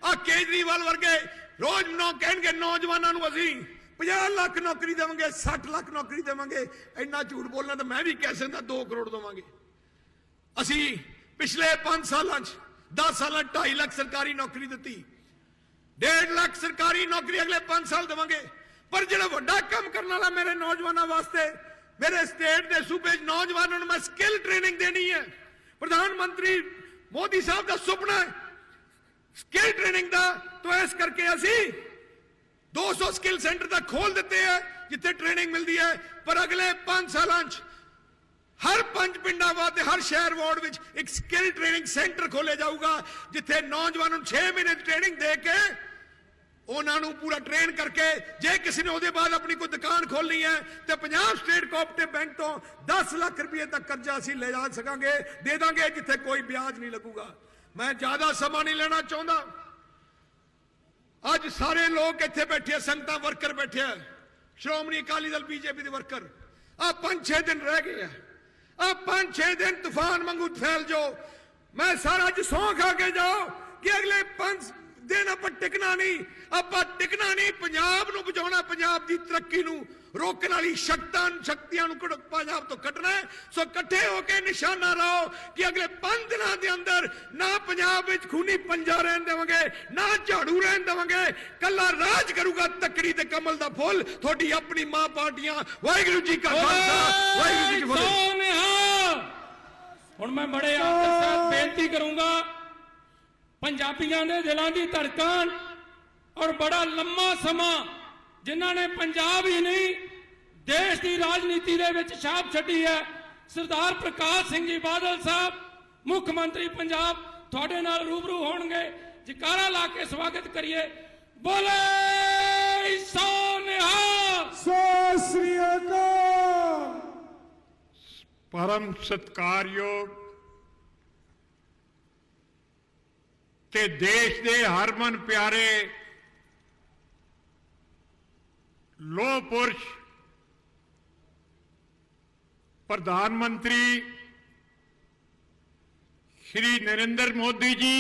ਆ ਕੇਜਰੀਵਾਲ ਵਰਗੇ ਰੋਜ਼ ਕਹਿਣਗੇ ਨੌਜਵਾਨਾਂ ਨੂੰ ਅਸੀਂ 50 ਲੱਖ ਨੌਕਰੀ ਦੇਵਾਂਗੇ, 60 ਲੱਖ ਨੌਕਰੀ ਦੇਵਾਂਗੇ। ਇੰਨਾ ਝੂਠ ਬੋਲਣਾ ਤਾਂ ਮੈਂ ਵੀ ਕਹਿ ਸਕਦਾ 2 ਕਰੋੜ ਦੇਵਾਂਗੇ। ਅਸੀਂ ਪਿਛਲੇ 5 ਸਾਲਾਂ 'ਚ 10 ਸਾਲਾਂ 2.5 ਲੱਖ ਸਰਕਾਰੀ ਨੌਕਰੀ ਦਿੱਤੀ, 1.5 ਲੱਖ ਸਰਕਾਰੀ ਨੌਕਰੀ ਅਗਲੇ 5 ਸਾਲ ਦੇਵਾਂਗੇ। ਪਰ ਜਿਹੜਾ ਵੱਡਾ ਕੰਮ ਕਰਨ ਵਾਲਾ ਮੇਰੇ ਨੌਜਵਾਨਾਂ ਵਾਸਤੇ, ਮੇਰੇ ਸਟੇਟ ਦੇ ਸੂਬੇ 'ਚ ਨੌਜਵਾਨਾਂ ਨੂੰ ਮੈਂ ਸਕਿੱਲ ਟ੍ਰੇਨਿੰਗ ਦੇਣੀ ਹੈ। ਪ੍ਰਧਾਨ ਮੰਤਰੀ ਮੋਦੀ ਸਾਹਿਬ ਦਾ ਸੁਪਨਾ ਹੈ ਸਕਿੱਲ ਟ੍ਰੇਨਿੰਗ ਦਾ, ਤਾਂ ਇਸ ਕਰਕੇ ਅਸੀਂ 200 ਸਕਿੱਲ ਸੈਂਟਰ ਤਾਂ ਖੋਲ ਦਿੱਤੇ ਹੈ ਜਿੱਥੇ ਟ੍ਰੇਨਿੰਗ ਮਿਲਦੀ ਹੈ। ਪਰ ਅਗਲੇ 5 ਸਾਲਾਂ 'ਚ ਹਰ 5 ਪਿੰਡਾਂ ਵਾਸਤੇ, ਹਰ ਸ਼ਹਿਰ ਵਾਰਡ ਵਿੱਚ ਇੱਕ ਸਕਿੱਲ ਟ੍ਰੇਨਿੰਗ ਸੈਂਟਰ ਖੋਲਿਆ ਜਾਊਗਾ, ਜਿੱਥੇ ਨੌਜਵਾਨਾਂ ਨੂੰ 6 ਮਹੀਨੇ ਦੀ ਟ੍ਰੇਨਿੰਗ ਦੇ ਕੇ ਉਹਨਾਂ ਨੂੰ ਪੂਰਾ ਟ੍ਰੇਨ ਕਰਕੇ, ਜੇ ਕਿਸੇ ਨੇ ਉਹਦੇ ਬਾਅਦ ਆਪਣੀ ਕੋਈ ਦੁਕਾਨ ਖੋਲਣੀ ਹੈ ਤੇ ਪੰਜਾਬ ਸਟੇਟ ਕੋਆਪਰੇਟਿਵ ਬੈਂਕ ਤੋਂ 10 ਲੱਖ ਰੁਪਏ ਤੱਕ ਕਰਜ਼ਾ ਅਸੀਂ ਲੈ ਜਾ ਸਕਾਂਗੇ, ਦੇ ਦਾਂਗੇ, ਜਿੱਥੇ ਕੋਈ ਵਿਆਜ ਨਹੀਂ ਲੱਗੂਗਾ। ਮੈਂ ਜ਼ਿਆਦਾ ਸਮਾਂ ਨਹੀਂ ਲੈਣਾ ਚਾਹੁੰਦਾ। ਅੱਜ ਸਾਰੇ ਲੋਕ ਇੱਥੇ ਬੈਠੇ, ਸੰਗਤਾਂ, ਵਰਕਰ ਬੈਠੇ ਆ, ਸ਼੍ਰੋਮਣੀ ਅਕਾਲੀ ਦਲ, ਬੀਜੇਪੀ ਦੇ ਵਰਕਰ। ਆ 5-6 ਦਿਨ ਰਹਿ ਗਏ ਆ, ਆ 5-6 ਦਿਨ ਤੂਫਾਨ ਵਾਂਗੂ ਫੈਲ ਜਾਓ। ਮੈਂ ਸਾਰਾ ਅੱਜ ਸਹੁੰ ਖਾ ਕੇ ਜਾਓ ਕਿ ਅਗਲੇ 5 ਦਿਨ ਆਪਾਂ ਟਿਕਣਾ ਨਹੀਂ, ਆਪਾਂ ਟਿਕਣਾ ਨਹੀਂ। ਪੰਜਾਬ ਨੂੰ ਬਚਾਉਣਾ, ਪੰਜਾਬ ਦੀ ਤਰੱਕੀ ਨੂੰ ਰੋਕਣ ਵਾਲੀ ਸ਼ਕਤੀਆਂ ਨੂੰ ਪੰਜਾਬ ਤੋਂ ਕੱਢਣਾ। ਸੋ ਇਕੱਠੇ ਹੋ ਕੇ ਨਿਸ਼ਾਨਾ ਲਾਓ ਕਿ ਅਗਲੇ 5 ਦਿਨਾਂ ਦੇ ਅੰਦਰ ਨਾ ਪੰਜਾਬ ਵਿੱਚ ਖੂਨੀ ਪੰਜਾ ਰਹਿਣ ਦੇਵਾਂਗੇ, ਨਾ ਝਾੜੂ ਰਹਿਣ ਦੇਵਾਂਗੇ। ਕੱਲਾ ਰਾਜ ਕਰੂਗਾ ਤੱਕੜੀ ਤੇ ਕਮਲ ਦਾ ਫੁੱਲ, ਤੁਹਾਡੀ ਆਪਣੀ ਮਾਂ ਪਾਰਟੀਆਂ। ਵਾਹਿਗੁਰੂ ਜੀ ਕਾ ਖਾਲਸਾ, ਵਾਹਿਗੁਰੂ ਜੀ ਕੀ ਫਤਿਹ। ਹੁਣ ਮੈਂ ਬੜੇ ਆਦਰ ਸਾਹਿਬ ਬੇਨਤੀ ਕਰੂੰਗਾ, ਪੰਜਾਬੀਆਂ ਦੇ ਦਿਲਾਂ ਦੀ ਧੜਕਣ ਔਰ ਬੜਾ ਲੰਮਾ ਸਮਾਂ ਜਿਨ੍ਹਾਂ ਨੇ ਪੰਜਾਬ ਹੀ ਨਹੀਂ ਦੇਸ਼ ਦੀ ਰਾਜਨੀਤੀ ਦੇ ਵਿੱਚ ਛਾਪ ਛੱਡੀ ਹੈ, ਸਰਦਾਰ ਪ੍ਰਕਾਸ਼ ਸਿੰਘ ਜੀ ਬਾਦਲ ਸਾਹਿਬ ਮੁੱਖ ਮੰਤਰੀ ਪੰਜਾਬ ਤੁਹਾਡੇ ਨਾਲ ਰੂਬਰੂ ਹੋਣਗੇ। ਜਕਾਰਾ ਲਾ ਕੇ ਸਵਾਗਤ ਕਰੀਏ। ਬੋਲੇ ਸੋ ਨਿਹਾਲ। ਸਤਿ ਸ੍ਰੀ ਅਕਾਲ। परम सत्कारयोग ते देश के हरमन प्यारे लोह पुरुष प्रधानमंत्री श्री नरेंद्र मोदी जी,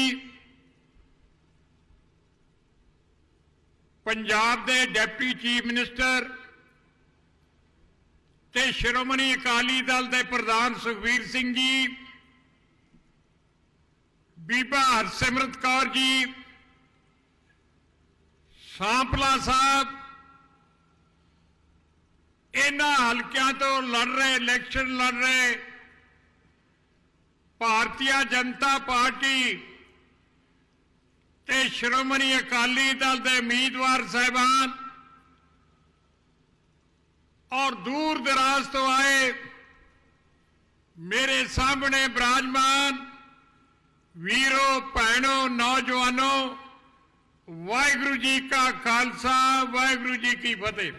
पंजाब के डिप्टी चीफ मिनिस्टर ते श्रोमणी अकाली दल के प्रधान सुखबीर सिंह जी, बीबा हरसिमरत कौर जी, सांपला साहब, इन्हां हलकियां तो लड़ रहे इलैक्शन लड़ रहे भारतीय जनता पार्टी ते श्रोमणी अकाली दल के उम्मीदवार साहबान और दूर दराज तो आए मेरे सामने विराजमान वीरों भैनों नौजवानों, वाहिगुरू जी का खालसा वाहिगुरू जी की फतेह।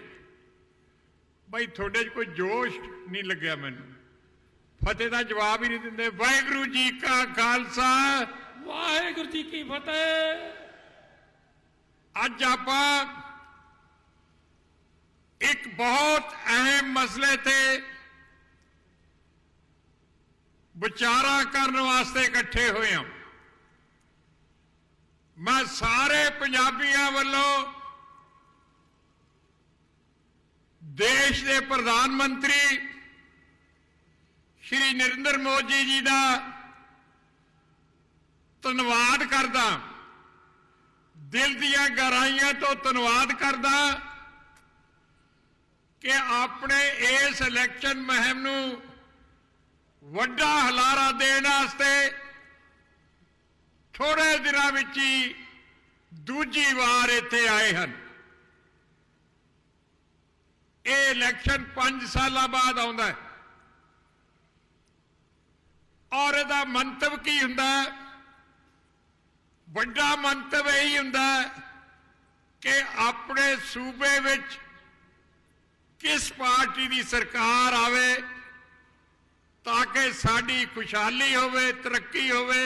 भाई थोड़े कोई जोश नहीं लग्या मैनू, फतेह का जवाब ही नहीं देंगे। वाहिगुरू जी का खालसा वाहिगुरू जी की फतेह। अज आप एक बहुत अहम मसले थे विचारा करने वास्ते इकट्ठे हुए हैं। मैं सारे पंजाबियों वालों देश के प्रधानमंत्री श्री नरेंद्र मोदी जी का धन्यवाद करदा, दिल दियां गहराइयां तो धन्यवाद करदा कि अपने इस इलैक्शन मुहिम नूं वड्डा हलारा देने वास्ते थोड़े दिनों में ही दूजी बार इत्थे आए हैं। ये इलैक्शन 5 साल बाद आउंदा है और इहदा मंतव की हुंदा है? वड्डा मंतव यही हुंदा है कि अपने सूबे विच किस पार्टी की सरकार आवे ताकि साडी खुशहाली होवे, तरक्की होवे,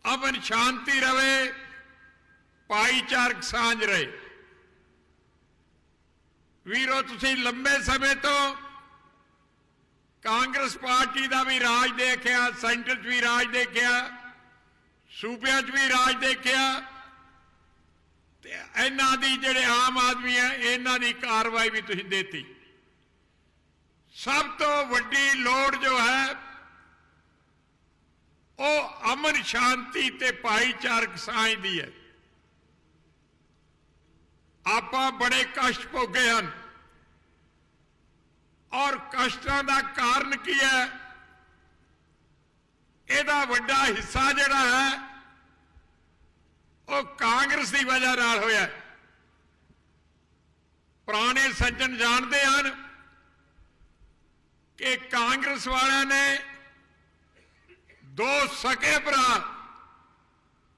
अमन शांति रहे, भाईचारक सांझ रहे। वीरो तुसीं लंबे समय तो कांग्रेस पार्टी का भी राज देखिया, सेंटर च भी राज देखिया, सूबे च भी राज देखिया, इन्हां दी जिहड़े आम आदमी है इन्हां दी कार्रवाई भी तुसीं देती। सब तो वड्डी लोड़ जो है वो अमन शांति ते भाईचारक सांझ दी है। आपां बड़े कष्ट भोगे हैं और कष्टां दा कारण की है? इहदा वड्डा हिस्सा जिहड़ा है वो कांग्रेस की वजह नाल होया। पुराने सज्जन जानते हैं कि कांग्रेस वाले ने 2 सके भरा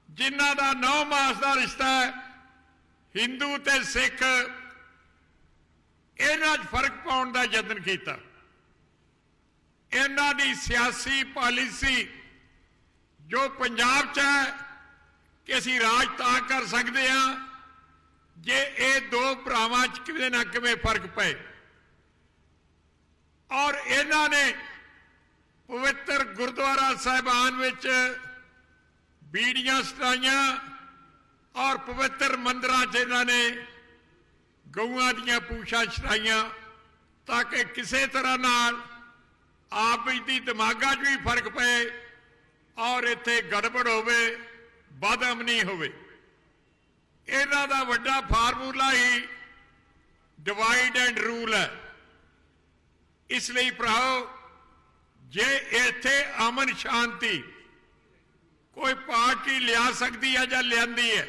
जिन्हां दा 9 मास का रिश्ता है, हिंदू ते सिख, इन्हां च फर्क पाउण दा यतन किया। इन्हां दी सियासी पॉलिसी जो पंजाब च है कि असीं राज तां कर सकते हैं जे ये 2 भरावां च किवें ना किवें फर्क पए। और इन्हां ने पवित्र गुरुद्वारा साहिबान विच बीड़ियां सटाइयां और पवित्र मंदिरां च इन्हां ने गऊआं दीयां पूछां छटाइयां ताकि किसी तरह नाल आप दी दिमागां च भी फर्क पे और इत्थे गड़बड़ होवे, बदअमनी होवे। इन्हां दा वड्डा formula he divide and rule है। इसलिए भराओ जे इत्थे अमन शांति कोई पार्टी लिया सकती है या लियांदी है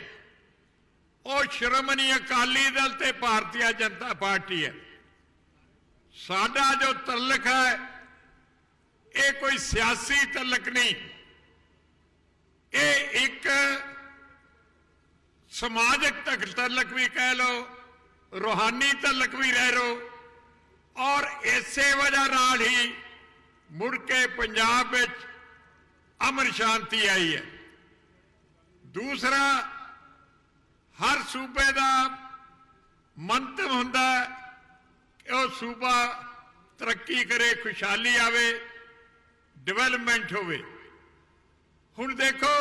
वो श्रोमणी अकाली दल ते भारतीय जनता पार्टी है। साडा जो तलक है ये कोई सियासी तलक नहीं, ये एक समाजिक तलक भी कह लो, रूहानी तलक भी रह लो। और इसे वजह नाल ही मुड़ के पंजाब में अमन शांति आई है। दूसरा, हर सूबे का मंतव हुंदा कि वह सूबा तरक्की करे, खुशहाली आवे, डेवलपमेंट होवे। हुण देखो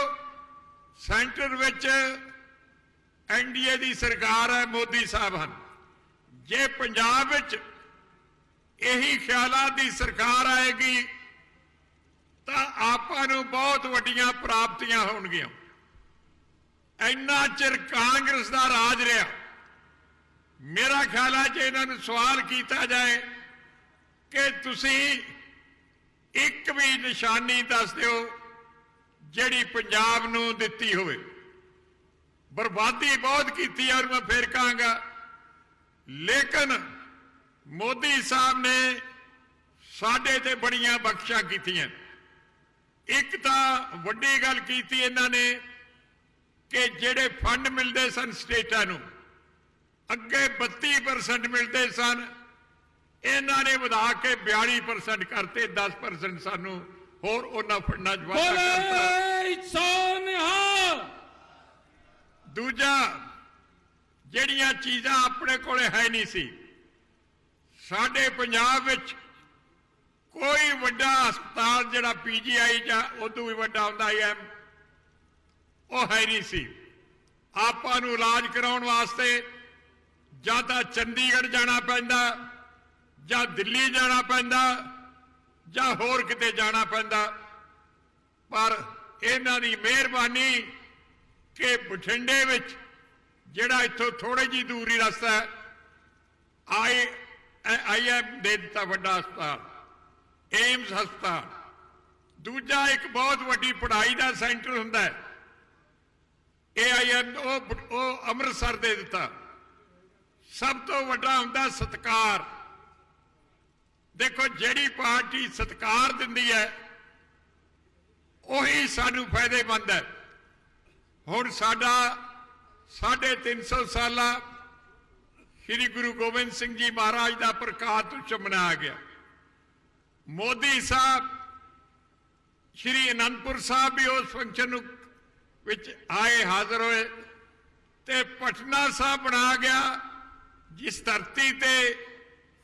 सेंटर विच एनडीए की सरकार है, मोदी साहब हैं। जे पंजाब विच यही ख्यालात की सरकार आएगी तो आपां नूं बहुत वड्डियां प्राप्तियां होणगियां। इन्ना चिर कांग्रेस का राज रहा, मेरा ख्याल है जे इन्होंने सवाल किया जाए कि तुसी एक भी निशानी दस दिओ जिहड़ी पंजाब नूं दित्ती होवे। बर्बादी बहुत की और मैं फिर कहांगा, लेकिन मोदी साहब ने साडे ते बड़ियां बख्शिशां कीतियां। एक तां वड्डी गल कीती इन्हां ने कि जिहड़े फंड मिलते सन स्टेटां नूं, अगे 32% मिलते सन, इन्हां ने वधा के 42% करते, 10% सानू होर उन्हां फंडां च वाधा करता। दूजा, जिहड़ियां चीज़ां अपने कोले है नहीं सी, साडे पंजाब विच कोई वड्डा हस्पताल जिहड़ा PGI जां उदों भी वड्डा हुंदा IIM वो है नहीं सी। आपां नूं इलाज कराउण वास्ते जां तां चंडीगढ़ जाना पैंदा, जां दिल्ली जाना पैंदा, जां होर किते जाना पैंदा। पर इन्हां दी मेहरबानी कि बठिंडे विच जिहड़ा इत्थों थोड़ी जी दूरी रस्ता है, IIM दे दिता वड्डा हस्पताल, एम्स हस्पताल। दूजा एक बहुत वड्डी पढ़ाई का सेंटर हुंदा है, AIM वो अमृतसर दे दिता। सब तो वड्डा हुंदा सत्कार। देखो जिहड़ी पार्टी सत्कार दिंदी है उही सानू फायदेमंद है। हुण साडा 350 साला श्री गुरु गोबिंद सिंह जी महाराज का प्रकाश उत्सव मनाया गया। मोदी साहब श्री आनंदपुर साहब भी उस फंक्शन विच आए, हाजिर होए, ते पटना साहब बना गया जिस धरती ते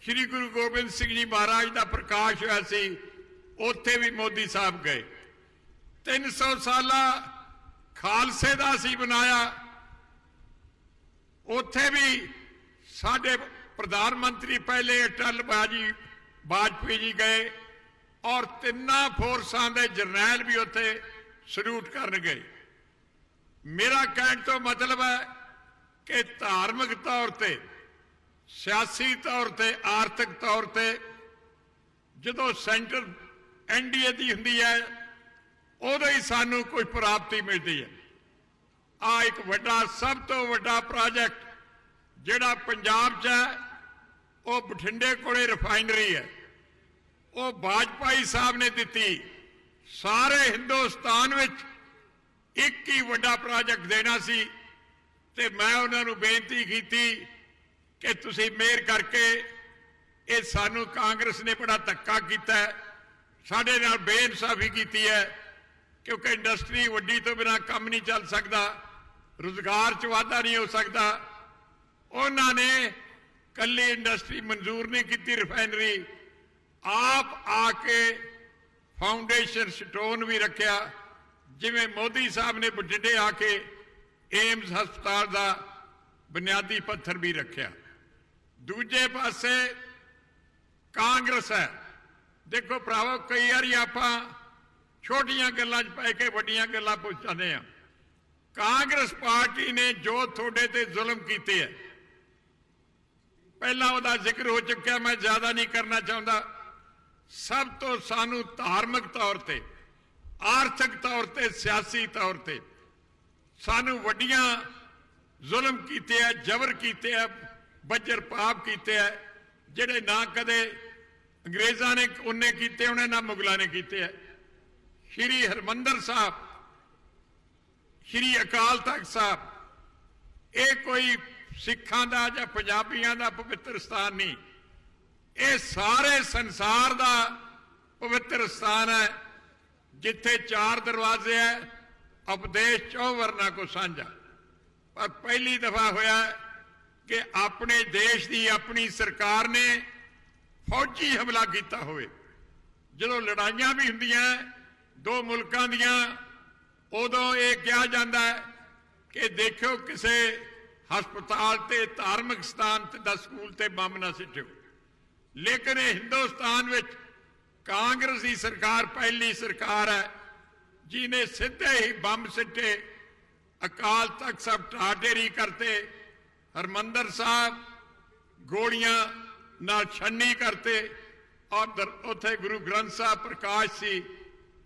श्री गुरु गोबिंद सिंह जी महाराज का प्रकाश होया सी, उत्थे भी मोदी साहब गए। 300 साला खालसे का सी बनाया, उत्थे भी साडे प्रधानमंत्री पहले अटल बिहारी वाजपेयी जी गए और तिन्ना फोर्सां दे जरनैल भी उत्थे सल्यूट करन गए। मेरा कहने तो मतलब है कि धार्मिक तौर पर, सियासी तौर पर, आर्थिक तौर पर जो सेंटर NDA की होंगी है उदों ही सानू कोई प्राप्ति मिलती है। आ एक वड्डा, सब तो वड्डा प्रोजेक्ट जिहड़ा पंजाब च है वो बठिंडे कोले रिफाइनरी है, वो वाजपेयी साहब ने दी। सारे हिंदुस्तान विच एक ही वड्डा प्रोजेक्ट देना सी, ते मैं उन्होंने बेनती की कि तुसी मेहर करके, ये सानू कांग्रेस ने बड़ा धक्का किया है, साडे नाल बेइंसाफी की है, क्योंकि इंडस्ट्री वड्डी तो बिना काम नहीं चल सकता, रोजगार च वाधा नहीं हो सकता। उन्होंने कली इंडस्ट्री मंजूर नहीं की, रिफाइनरी आप आके फाउंडेशन स्टोन भी रखा, जिवें मोदी साहब ने बठिंडे आके एम्स हस्पताल का बुनियादी पत्थर भी रखा। दूजे पासे कांग्रेस है। देखो भरावो, कई बार आप छोटियां गल्लां च पै के वड्डियां गल्लां पहुंचाते हैं। कांग्रेस पार्टी ने जो थोड़े ते जुल्म किए है, पहला वह जिक्र हो चुका, मैं ज्यादा नहीं करना चाहता। सब तो सानू धार्मिक तौर पर, आर्थिक तौर पर, सियासी तौर पर सानू वड्डियां जुल्म किए है, जबर किए है, बजर पाप किए है, जिहड़े ना कदे अंग्रेज़ां ने उन्ने किए होने, ना मुगलों ने किए है। श्री हरमंदर साहब, श्री अकाल तख्त साहब, ये कोई सिखां दा जां पंजाबियां दा पवित्र स्थान नहीं, ये सारे संसार दा पवित्र स्थान है, जिथे 4 दरवाजे है, उपदेश 4 वर्ना को साझा। पर पहली दफा होया कि अपने देश की अपनी सरकार ने फौजी हमला किया होवे। जो लड़ाइयां भी हुंदियां दो मुल्कां दियां, उदों ये कहा जाता है कि देखो किसी हस्पताल ते, धार्मिक स्थान ते, स्कूल ते बम ना सिटो। लेकिन हिंदुस्तान विच कांग्रेस की सरकार पहली सरकार है जिन्हें सीधे ही बम सिटे, अकाल तख्त साहब ढाह ढेरी करते, हरमंदर साहब ਗੋਲੀਆਂ ਨਾਲ ਛੰਨੀ ਕਰਤੇ ਔਰ ਉੱਥੇ ਗੁਰੂ ਗ੍ਰੰਥ ਸਾਹਿਬ ਪ੍ਰਕਾਸ਼ ਸੀ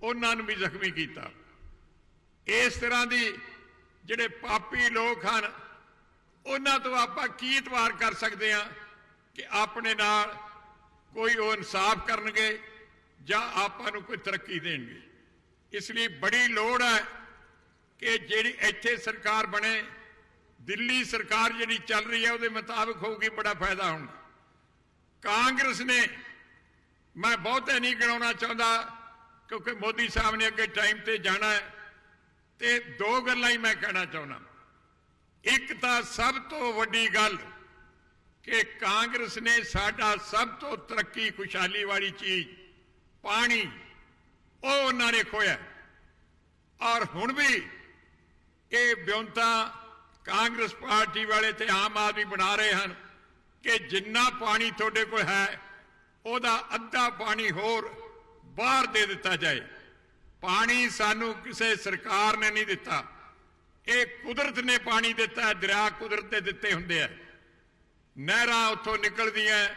ਉਹਨਾਂ ਨੂੰ ਵੀ ਜ਼ਖਮੀ ਕੀਤਾ। ਇਸ ਤਰ੍ਹਾਂ ਦੀ ਜਿਹੜੇ ਪਾਪੀ ਲੋਕ ਹਨ ਉਹਨਾਂ ਤੋਂ ਆਪਾਂ ਕੀ ਇਤਬਾਰ ਕਰ ਸਕਦੇ ਹਾਂ ਕਿ ਆਪਣੇ ਨਾਲ ਕੋਈ ਉਹ ਇਨਸਾਫ ਕਰਨਗੇ ਜਾਂ ਆਪਾਂ ਨੂੰ ਕੋਈ ਤਰੱਕੀ ਦੇਣਗੇ। ਇਸ ਲਈ ਬੜੀ ਲੋੜ ਹੈ ਕਿ ਜਿਹੜੀ ਇੱਥੇ ਸਰਕਾਰ ਬਣੇ, ਦਿੱਲੀ ਸਰਕਾਰ ਜਿਹੜੀ ਚੱਲ ਰਹੀ ਹੈ ਉਹਦੇ ਮੁਤਾਬਕ ਹੋਊਗੀ, ਬੜਾ ਫਾਇਦਾ ਹੋਊਗਾ। ਕਾਂਗਰਸ ਨੇ, ਮੈਂ ਬਹੁਤੇ ਨਹੀਂ ਗਿਣਾਉਣਾ ਚਾਹੁੰਦਾ ਕਿਉਂਕਿ ਮੋਦੀ ਸਾਹਿਬ ਨੇ ਅੱਗੇ ਟਾਈਮ ਤੇ ਜਾਣਾ ਹੈ, ਤੇ ਦੋ ਗੱਲਾਂ ਹੀ ਮੈਂ ਕਹਿਣਾ ਚਾਹੁੰਦਾ। ਇੱਕ ਤਾਂ ਸਭ ਤੋਂ ਵੱਡੀ ਗੱਲ ਕਿ ਕਾਂਗਰਸ ਨੇ ਸਾਡਾ ਸਭ ਤੋਂ ਤਰੱਕੀ ਖੁਸ਼ਹਾਲੀ ਵਾਲੀ ਚੀਜ਼ ਪਾਣੀ, ਉਹ ਉਹਨਾਂ ਨੇ ਖੋਇਆ। ਔਰ ਹੁਣ ਵੀ ਇਹ ਵਿਉਂਤਾ ਕਾਂਗਰਸ ਪਾਰਟੀ ਵਾਲੇ ਤੇ ਆਮ ਆਦਮੀ ਬਣਾ ਰਹੇ ਹਨ ਕਿ ਜਿੰਨਾ ਪਾਣੀ ਤੁਹਾਡੇ ਕੋਲ ਹੈ ਉਹਦਾ ਅੱਧਾ ਪਾਣੀ ਹੋਰ ਬਾਹਰ ਦੇ ਦਿੱਤਾ ਜਾਏ। ਪਾਣੀ ਸਾਨੂੰ ਕਿਸੇ ਸਰਕਾਰ ਨੇ ਨਹੀਂ ਦਿੱਤਾ, ਇਹ ਕੁਦਰਤ ਨੇ ਪਾਣੀ ਦਿੱਤਾ ਹੈ। ਦਰਿਆ ਕੁਦਰਤ ਦੇ ਦਿੱਤੇ ਹੁੰਦੇ ਆ, ਨਹਿਰਾਂ ਉੱਥੋਂ ਨਿਕਲਦੀਆਂ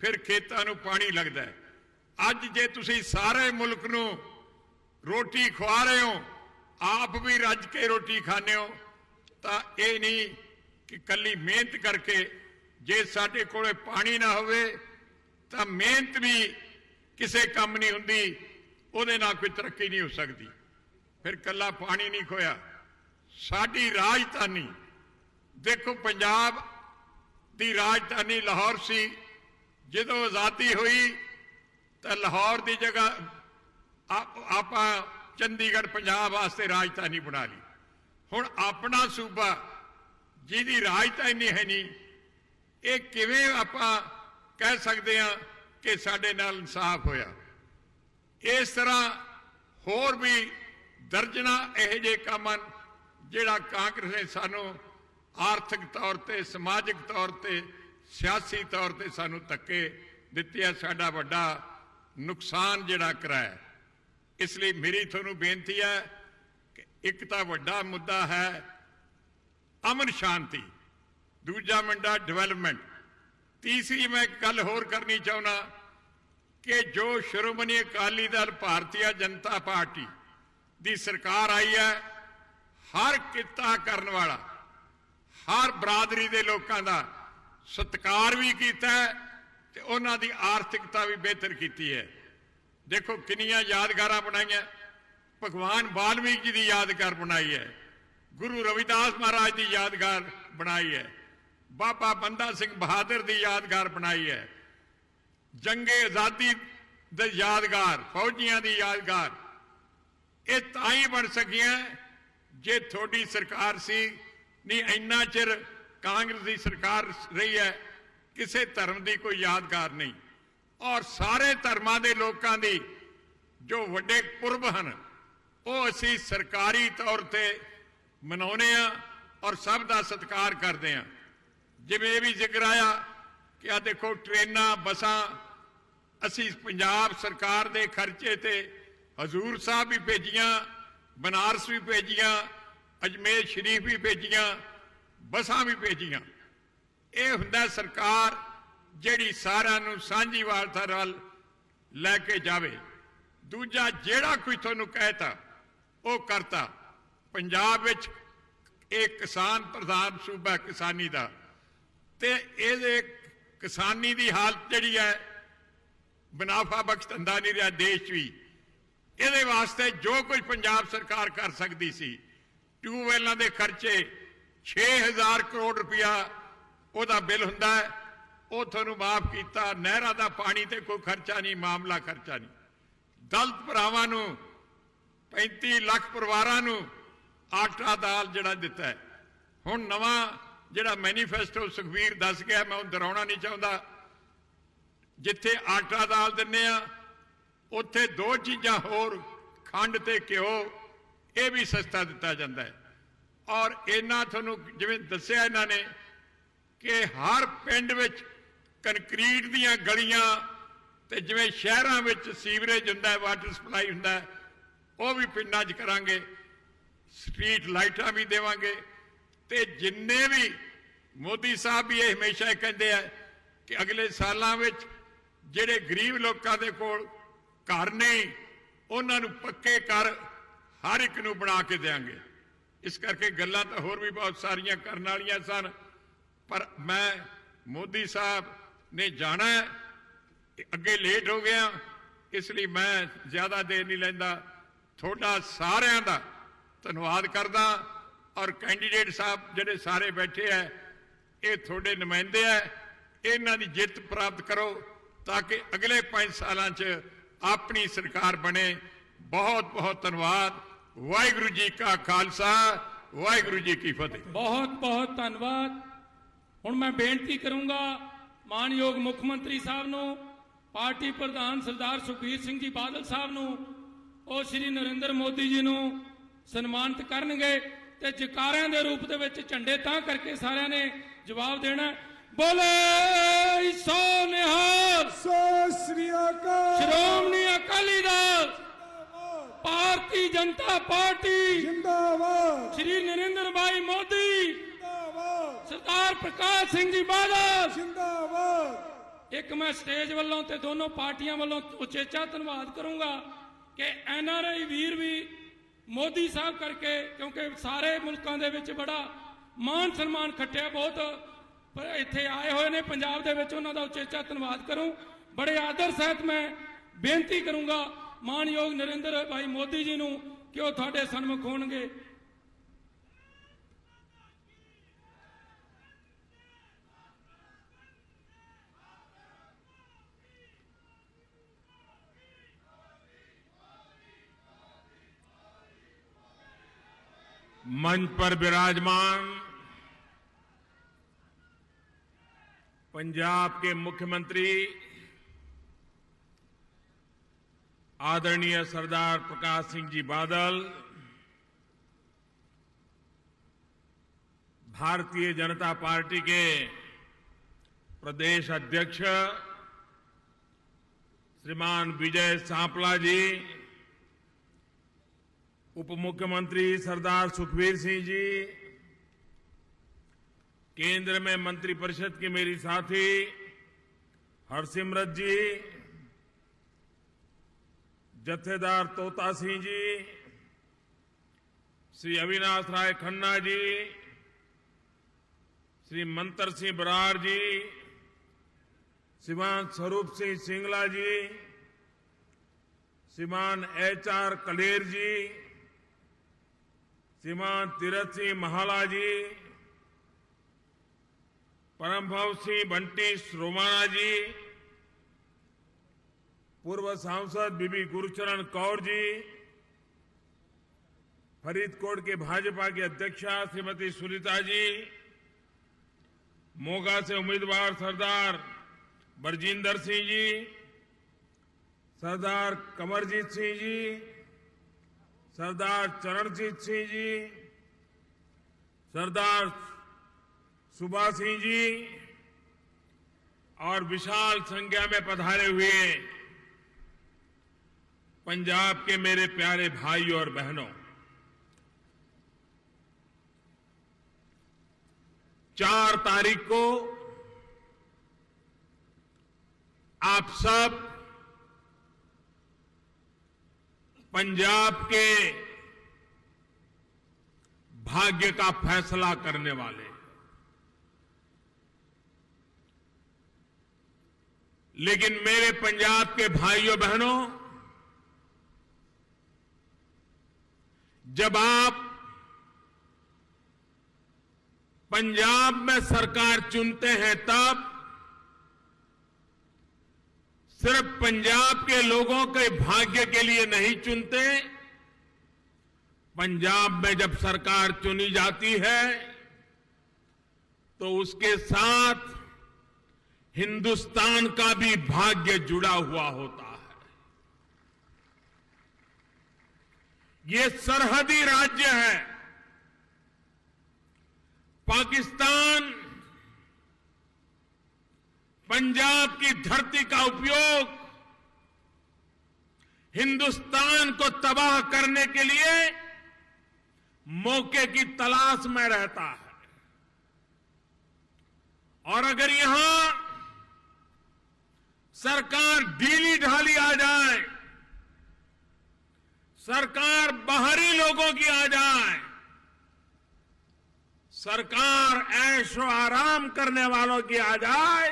ਫਿਰ ਖੇਤਾਂ ਨੂੰ ਪਾਣੀ ਲੱਗਦਾ ਹੈ। ਅੱਜ ਜੇ ਤੁਸੀਂ ਸਾਰੇ ਮੁਲਕ ਨੂੰ ਰੋਟੀ ਖਵਾ ਰਹੇ ਹੋ, ਆਪ ਵੀ ਰੱਜ ਕੇ ਰੋਟੀ ਖਾਂਦੇ ਹੋ, ਤਾਂ ਇਹ ਨਹੀਂ ਕਿ ਕੱਲੀ ਮਿਹਨਤ ਕਰਕੇ, ਜੇ ਸਾਡੇ ਕੋਲੇ ਪਾਣੀ ਨਾ ਹੋਵੇ ਤਾਂ ਮਿਹਨਤ ਵੀ ਕਿਸੇ ਕੰਮ ਨਹੀਂ ਹੁੰਦੀ, ਉਹਦੇ ਨਾਲ ਕੋਈ ਤਰੱਕੀ ਨਹੀਂ ਹੋ ਸਕਦੀ। ਫਿਰ ਕੱਲਾ ਪਾਣੀ ਨਹੀਂ ਖੋਇਆ, ਸਾਡੀ ਰਾਜਧਾਨੀ ਦੇਖੋ, ਪੰਜਾਬ ਦੀ ਰਾਜਧਾਨੀ ਲਾਹੌਰ ਸੀ। ਜਦੋਂ ਆਜ਼ਾਦੀ ਹੋਈ ਤਾਂ ਲਾਹੌਰ ਦੀ ਜਗ੍ਹਾ ਆਪਾਂ ਚੰਡੀਗੜ੍ਹ ਪੰਜਾਬ ਵਾਸਤੇ ਰਾਜਧਾਨੀ ਬਣਾ ਲਈ। ਹੁਣ ਆਪਣਾ ਸੂਬਾ ਜਿਹਦੀ ਰਾਜਧਾਨੀ ਹੈ ਨਹੀਂ, ਇਹ ਕਿਵੇਂ ਆਪਾਂ ਕਹਿ ਸਕਦੇ ਹਾਂ ਕਿ ਸਾਡੇ ਨਾਲ ਇਨਸਾਫ ਹੋਇਆ? ਇਸ ਤਰ੍ਹਾਂ ਹੋਰ ਵੀ ਦਰਜਨਾਂ ਇਹੋ ਜਿਹੇ ਕੰਮ ਹਨ ਜਿਹੜਾ ਕਾਂਗਰਸ ਨੇ ਸਾਨੂੰ ਆਰਥਿਕ ਤੌਰ ਤੇ, ਸਮਾਜਿਕ ਤੌਰ ਤੇ, ਸਿਆਸੀ ਤੌਰ ਤੇ ਸਾਨੂੰ ਧੱਕੇ ਦਿੱਤੇ ਆ, ਸਾਡਾ ਵੱਡਾ ਨੁਕਸਾਨ ਜਿਹੜਾ ਕਰਾਇਆ। ਇਸ ਲਈ ਮੇਰੀ ਤੁਹਾਨੂੰ ਬੇਨਤੀ ਹੈ ਕਿ ਇੱਕ ਤਾਂ ਵੱਡਾ ਮੁੱਦਾ ਹੈ ਅਮਨ ਸ਼ਾਂਤੀ, ਦੂਜਾ ਮੁੱਦਾ ਡਿਵੈਲਪਮੈਂਟ, ਤੀਸਰੀ ਮੈਂ ਇੱਕ ਗੱਲ ਹੋਰ ਕਰਨੀ ਚਾਹੁੰਦਾ ਕਿ ਜੋ ਸ਼੍ਰੋਮਣੀ ਅਕਾਲੀ ਦਲ ਭਾਰਤੀ ਜਨਤਾ ਪਾਰਟੀ ਦੀ ਸਰਕਾਰ ਆਈ ਹੈ, ਹਰ ਕਿੱਤਾ ਕਰਨ ਵਾਲਾ, ਹਰ ਬਰਾਦਰੀ ਦੇ ਲੋਕਾਂ ਦਾ ਸਤਿਕਾਰ ਵੀ ਕੀਤਾ ਹੈ ਤੇ ਉਹਨਾਂ ਦੀ ਆਰਥਿਕਤਾ ਵੀ ਬਿਹਤਰ ਕੀਤੀ ਹੈ। ਦੇਖੋ ਕਿੰਨੀਆਂ ਯਾਦਗਾਰਾਂ ਬਣਾਈਆਂ, ਭਗਵਾਨ ਵਾਲਮੀਕ ਜੀ ਦੀ ਯਾਦਗਾਰ ਬਣਾਈ ਹੈ, ਗੁਰੂ ਰਵਿਦਾਸ ਮਹਾਰਾਜ ਦੀ ਯਾਦਗਾਰ ਬਣਾਈ ਹੈ, ਬਾਬਾ ਬੰਦਾ ਸਿੰਘ ਬਹਾਦਰ ਦੀ ਯਾਦਗਾਰ ਬਣਾਈ ਹੈ, ਜੰਗੇ ਆਜ਼ਾਦੀ ਦੀ ਯਾਦਗਾਰ, ਫੌਜੀਆਂ ਦੀ ਯਾਦਗਾਰ। ਇਹ ਤਾਂ ਹੀ ਬਣ ਸਕੀਆਂ ਜੇ ਤੁਹਾਡੀ ਸਰਕਾਰ ਸੀ। ਨਹੀਂ ਇੰਨਾ ਚਿਰ ਕਾਂਗਰਸ ਦੀ ਸਰਕਾਰ ਰਹੀ ਹੈ, ਕਿਸੇ ਧਰਮ ਦੀ ਕੋਈ ਯਾਦਗਾਰ ਨਹੀਂ। ਔਰ ਸਾਰੇ ਧਰਮਾਂ ਦੇ ਲੋਕਾਂ ਦੀ ਜੋ ਵੱਡੇ ਪੁਰਬ ਹਨ ਉਹ ਅਸੀਂ ਸਰਕਾਰੀ ਤੌਰ ਤੇ ਮਨਾਉਂਦੇ ਹਾਂ ਔਰ ਸਭ ਦਾ ਸਤਿਕਾਰ ਕਰਦੇ ਹਾਂ। ਜਿਵੇਂ ਇਹ ਵੀ ਜ਼ਿਕਰ ਆਇਆ ਕਿ ਆ ਦੇਖੋ ਟ੍ਰੇਨਾਂ, ਬੱਸਾਂ ਅਸੀਂ ਪੰਜਾਬ ਸਰਕਾਰ ਦੇ ਖਰਚੇ ਤੇ ਹਜ਼ੂਰ ਸਾਹਿਬ ਵੀ ਭੇਜੀਆਂ, ਬਨਾਰਸ ਵੀ ਭੇਜੀਆਂ, ਅਜਮੇਰ ਸ਼ਰੀਫ ਵੀ ਭੇਜੀਆਂ, ਬੱਸਾਂ ਵੀ ਭੇਜੀਆਂ। ਇਹ ਹੁੰਦਾ ਸਰਕਾਰ ਜਿਹੜੀ ਸਾਰਿਆਂ ਨੂੰ ਸਾਂਝੀਵਾਲਤਾ ਨਾਲ ਲੈ ਕੇ ਜਾਵੇ। ਦੂਜਾ ਜਿਹੜਾ ਕੋਈ ਤੁਹਾਨੂੰ ਕਹਿਤਾ ਉਹ ਕਰਤਾ। ਪੰਜਾਬ ਵਿੱਚ ਇਹ ਕਿਸਾਨ ਪ੍ਰਧਾਨ ਸੂਬਾ ਕਿਸਾਨੀ ਦਾ, ਤੇ ਇਹਦੇ ਕਿਸਾਨੀ ਦੀ ਹਾਲਤ ਜਿਹੜੀ ਹੈ ਮੁਨਾਫਾ ਬਖਸ਼ ਧੰਦਾ ਨਹੀਂ ਰਿਹਾ ਦੇਸ਼ ਵੀ। ਇਹਦੇ ਵਾਸਤੇ ਜੋ ਕੁਝ ਪੰਜਾਬ ਸਰਕਾਰ ਕਰ ਸਕਦੀ ਸੀ, ਟਿਊਬਵੈਲਾਂ ਦੇ ਖਰਚੇ 6000 ਕਰੋੜ ਰੁਪਇਆ ਉਹਦਾ ਬਿੱਲ ਹੁੰਦਾ ਹੈ, ਉਹ ਤੁਹਾਨੂੰ ਮਾਫ ਕੀਤਾ। ਨਹਿਰਾਂ ਦਾ ਪਾਣੀ ਤੇ ਕੋਈ ਖਰਚਾ ਨਹੀਂ, ਮਾਮਲਾ ਖਰਚਾ ਨਹੀਂ। ਦਲਿਤ ਭਰਾਵਾਂ ਨੂੰ 35 ਲੱਖ ਪਰਿਵਾਰਾਂ ਨੂੰ ਆਟਾ ਦਾਲ ਜਿਹੜਾ ਦਿੱਤਾ ਹੈ। ਹੁਣ ਨਵਾਂ ਜਿਹੜਾ ਮੈਨੀਫੈਸਟੋ ਸੁਖਬੀਰ ਦੱਸ ਗਿਆ, ਮੈਂ ਉਹ ਦੁਹਰਾਉਣਾ ਨਹੀਂ ਚਾਹੁੰਦਾ। ਜਿੱਥੇ ਆਟਾ ਦਾਲ ਦਿੰਦੇ ਆ ਉੱਥੇ ਦੋ ਚੀਜ਼ਾਂ ਹੋਰ, ਖੰਡ ਤੇ ਘਿਓ, ਇਹ ਵੀ ਸਸਤਾ ਦਿੱਤਾ ਜਾਂਦਾ ਹੈ। ਔਰ ਇਹਨਾਂ ਤੁਹਾਨੂੰ ਜਿਵੇਂ ਦੱਸਿਆ ਇਹਨਾਂ ਨੇ ਕਿ ਹਰ ਪਿੰਡ ਵਿੱਚ ਕੰਕਰੀਟ ਦੀਆਂ ਗਲੀਆਂ, ਤੇ ਜਿਵੇਂ ਸ਼ਹਿਰਾਂ ਵਿੱਚ ਸੀਵਰੇਜ ਹੁੰਦਾ ਹੈ, ਵਾਟਰ ਸਪਲਾਈ ਹੁੰਦਾ ਹੈ, ਉਹ ਵੀ ਪਿੰਡਾਂ 'ਚ ਕਰਾਂਗੇ। ਸਟਰੀਟ ਲਾਈਟਾਂ ਵੀ ਦੇਵਾਂਗੇ। ਤੇ ਜਿੰਨੇ ਵੀ ਮੋਦੀ ਸਾਹਿਬ ਵੀ ਇਹ ਹਮੇਸ਼ਾ ਕਹਿੰਦੇ ਆ कि अगले सालों में ਜਿਹੜੇ गरीब लोगों के कोल घर नहीं उन्होंने पक्के घर हर एक नूं बना के देंगे। इस करके गल्लां तो होर भी बहुत सारियां करने वालियां सन, पर मैं मोदी साहब ने जाना है, अगे लेट हो गया, इसलिए मैं ज्यादा देर नहीं लेंदा। थोड़ा सारिਆਂ ਦਾ धन्यवाद करदा और कैंडीडेट साहब ਜਿਹੜੇ सारे बैठे है ये थोड़े नुमाइंदे है, इन्हां दी जित प्राप्त करो ताकि अगले 5 सालों च अपनी सरकार बने। बहुत बहुत धन्यवाद। वाहिगुरू जी का खालसा, वाहिगुरू जी की फतेह। बहुत बहुत धन्यवाद। हुण मैं बेनती करूंगा मानयोग मुख मंत्री साहब नूं, पार्टी प्रधान सरदार सुखबीर सिंह जी बादल साहब नूं और श्री नरेंद्र मोदी जी नूं सन्मानित करनगे ते जकारिਆਂ ਦੇ रूप ਦੇ ਵਿੱਚ ਝੰਡੇ ਤਾਂ ਕਰਕੇ ਸਾਰਿਆਂ ਨੇ जवाब देना। बोले सो निहाल, सत श्री अकाल। श्रोमणी अकाली दल, भारतीय जनता पार्टी जिंदाबाद, श्री नरेंद्र भाई मोदी, जिंदाबाद, सरदार प्रकाश सिंह जी बादल जिंदाबाद। एक मैं स्टेज वालों ते दोनों पार्टियां वालों उचेचा धन्यवाद करूंगा कि एनआरआई वीर भी मोदी साहब करके, क्योंकि सारे मुल्कों के विच बड़ा मान सन्मान खट्टिया बहुत पर इत्थे आए हुए ने पंजाब दे विच, उन्हां दा उचेचा धन्यवाद करूं। बड़े आदर सहित मैं बेनती करूंगा मानयोग नरेंद्र भाई मोदी जी नूं कि वो तुहाडे सन्मुख होणगे। मंच पर विराजमान पंजाब के मुख्यमंत्री आदरणीय सरदार प्रकाश सिंह जी बादल, भारतीय जनता पार्टी के प्रदेश अध्यक्ष श्रीमान विजय सांपला जी, उप मुख्यमंत्री सरदार सुखबीर सिंह जी, केंद्र में मंत्रिपरिषद की मेरी साथी हरसिमरत जी, जत्थेदार तोता सिंह जी, श्री अविनाश राय खन्ना जी, श्री मंतर सिंह बराड़ जी, श्रीमान स्वरूप सिंह सिंगला जी, श्रीमान HR कलेर जी, श्रीमान तीरथ सिंह महाला जी, परमभव सिंह बंटी रोमाणा जी, पूर्व सांसद बीबी गुरुचरण कौर जी, फरीदकोट के भाजपा की अध्यक्षा श्रीमती सुनीता जी, मोगा से उम्मीदवार सरदार बरजिंदर सिंह जी, सरदार कमरजीत सिंह जी, सरदार चरणजीत सिंह जी, सरदार सुभा सिंह जी और विशाल संख्या में पधारे हुए पंजाब के मेरे प्यारे भाइयों और बहनों, 4 तारीख को आप सब पंजाब के भाग्य का फैसला करने वाले, लेकिन मेरे पंजाब के भाइयों बहनों, जब आप पंजाब में सरकार चुनते हैं तब सिर्फ पंजाब के लोगों के भाग्य के लिए नहीं चुनते। पंजाब में जब सरकार चुनी जाती है तो उसके साथ हिंदुस्तान का भी भाग्य जुड़ा हुआ होता है। ये सरहदी राज्य है। पाकिस्तान पंजाब की धरती का उपयोग हिंदुस्तान को तबाह करने के लिए मौके की तलाश में रहता है। और अगर यहां सरकार ढीली ढाली आ जाए, सरकार बाहरी लोगों की आ जाए, सरकार ऐशो आराम करने वालों की आ जाए,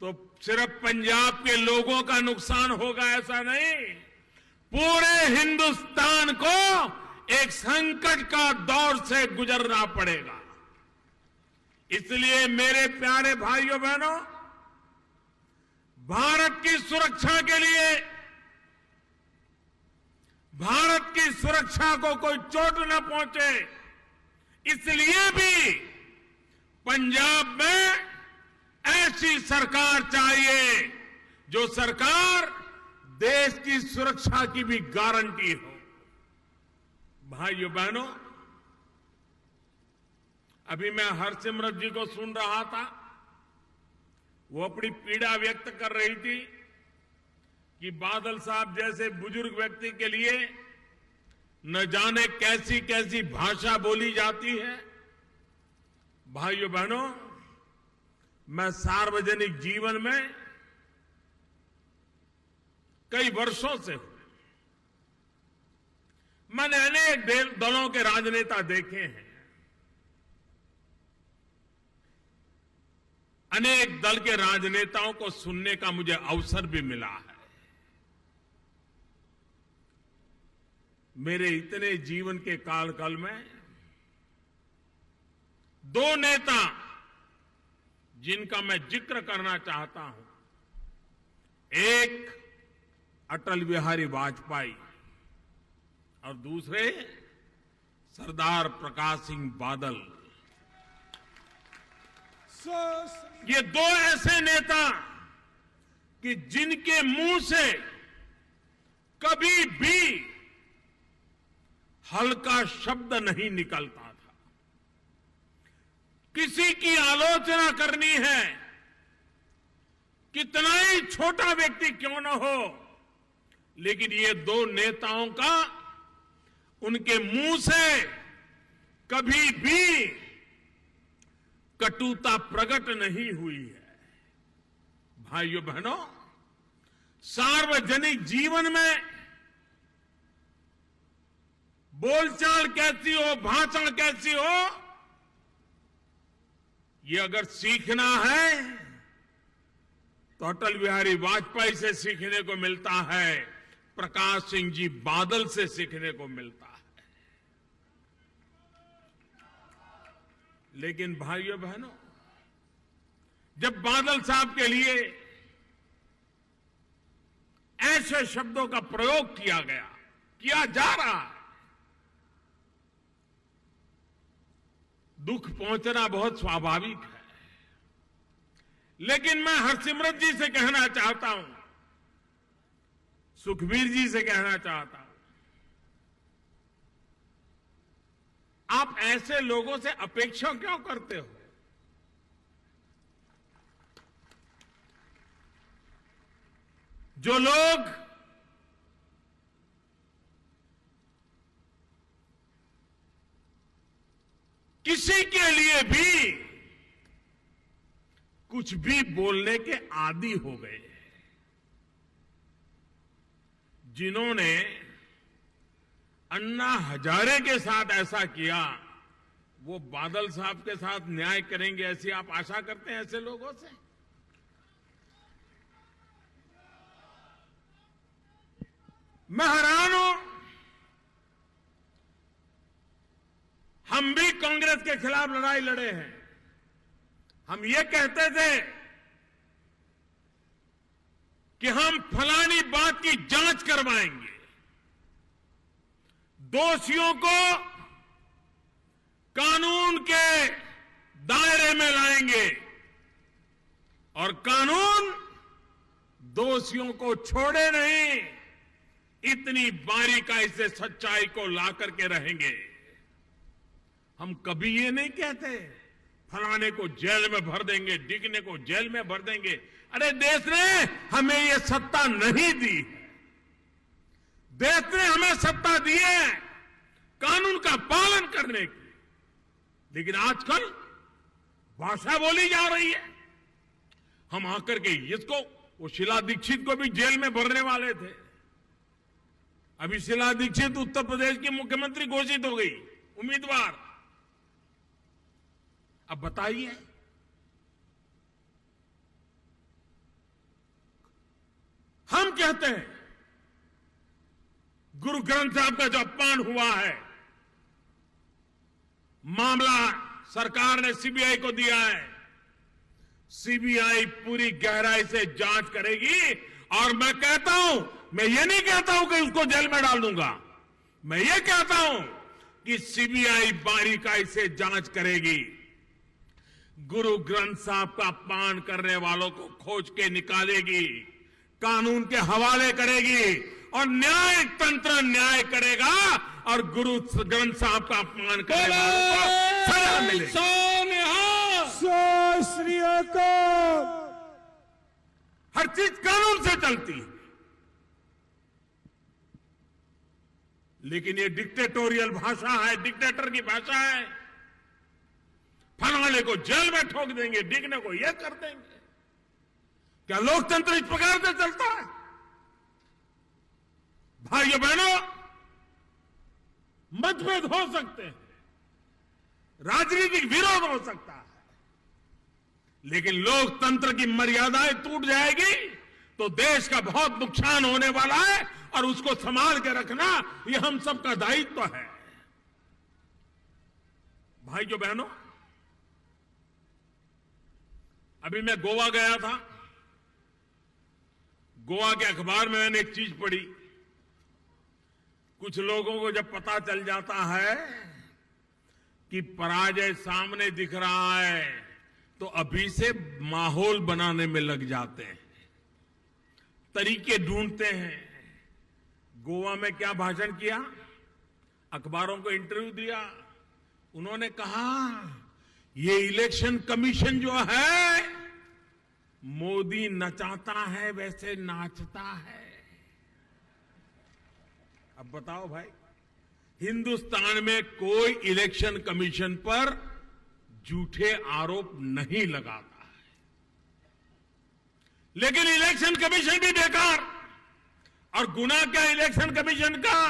तो सिर्फ पंजाब के लोगों का नुकसान होगा ऐसा नहीं, पूरे हिंदुस्तान को एक संकट का दौर से गुजरना पड़ेगा। इसलिए मेरे प्यारे भाइयों बहनों, भारत की सुरक्षा के लिए, भारत की सुरक्षा को कोई चोट न पहुंचे, इसलिए भी पंजाब में ऐसी सरकार चाहिए जो सरकार देश की सुरक्षा की भी गारंटी हो। भाइयों बहनों, अभी मैं हरसिमरत जी को सुन रहा था, वो अपनी पीड़ा व्यक्त कर रही थी कि बादल साहब जैसे बुजुर्ग व्यक्ति के लिए न जाने कैसी कैसी भाषा बोली जाती है। भाइयों बहनों, मैं सार्वजनिक जीवन में कई वर्षों से हूं, मैंने अनेक दलों के राजनेता देखे हैं, अनेक दल के राजनेताओं को सुनने का मुझे अवसर भी मिला है। मेरे इतने जीवन के कालखंड में दो नेता जिनका मैं जिक्र करना चाहता हूं, एक अटल बिहारी वाजपेयी और दूसरे सरदार प्रकाश सिंह बादल। ये दो ऐसे नेता कि जिनके मुंह से कभी भी हल्का शब्द नहीं निकलता था। किसी की आलोचना करनी है, कितना ही छोटा व्यक्ति क्यों न हो, लेकिन ये दो नेताओं का उनके मुंह से कभी भी कटुता प्रकट नहीं हुई है। भाइयों बहनों, सार्वजनिक जीवन में बोलचाल कैसी हो, भाषण कैसी हो, ये अगर सीखना है तो अटल बिहारी वाजपेयी से सीखने को मिलता है, प्रकाश सिंह जी बादल से सीखने को मिलता है। लेकिन भाइयों बहनों, जब बादल साहब के लिए ऐसे शब्दों का प्रयोग किया जा रहा है, दुख पहुंचना बहुत स्वाभाविक है। लेकिन मैं हरसिमरत जी से कहना चाहता हूं, सुखबीर जी से कहना चाहता हूं, आप ऐसे लोगों से अपेक्षा क्यों करते हो? जो लोग किसी के लिए भी कुछ भी बोलने के आदी हो गए, जिन्होंने अन्ना हजारे के साथ ऐसा किया, वो बादल साहब के साथ न्याय करेंगे ऐसी आप आशा करते हैं ऐसे लोगों से? मैं हैरान हूं। हम भी कांग्रेस के खिलाफ लड़ाई लड़े हैं। हम ये कहते थे कि हम फलानी बात की जांच करवाएंगे, दोषियों को कानून के दायरे में लाएंगे और कानून दोषियों को छोड़े नहीं, इतनी बारीकाई से सच्चाई को ला करके रहेंगे। हम कभी ये नहीं कहते फलाने को जेल में भर देंगे, डिगने को जेल में भर देंगे। अरे देश ने हमें ये सत्ता नहीं दी है। देश ने हमें सत्ता दी है कानून का पालन करने की, लेकिन आजकल भाषा बोली जा रही है। हम आकर के इसको वो शीला दीक्षित को भी जेल में भरने वाले थे। अभी शीला दीक्षित उत्तर प्रदेश की मुख्यमंत्री घोषित हो गई, उम्मीदवार। अब बताइए, हम कहते हैं गुरु ग्रंथ साहब का जो अपमान हुआ है, मामला सरकार ने सीबीआई को दिया है। सीबीआई पूरी गहराई से जांच करेगी। और मैं कहता हूं, मैं ये नहीं कहता हूं कि उसको जेल में डाल दूंगा, मैं ये कहता हूं कि सीबीआई बारीकाई से जांच करेगी, गुरु ग्रंथ साहब का अपमान करने वालों को खोज के निकालेगी, कानून के हवाले करेगी और न्याय तंत्र न्याय करेगा और गुरु ग्रंथ साहब का अपमान करने वालों को सजा मिलेगी। सत श्री अकाल। हर चीज कानून से चलती है, लेकिन ये डिक्टेटोरियल भाषा है, डिक्टेटर की भाषा है। फलाने को जेल में ठोक देंगे, डिगने को ये कर देंगे। क्या लोकतंत्र इस प्रकार से चलता है? भाइयों बहनों, मतभेद हो सकते हैं, राजनीतिक विरोध हो सकता है, लेकिन लोकतंत्र की मर्यादाएं टूट जाएगी तो देश का बहुत नुकसान होने वाला है और उसको संभाल के रखना ये हम सबका दायित्व है। भाइयों बहनों, अभी मैं गोवा गया था। गोवा के अखबार में मैंने एक चीज पढ़ी। कुछ लोगों को जब पता चल जाता है कि पराजय सामने दिख रहा है तो अभी से माहौल बनाने में लग जाते हैं, तरीके ढूंढते हैं। गोवा में क्या भाषण किया, अखबारों को इंटरव्यू दिया। उन्होंने कहा ये इलेक्शन कमीशन जो है मोदी नचाता है वैसे नाचता है। अब बताओ भाई, हिंदुस्तान में कोई इलेक्शन कमीशन पर झूठे आरोप नहीं लगाता है, लेकिन इलेक्शन कमीशन भी बेकार। और गुना क्या इलेक्शन कमीशन का?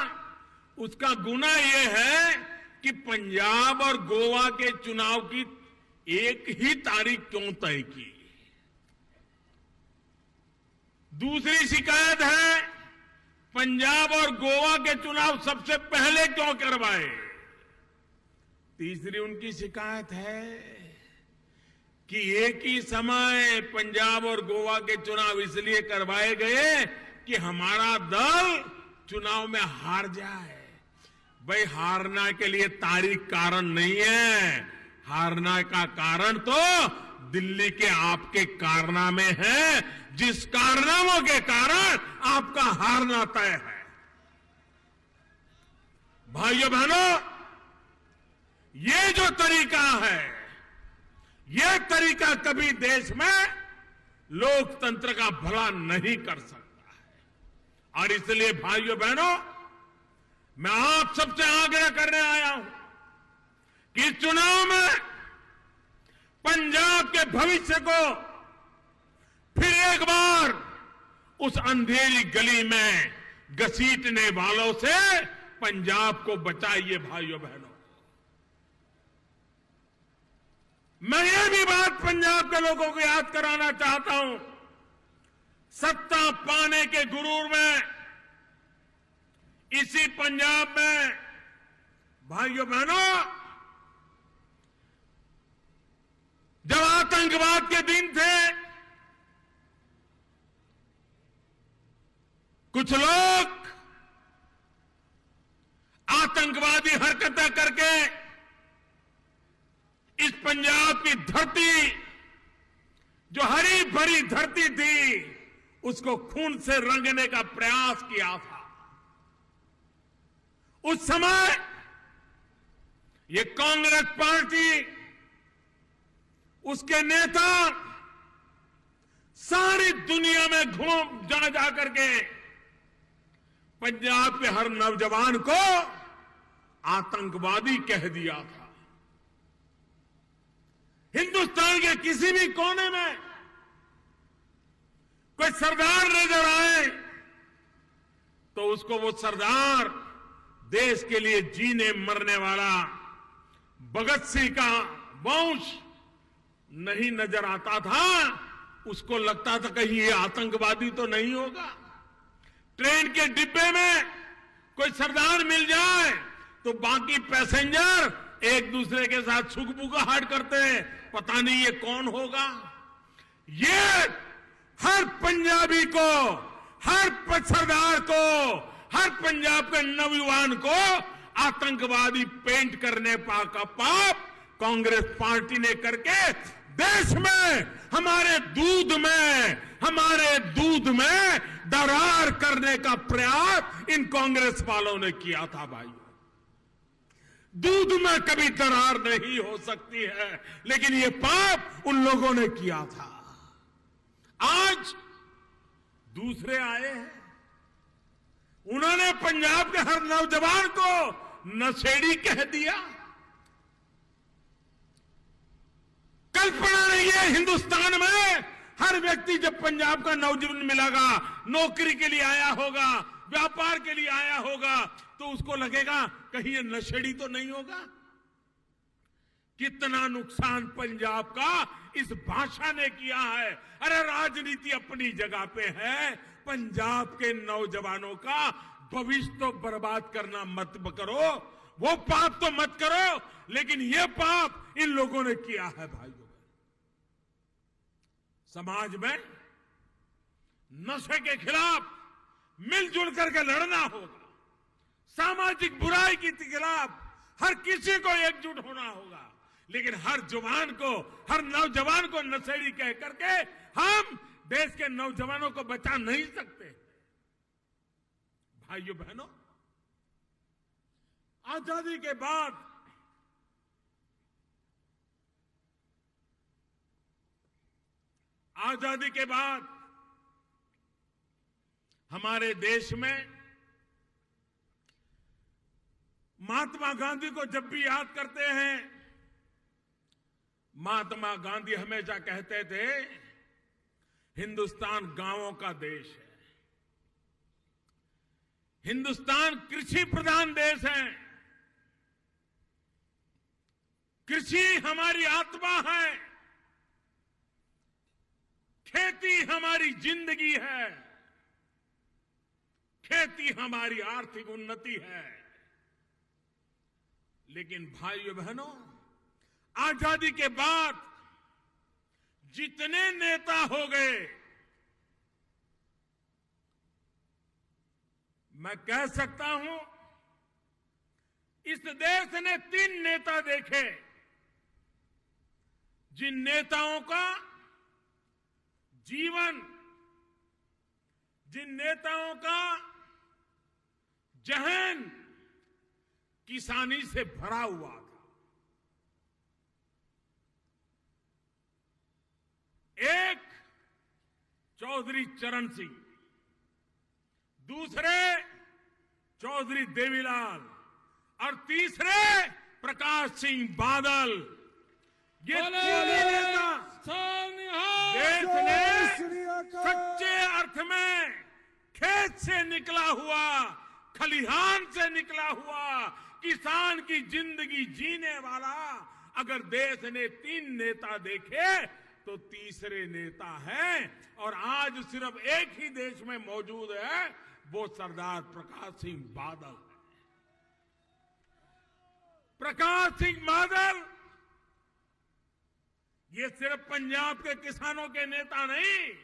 उसका गुना यह है कि पंजाब और गोवा के चुनाव की एक ही तारीख क्यों तय की। दूसरी शिकायत है पंजाब और गोवा के चुनाव सबसे पहले क्यों करवाए। तीसरी उनकी शिकायत है कि एक ही समय पंजाब और गोवा के चुनाव इसलिए करवाए गए कि हमारा दल चुनाव में हार जाए। भाई, हारना के लिए तारीख कारण नहीं है, हारना का कारण तो दिल्ली के आपके कारनामे हैं, जिस कारनामों के कारण आपका हारना तय है। भाइयों बहनों, ये जो तरीका है, ये तरीका कभी देश में लोकतंत्र का भला नहीं कर सकता है। और इसलिए भाइयों बहनों, मैं आप सबसे आग्रह करने आया हूं कि इस चुनाव में पंजाब के भविष्य को फिर एक बार उस अंधेरी गली में घसीटने वालों से पंजाब को बचाइए। भाइयों बहनों, मैं ये भी बात पंजाब के लोगों को याद कराना चाहता हूं। सत्ता पाने के गुरूर में इसी पंजाब में भाइयों बहनों, जब आतंकवाद के दिन थे, कुछ लोग आतंकवादी हरकतें करके इस पंजाब की धरती, जो हरी भरी धरती थी, उसको खून से रंगने का प्रयास किया था। उस समय ये कांग्रेस पार्टी, उसके नेता सारी दुनिया में घूम जा करके पंजाब के हर नौजवान को आतंकवादी कह दिया था। हिंदुस्तान के किसी भी कोने में कोई सरदार नजर आए तो उसको वो सरदार देश के लिए जीने मरने वाला भगत सिंह का वंश नहीं नजर आता था। उसको लगता था कहीं ये आतंकवादी तो नहीं होगा। ट्रेन के डिब्बे में कोई सरदार मिल जाए तो बाकी पैसेंजर एक दूसरे के साथ सुगबुगाहट करते हैं, पता नहीं ये कौन होगा। ये हर पंजाबी को, हर सरदार को, हर पंजाब के नौजवान को आतंकवादी पेंट करने का पाप कांग्रेस पार्टी ने करके देश में हमारे दूध में दरार करने का प्रयास इन कांग्रेस वालों ने किया था। भाई, दूध में कभी दरार नहीं हो सकती है, लेकिन ये पाप उन लोगों ने किया था। आज दूसरे आए हैं, उन्होंने पंजाब के हर नौजवान को नशेड़ी कह दिया। कल्पना नहीं है हिंदुस्तान में हर व्यक्ति जब पंजाब का नौजवान मिलेगा, नौकरी के लिए आया होगा, व्यापार के लिए आया होगा, तो उसको लगेगा कहीं ये नशेड़ी तो नहीं होगा। कितना नुकसान पंजाब का इस भाषा ने किया है। अरे राजनीति अपनी जगह पे है, पंजाब के नौजवानों का भविष्य तो बर्बाद करना मत करो, वो पाप तो मत करो, लेकिन ये पाप इन लोगों ने किया है। भाइयों, समाज में नशे के खिलाफ मिलजुल करके लड़ना होगा। सामाजिक बुराई के खिलाफ हर किसी को एकजुट होना होगा, लेकिन हर जवान को, हर नौजवान को नशेड़ी कह करके हम देश के नौजवानों को बचा नहीं सकते। भाइयों बहनों, आजादी के बाद हमारे देश में महात्मा गांधी को जब भी याद करते हैं, महात्मा गांधी हमेशा कहते थे हिंदुस्तान गांवों का देश है, हिंदुस्तान कृषि प्रधान देश है, कृषि हमारी आत्मा है, खेती हमारी जिंदगी है, खेती हमारी आर्थिक उन्नति है। लेकिन भाइयों बहनों, आजादी के बाद जितने नेता हो गए, मैं कह सकता हूं इस देश ने 3 नेता देखे जिन नेताओं का जीवन, जिन नेताओं का जहन किसानी से भरा हुआ था। एक चौधरी चरण सिंह, दूसरे चौधरी देवीलाल और तीसरे प्रकाश सिंह बादल। ये तीनों नेता देश ने सच्चे अर्थ में खेत से निकला हुआ, खलिहान से निकला हुआ किसान की जिंदगी जीने वाला अगर देश ने 3 नेता देखे तो तीसरे नेता है। और आज सिर्फ एक ही देश में मौजूद है, वो सरदार प्रकाश सिंह बादल। प्रकाश सिंह बादल ये सिर्फ पंजाब के किसानों के नेता नहीं,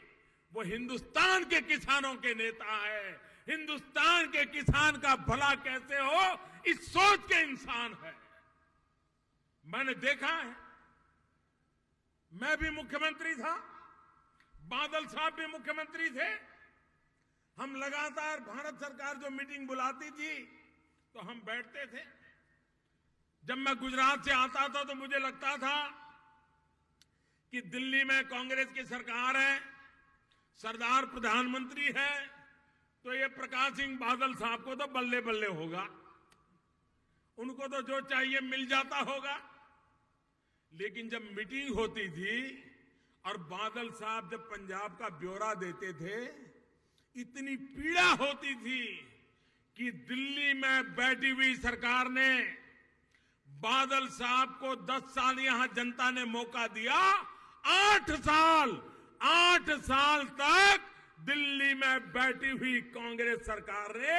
वो हिंदुस्तान के किसानों के नेता है। हिंदुस्तान के किसान का भला कैसे हो, इस सोच के इंसान है। मैंने देखा है, मैं भी मुख्यमंत्री था, बादल साहब भी मुख्यमंत्री थे। हम लगातार भारत सरकार जो मीटिंग बुलाती थी तो हम बैठते थे। जब मैं गुजरात से आता था तो मुझे लगता था कि दिल्ली में कांग्रेस की सरकार है, सरदार प्रधानमंत्री है, तो ये प्रकाश सिंह बादल साहब को तो बल्ले बल्ले होगा, उनको तो जो चाहिए मिल जाता होगा। लेकिन जब मीटिंग होती थी और बादल साहब जब पंजाब का ब्यौरा देते थे, इतनी पीड़ा होती थी कि दिल्ली में बैठी हुई सरकार ने बादल साहब को 10 साल यहां जनता ने मौका दिया। 8 साल तक दिल्ली में बैठी हुई कांग्रेस सरकार ने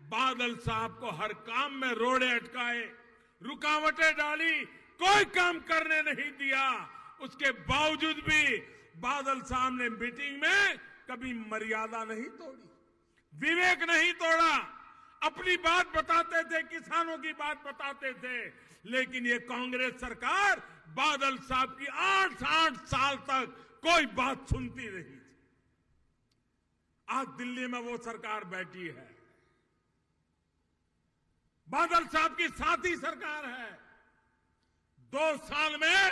बादल साहब को हर काम में रोड़े अटकाए, रुकावटें डाली, कोई काम करने नहीं दिया। उसके बावजूद भी बादल साहब ने मीटिंग में कभी मर्यादा नहीं तोड़ी, विवेक नहीं तोड़ा, अपनी बात बताते थे, किसानों की बात बताते थे। लेकिन ये कांग्रेस सरकार बादल साहब की 8 साल तक कोई बात सुनती रही थी। आज दिल्ली में वो सरकार बैठी है, बादल साहब की साथी सरकार है। 2 साल में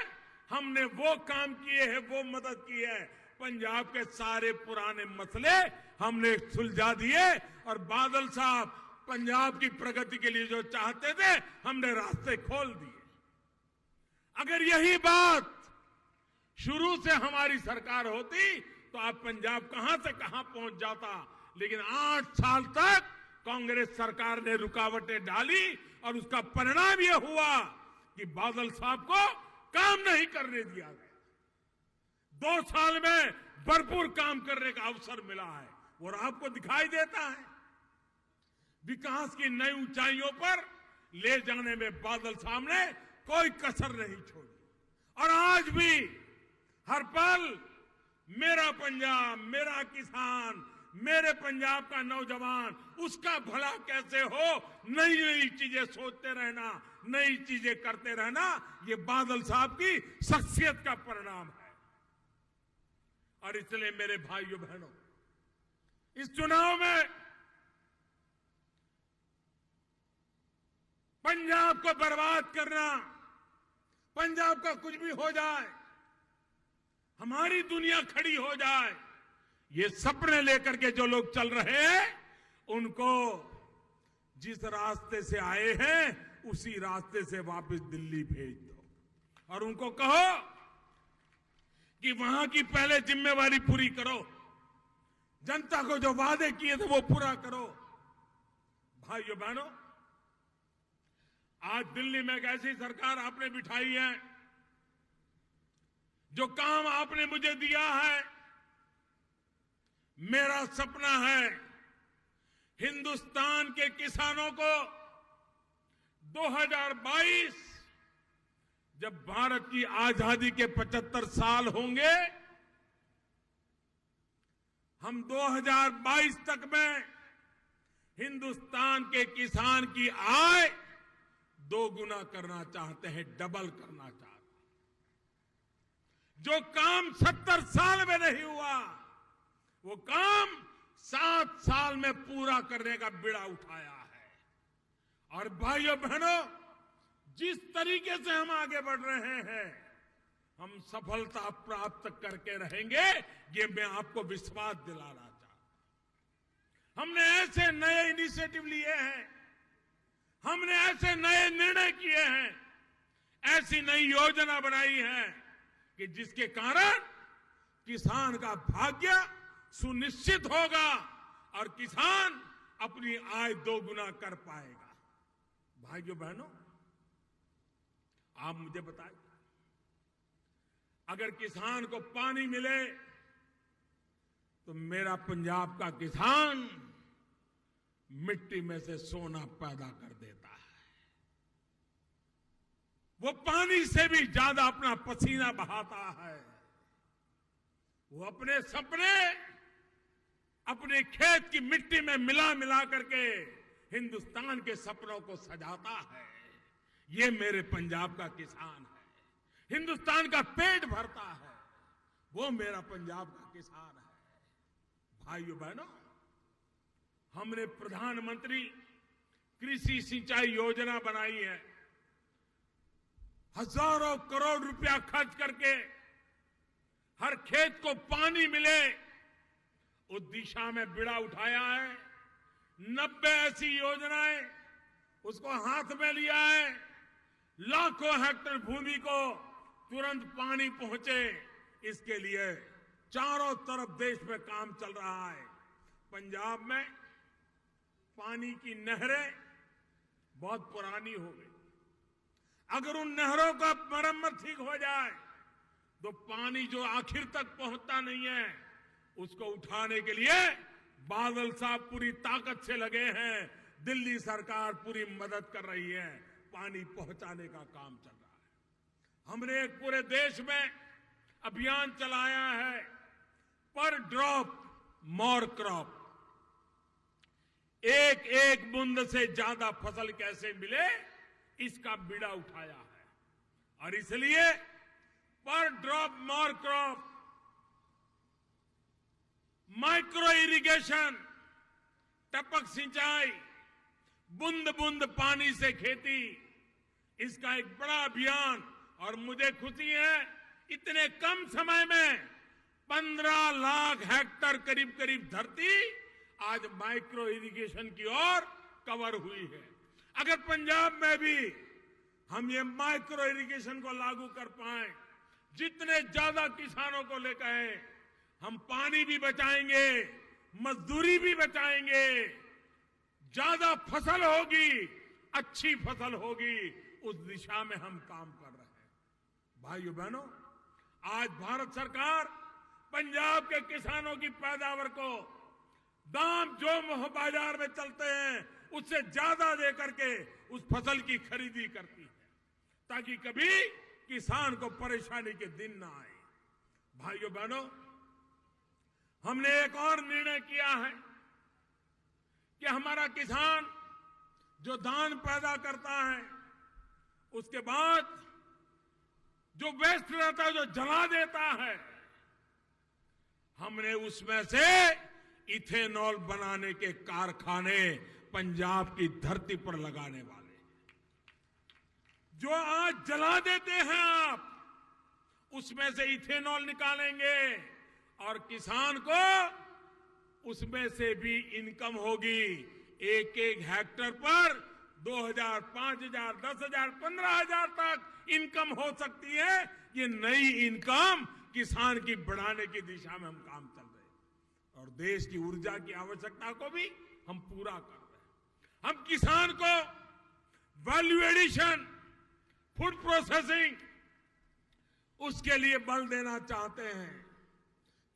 हमने वो काम किए हैं, वो मदद की है, पंजाब के सारे पुराने मसले हमने सुलझा दिए और बादल साहब पंजाब की प्रगति के लिए जो चाहते थे हमने रास्ते खोल दिए। अगर यही बात शुरू से हमारी सरकार होती तो आप पंजाब कहां से कहां पहुंच जाता। लेकिन 8 साल तक कांग्रेस सरकार ने रुकावटें डाली और उसका परिणाम यह हुआ कि बादल साहब को काम नहीं करने दिया गया। 2 साल में भरपूर काम करने का अवसर मिला है और आपको दिखाई देता है विकास की नई ऊंचाइयों पर ले जाने में बादल साहब ने कोई कसर नहीं छोड़ी। और आज भी हर पल मेरा पंजाब, मेरा किसान, मेरे पंजाब का नौजवान, उसका भला कैसे हो, नई नई चीजें सोचते रहना, नई चीजें करते रहना, ये बादल साहब की शख्सियत का परिणाम है। और इसलिए मेरे भाइयों बहनों, इस चुनाव में पंजाब को बर्बाद करना, पंजाब का कुछ भी हो जाए, हमारी दुनिया खड़ी हो जाए, ये सपने लेकर के जो लोग चल रहे हैं, उनको जिस रास्ते से आए हैं उसी रास्ते से वापस दिल्ली भेज दो और उनको कहो कि वहां की पहले जिम्मेवारी पूरी करो, जनता को जो वादे किए थे वो पूरा करो। भाइयों बहनों, आज दिल्ली में एक ऐसी सरकार आपने बिठाई है, जो काम आपने मुझे दिया है, मेरा सपना है हिंदुस्तान के किसानों को 2022 जब भारत की आजादी के 75 साल होंगे, हम 2022 तक में हिंदुस्तान के किसान की आय 2 गुना करना चाहते हैं, डबल करना चाहते हैं। जो काम 70 साल में नहीं हुआ, वो काम 7 साल में पूरा करने का बीड़ा उठाया है। और भाइयों बहनों, जिस तरीके से हम आगे बढ़ रहे हैं, हम सफलता प्राप्त करके रहेंगे, ये मैं आपको विश्वास दिलाना चाहता हूं। हमने ऐसे नए इनिशिएटिव लिए हैं, हमने ऐसे नए निर्णय किए हैं, ऐसी नई योजना बनाई है कि जिसके कारण किसान का भाग्य सुनिश्चित होगा और किसान अपनी आय 2 गुना कर पाएगा। भाइयों बहनों, आप मुझे बताइए, अगर किसान को पानी मिले तो मेरा पंजाब का किसान मिट्टी में से सोना पैदा कर देता है। वो पानी से भी ज्यादा अपना पसीना बहाता है। वो अपने सपने अपने खेत की मिट्टी में मिला मिला करके हिंदुस्तान के सपनों को सजाता है। ये मेरे पंजाब का किसान है, हिंदुस्तान का पेट भरता है, वो मेरा पंजाब का किसान है। भाइयों बहनों, हमने प्रधानमंत्री कृषि सिंचाई योजना बनाई है। हजारों करोड़ रुपया खर्च करके हर खेत को पानी मिले, उस दिशा में बीड़ा उठाया है। 90 ऐसी योजनाएं उसको हाथ में लिया है। लाखों हेक्टेयर भूमि को तुरंत पानी पहुंचे, इसके लिए चारों तरफ देश में काम चल रहा है। पंजाब में पानी की नहरें बहुत पुरानी हो गई। अगर उन नहरों का मरम्मत ठीक हो जाए तो पानी जो आखिर तक पहुंचता नहीं है उसको उठाने के लिए बादल साहब पूरी ताकत से लगे हैं। दिल्ली सरकार पूरी मदद कर रही है, पानी पहुंचाने का काम चल रहा है। हमने एक पूरे देश में अभियान चलाया है, पर ड्रॉप मोर क्रॉप, एक एक बूंद से ज्यादा फसल कैसे मिले इसका बीड़ा उठाया है। और इसलिए पर drop more crop, micro irrigation, टपक सिंचाई, बूंद बूंद पानी से खेती, इसका एक बड़ा अभियान। और मुझे खुशी है इतने कम समय में 15 लाख हेक्टेयर करीब करीब धरती आज माइक्रो इरिगेशन की ओर कवर हुई है। अगर पंजाब में भी हम ये माइक्रो इरिगेशन को लागू कर पाए, जितने ज्यादा किसानों को लेकर आए, हम पानी भी बचाएंगे, मजदूरी भी बचाएंगे, ज्यादा फसल होगी, अच्छी फसल होगी, उस दिशा में हम काम कर रहे हैं। भाइयों बहनों, आज भारत सरकार पंजाब के किसानों की पैदावार को दाम जो बाजार में चलते हैं उससे ज्यादा देकर के उस फसल की खरीदी करती है, ताकि कभी किसान को परेशानी के दिन ना आए। भाइयों बहनों, हमने एक और निर्णय किया है कि हमारा किसान जो धान पैदा करता है उसके बाद जो वेस्ट रहता है, जो जला देता है, हमने उसमें से इथेनॉल बनाने के कारखाने पंजाब की धरती पर लगाने वाले हैं। जो आज जला देते हैं आप, उसमें से इथेनॉल निकालेंगे और किसान को उसमें से भी इनकम होगी। एक एक हेक्टेयर पर 2000, 5000, 10,000, 15,000 तक इनकम हो सकती है। ये नई इनकम किसान की बढ़ाने की दिशा में हम काम चल रहे हैं और देश की ऊर्जा की आवश्यकता को भी हम पूरा कर रहे हैं। हम किसान को वैल्यू एडिशन, फूड प्रोसेसिंग, उसके लिए बल देना चाहते हैं।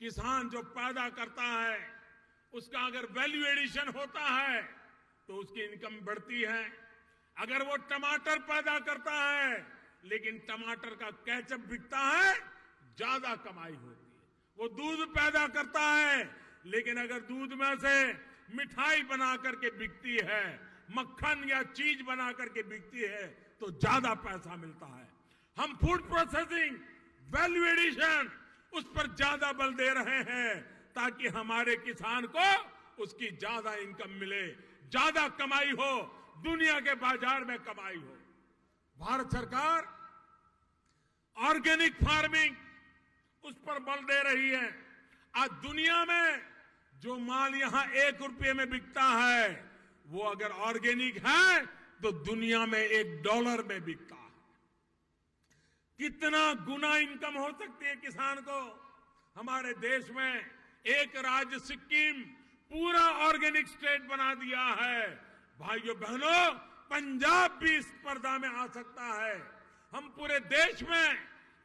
किसान जो पैदा करता है उसका अगर वैल्यू एडिशन होता है तो उसकी इनकम बढ़ती है। अगर वो टमाटर पैदा करता है लेकिन टमाटर का केचप बिकता है, ज्यादा कमाई होती है। वो दूध पैदा करता है लेकिन अगर दूध में से मिठाई बना करके बिकती है, मक्खन या चीज बना करके बिकती है, तो ज्यादा पैसा मिलता है। हम फूड प्रोसेसिंग, वैल्यू एडिशन, उस पर ज्यादा बल दे रहे हैं ताकि हमारे किसान को उसकी ज्यादा इनकम मिले, ज्यादा कमाई हो, दुनिया के बाजार में कमाई हो। भारत सरकार ऑर्गेनिक फार्मिंग, उस पर बल दे रही है। आज दुनिया में जो माल यहां 1 रुपये में बिकता है, वो अगर ऑर्गेनिक है तो दुनिया में $1 में बिकता है। कितना गुना इनकम हो सकती है किसान को। हमारे देश में एक राज्य सिक्किम पूरा ऑर्गेनिक स्टेट बना दिया है। भाइयों बहनों, पंजाब भी इस स्पर्धा में आ सकता है। हम पूरे देश में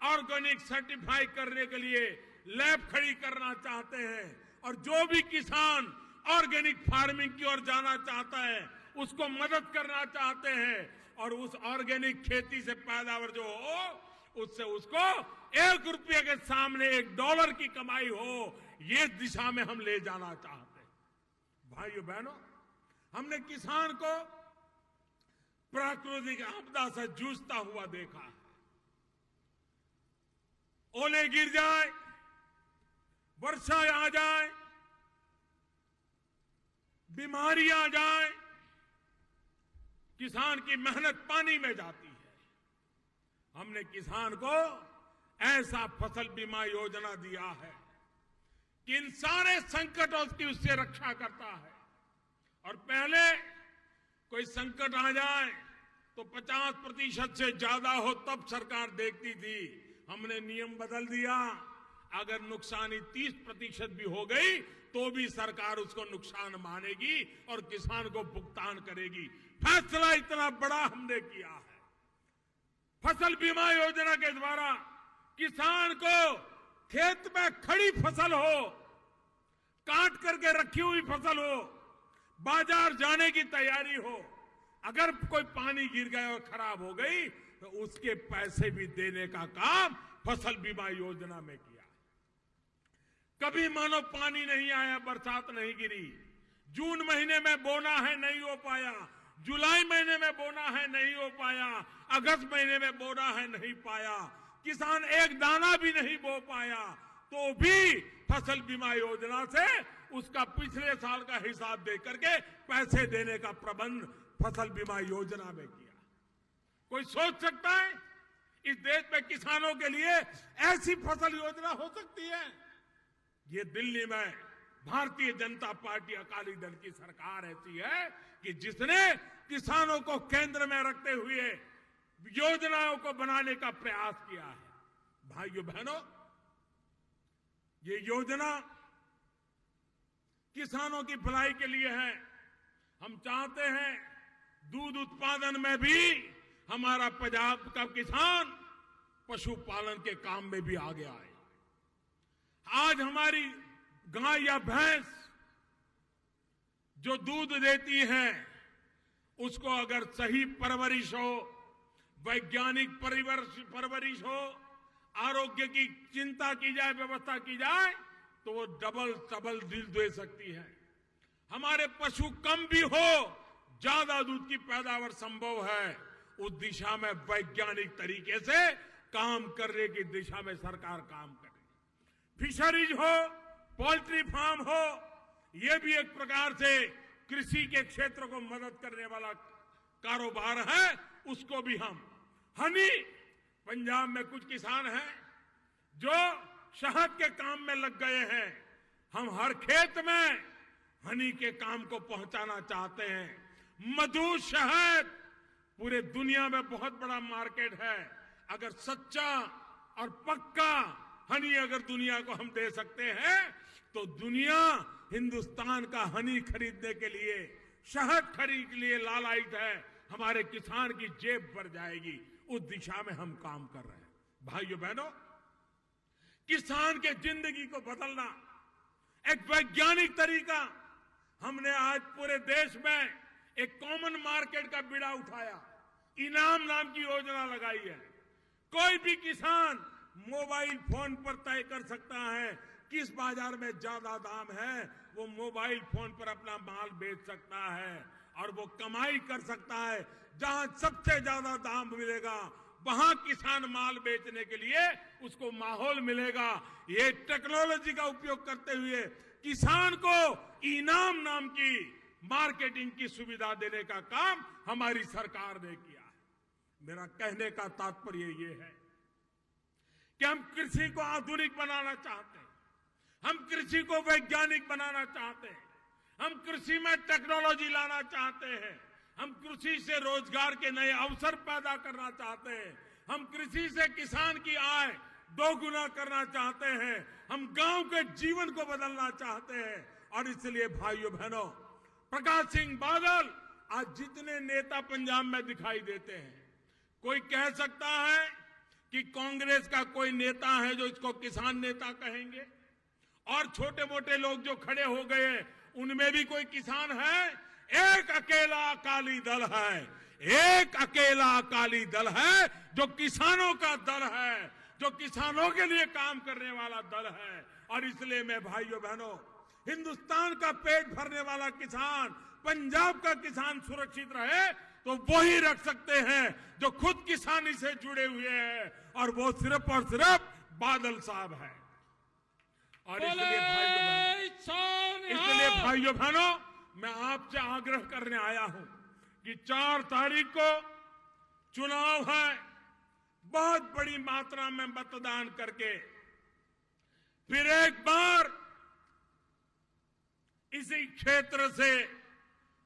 ऑर्गेनिक सर्टिफाई करने के लिए लैब खड़ी करना चाहते हैं और जो भी किसान ऑर्गेनिक फार्मिंग की ओर जाना चाहता है उसको मदद करना चाहते हैं और उस ऑर्गेनिक खेती से पैदावार जो हो उससे उसको 1 रुपये के सामने $1 की कमाई हो, ये दिशा में हम ले जाना चाहते हैं। भाइयों बहनों, हमने किसान को प्राकृतिक आपदा से जूझता हुआ देखा है। ओले गिर जाए, वर्षा आ जाए, बीमारी आ जाए, किसान की मेहनत पानी में जाती है। हमने किसान को ऐसा फसल बीमा योजना दिया है कि इन सारे संकटों की उससे रक्षा करता है। और पहले कोई संकट आ जाए तो 50% से ज्यादा हो तब सरकार देखती थी। हमने नियम बदल दिया। अगर नुकसानी 30% भी हो गई तो भी सरकार उसको नुकसान मानेगी और किसान को भुगतान करेगी। फैसला इतना बड़ा हमने किया है। फसल बीमा योजना के द्वारा किसान को खेत में खड़ी फसल हो, काट करके रखी हुई फसल हो, बाजार जाने की तैयारी हो, अगर कोई पानी गिर गया और खराब हो गई तो उसके पैसे भी देने का काम फसल बीमा योजना में किया। कभी मानो पानी नहीं आया, बरसात नहीं गिरी, जून महीने में बोना है नहीं हो पाया, जुलाई महीने में बोना है नहीं हो पाया, अगस्त महीने में बोना है नहीं पाया, किसान एक दाना भी नहीं बो पाया, तो भी फसल बीमा योजना से उसका पिछले साल का हिसाब दे करके पैसे देने का प्रबंध फसल बीमा योजना में किया। कोई सोच सकता है इस देश में किसानों के लिए ऐसी फसल योजना हो सकती है? ये दिल्ली में भारतीय जनता पार्टी अकाली दल की सरकार ऐसी है कि जिसने किसानों को केंद्र में रखते हुए योजनाओं को बनाने का प्रयास किया है। भाइयों बहनों, ये योजना किसानों की भलाई के लिए है। हम चाहते हैं दूध उत्पादन में भी हमारा पंजाब का किसान पशुपालन के काम में भी आगे आए। आज हमारी गाय या भैंस जो दूध देती है उसको अगर सही परवरिश हो, वैज्ञानिक परवरिश हो, आरोग्य की चिंता की जाए, व्यवस्था की जाए, तो वो डबल दूध दे सकती है। हमारे पशु कम भी हो, ज्यादा दूध की पैदावार संभव है। उस दिशा में वैज्ञानिक तरीके से काम करने की दिशा में सरकार काम करे। फिशरीज हो, पोल्ट्री फार्म हो, यह भी एक प्रकार से कृषि के क्षेत्र को मदद करने वाला कारोबार है, उसको भी हम हनी, पंजाब में कुछ किसान हैं जो शहद के काम में लग गए हैं। हम हर खेत में हनी के काम को पहुंचाना चाहते हैं। मधु, शहद पूरे दुनिया में बहुत बड़ा मार्केट है। अगर सच्चा और पक्का हनी अगर दुनिया को हम दे सकते हैं तो दुनिया हिंदुस्तान का हनी खरीदने के लिए, शहद खरीदने के लिए लालायित है। हमारे किसान की जेब भर जाएगी। उस दिशा में हम काम कर रहे हैं। भाइयों बहनों, किसान के जिंदगी को बदलना एक वैज्ञानिक तरीका, हमने आज पूरे देश में एक कॉमन मार्केट का बीड़ा उठाया। इनाम नाम की योजना लगाई है। कोई भी किसान मोबाइल फोन पर तय कर सकता है किस बाजार में ज्यादा दाम है, वो मोबाइल फोन पर अपना माल बेच सकता है और वो कमाई कर सकता है। जहां सबसे ज्यादा दाम मिलेगा वहां किसान माल बेचने के लिए उसको माहौल मिलेगा। ये टेक्नोलॉजी का उपयोग करते हुए किसान को इनाम नाम की मार्केटिंग की सुविधा देने का काम हमारी सरकार ने किया है। मेरा कहने का तात्पर्य ये है कि हम कृषि को आधुनिक बनाना चाहते हैं, हम कृषि को वैज्ञानिक बनाना चाहते हैं, हम कृषि में टेक्नोलॉजी लाना चाहते हैं, हम कृषि से रोजगार के नए अवसर पैदा करना चाहते हैं, हम कृषि से किसान की आय दोगुना करना चाहते हैं, हम गांव के जीवन को बदलना चाहते हैं। और इसलिए भाइयों बहनों, प्रकाश सिंह बादल आज जितने नेता पंजाब में दिखाई देते हैं, कोई कह सकता है कि कांग्रेस का कोई नेता है जो इसको किसान नेता कहेंगे, और छोटे मोटे लोग जो खड़े हो गए उनमें भी कोई किसान है? एक अकेला अकाली दल है, एक अकेला अकाली दल है जो किसानों का दल है, जो किसानों के लिए काम करने वाला दल है। और इसलिए मैं भाइयों बहनों, हिंदुस्तान का पेट भरने वाला किसान, पंजाब का किसान सुरक्षित रहे तो वो ही रख सकते हैं जो खुद किसानी से जुड़े हुए हैं, और वो सिर्फ और सिर्फ बादल साहब है। और इसलिए भाइयों बहनों, मैं आपसे आग्रह करने आया हूं कि 4 तारीख को चुनाव है। बहुत बड़ी मात्रा में मतदान करके फिर एक बार इसी क्षेत्र से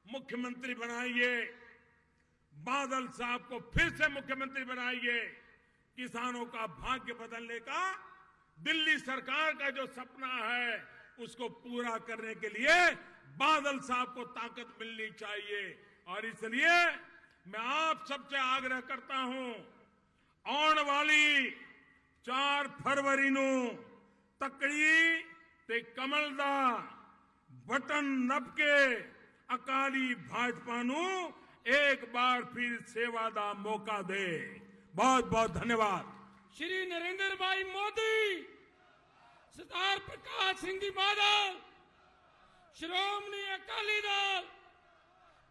मुख्यमंत्री बनाइए, बादल साहब को फिर से मुख्यमंत्री बनाइए। किसानों का भाग्य बदलने का दिल्ली सरकार का जो सपना है उसको पूरा करने के लिए बादल साहब को ताकत मिलनी चाहिए। और इसलिए मैं आप सबसे आग्रह करता हूं, आने वाली 4 फरवरी ਨੂੰ तकड़ी ते कमल दा बटन नप के अकाली भाजपा ਨੂੰ एक बार फिर सेवा का मौका दे। बहुत बहुत धन्यवाद। श्री नरेंद्र भाई मोदी, सरदार प्रकाश सिंह जी बादल, श्रोमणी अकाली दल,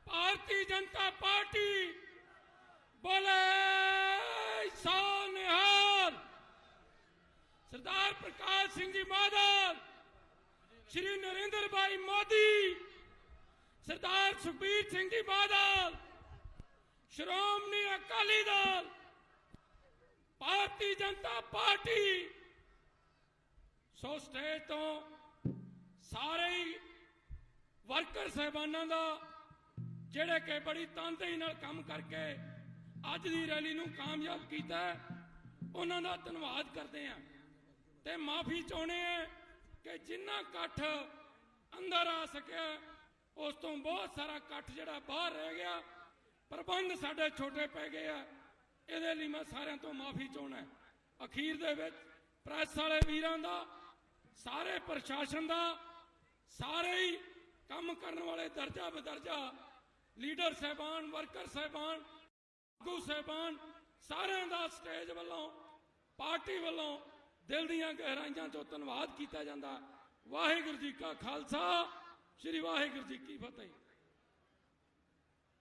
भारतीय जनता पार्टी, बोले सो निहाल। सरदार प्रकाश सिंह जी बादल, श्री नरेंद्र भाई मोदी, सरदार सुखबीर सिंह जी बादल, श्रोमणी अकाली दल, भारतीय जनता पार्टी। सो स्टेज तो सारे ही वर्कर साहबाना का जेड़े कि बड़ी तनदेही नाल काम करके अज की रैली नूं कामयाब किया, उन्हां दा धन्नवाद करते हैं ते माफी चाहुंदे हैं कि जिन्ना इकट्ठ अंदर आ सके उस तो बहुत सारा इकट्ठ जिहड़ा बाहर रह गया। प्रबंध साडे छोटे पै गए हैं, ਇਹਦੇ ਲਈ मैं सारिਆਂ तो माफी चाहुंदा। अखीर दे विच प्रेस वाले वीरां दा, सारे प्रशासन दा, सारे ही काम करने वाले दर्जा बदर्जा लीडर साहबान, वर्कर साहबान, आगू साहबान, सारे दा स्टेज वालों पार्टी वालों दिल दीआं गहराइयां चों धन्नवाद किया जाता। वाहिगुरू जी का खालसा, श्री वाहिगुरू जी की फतेह।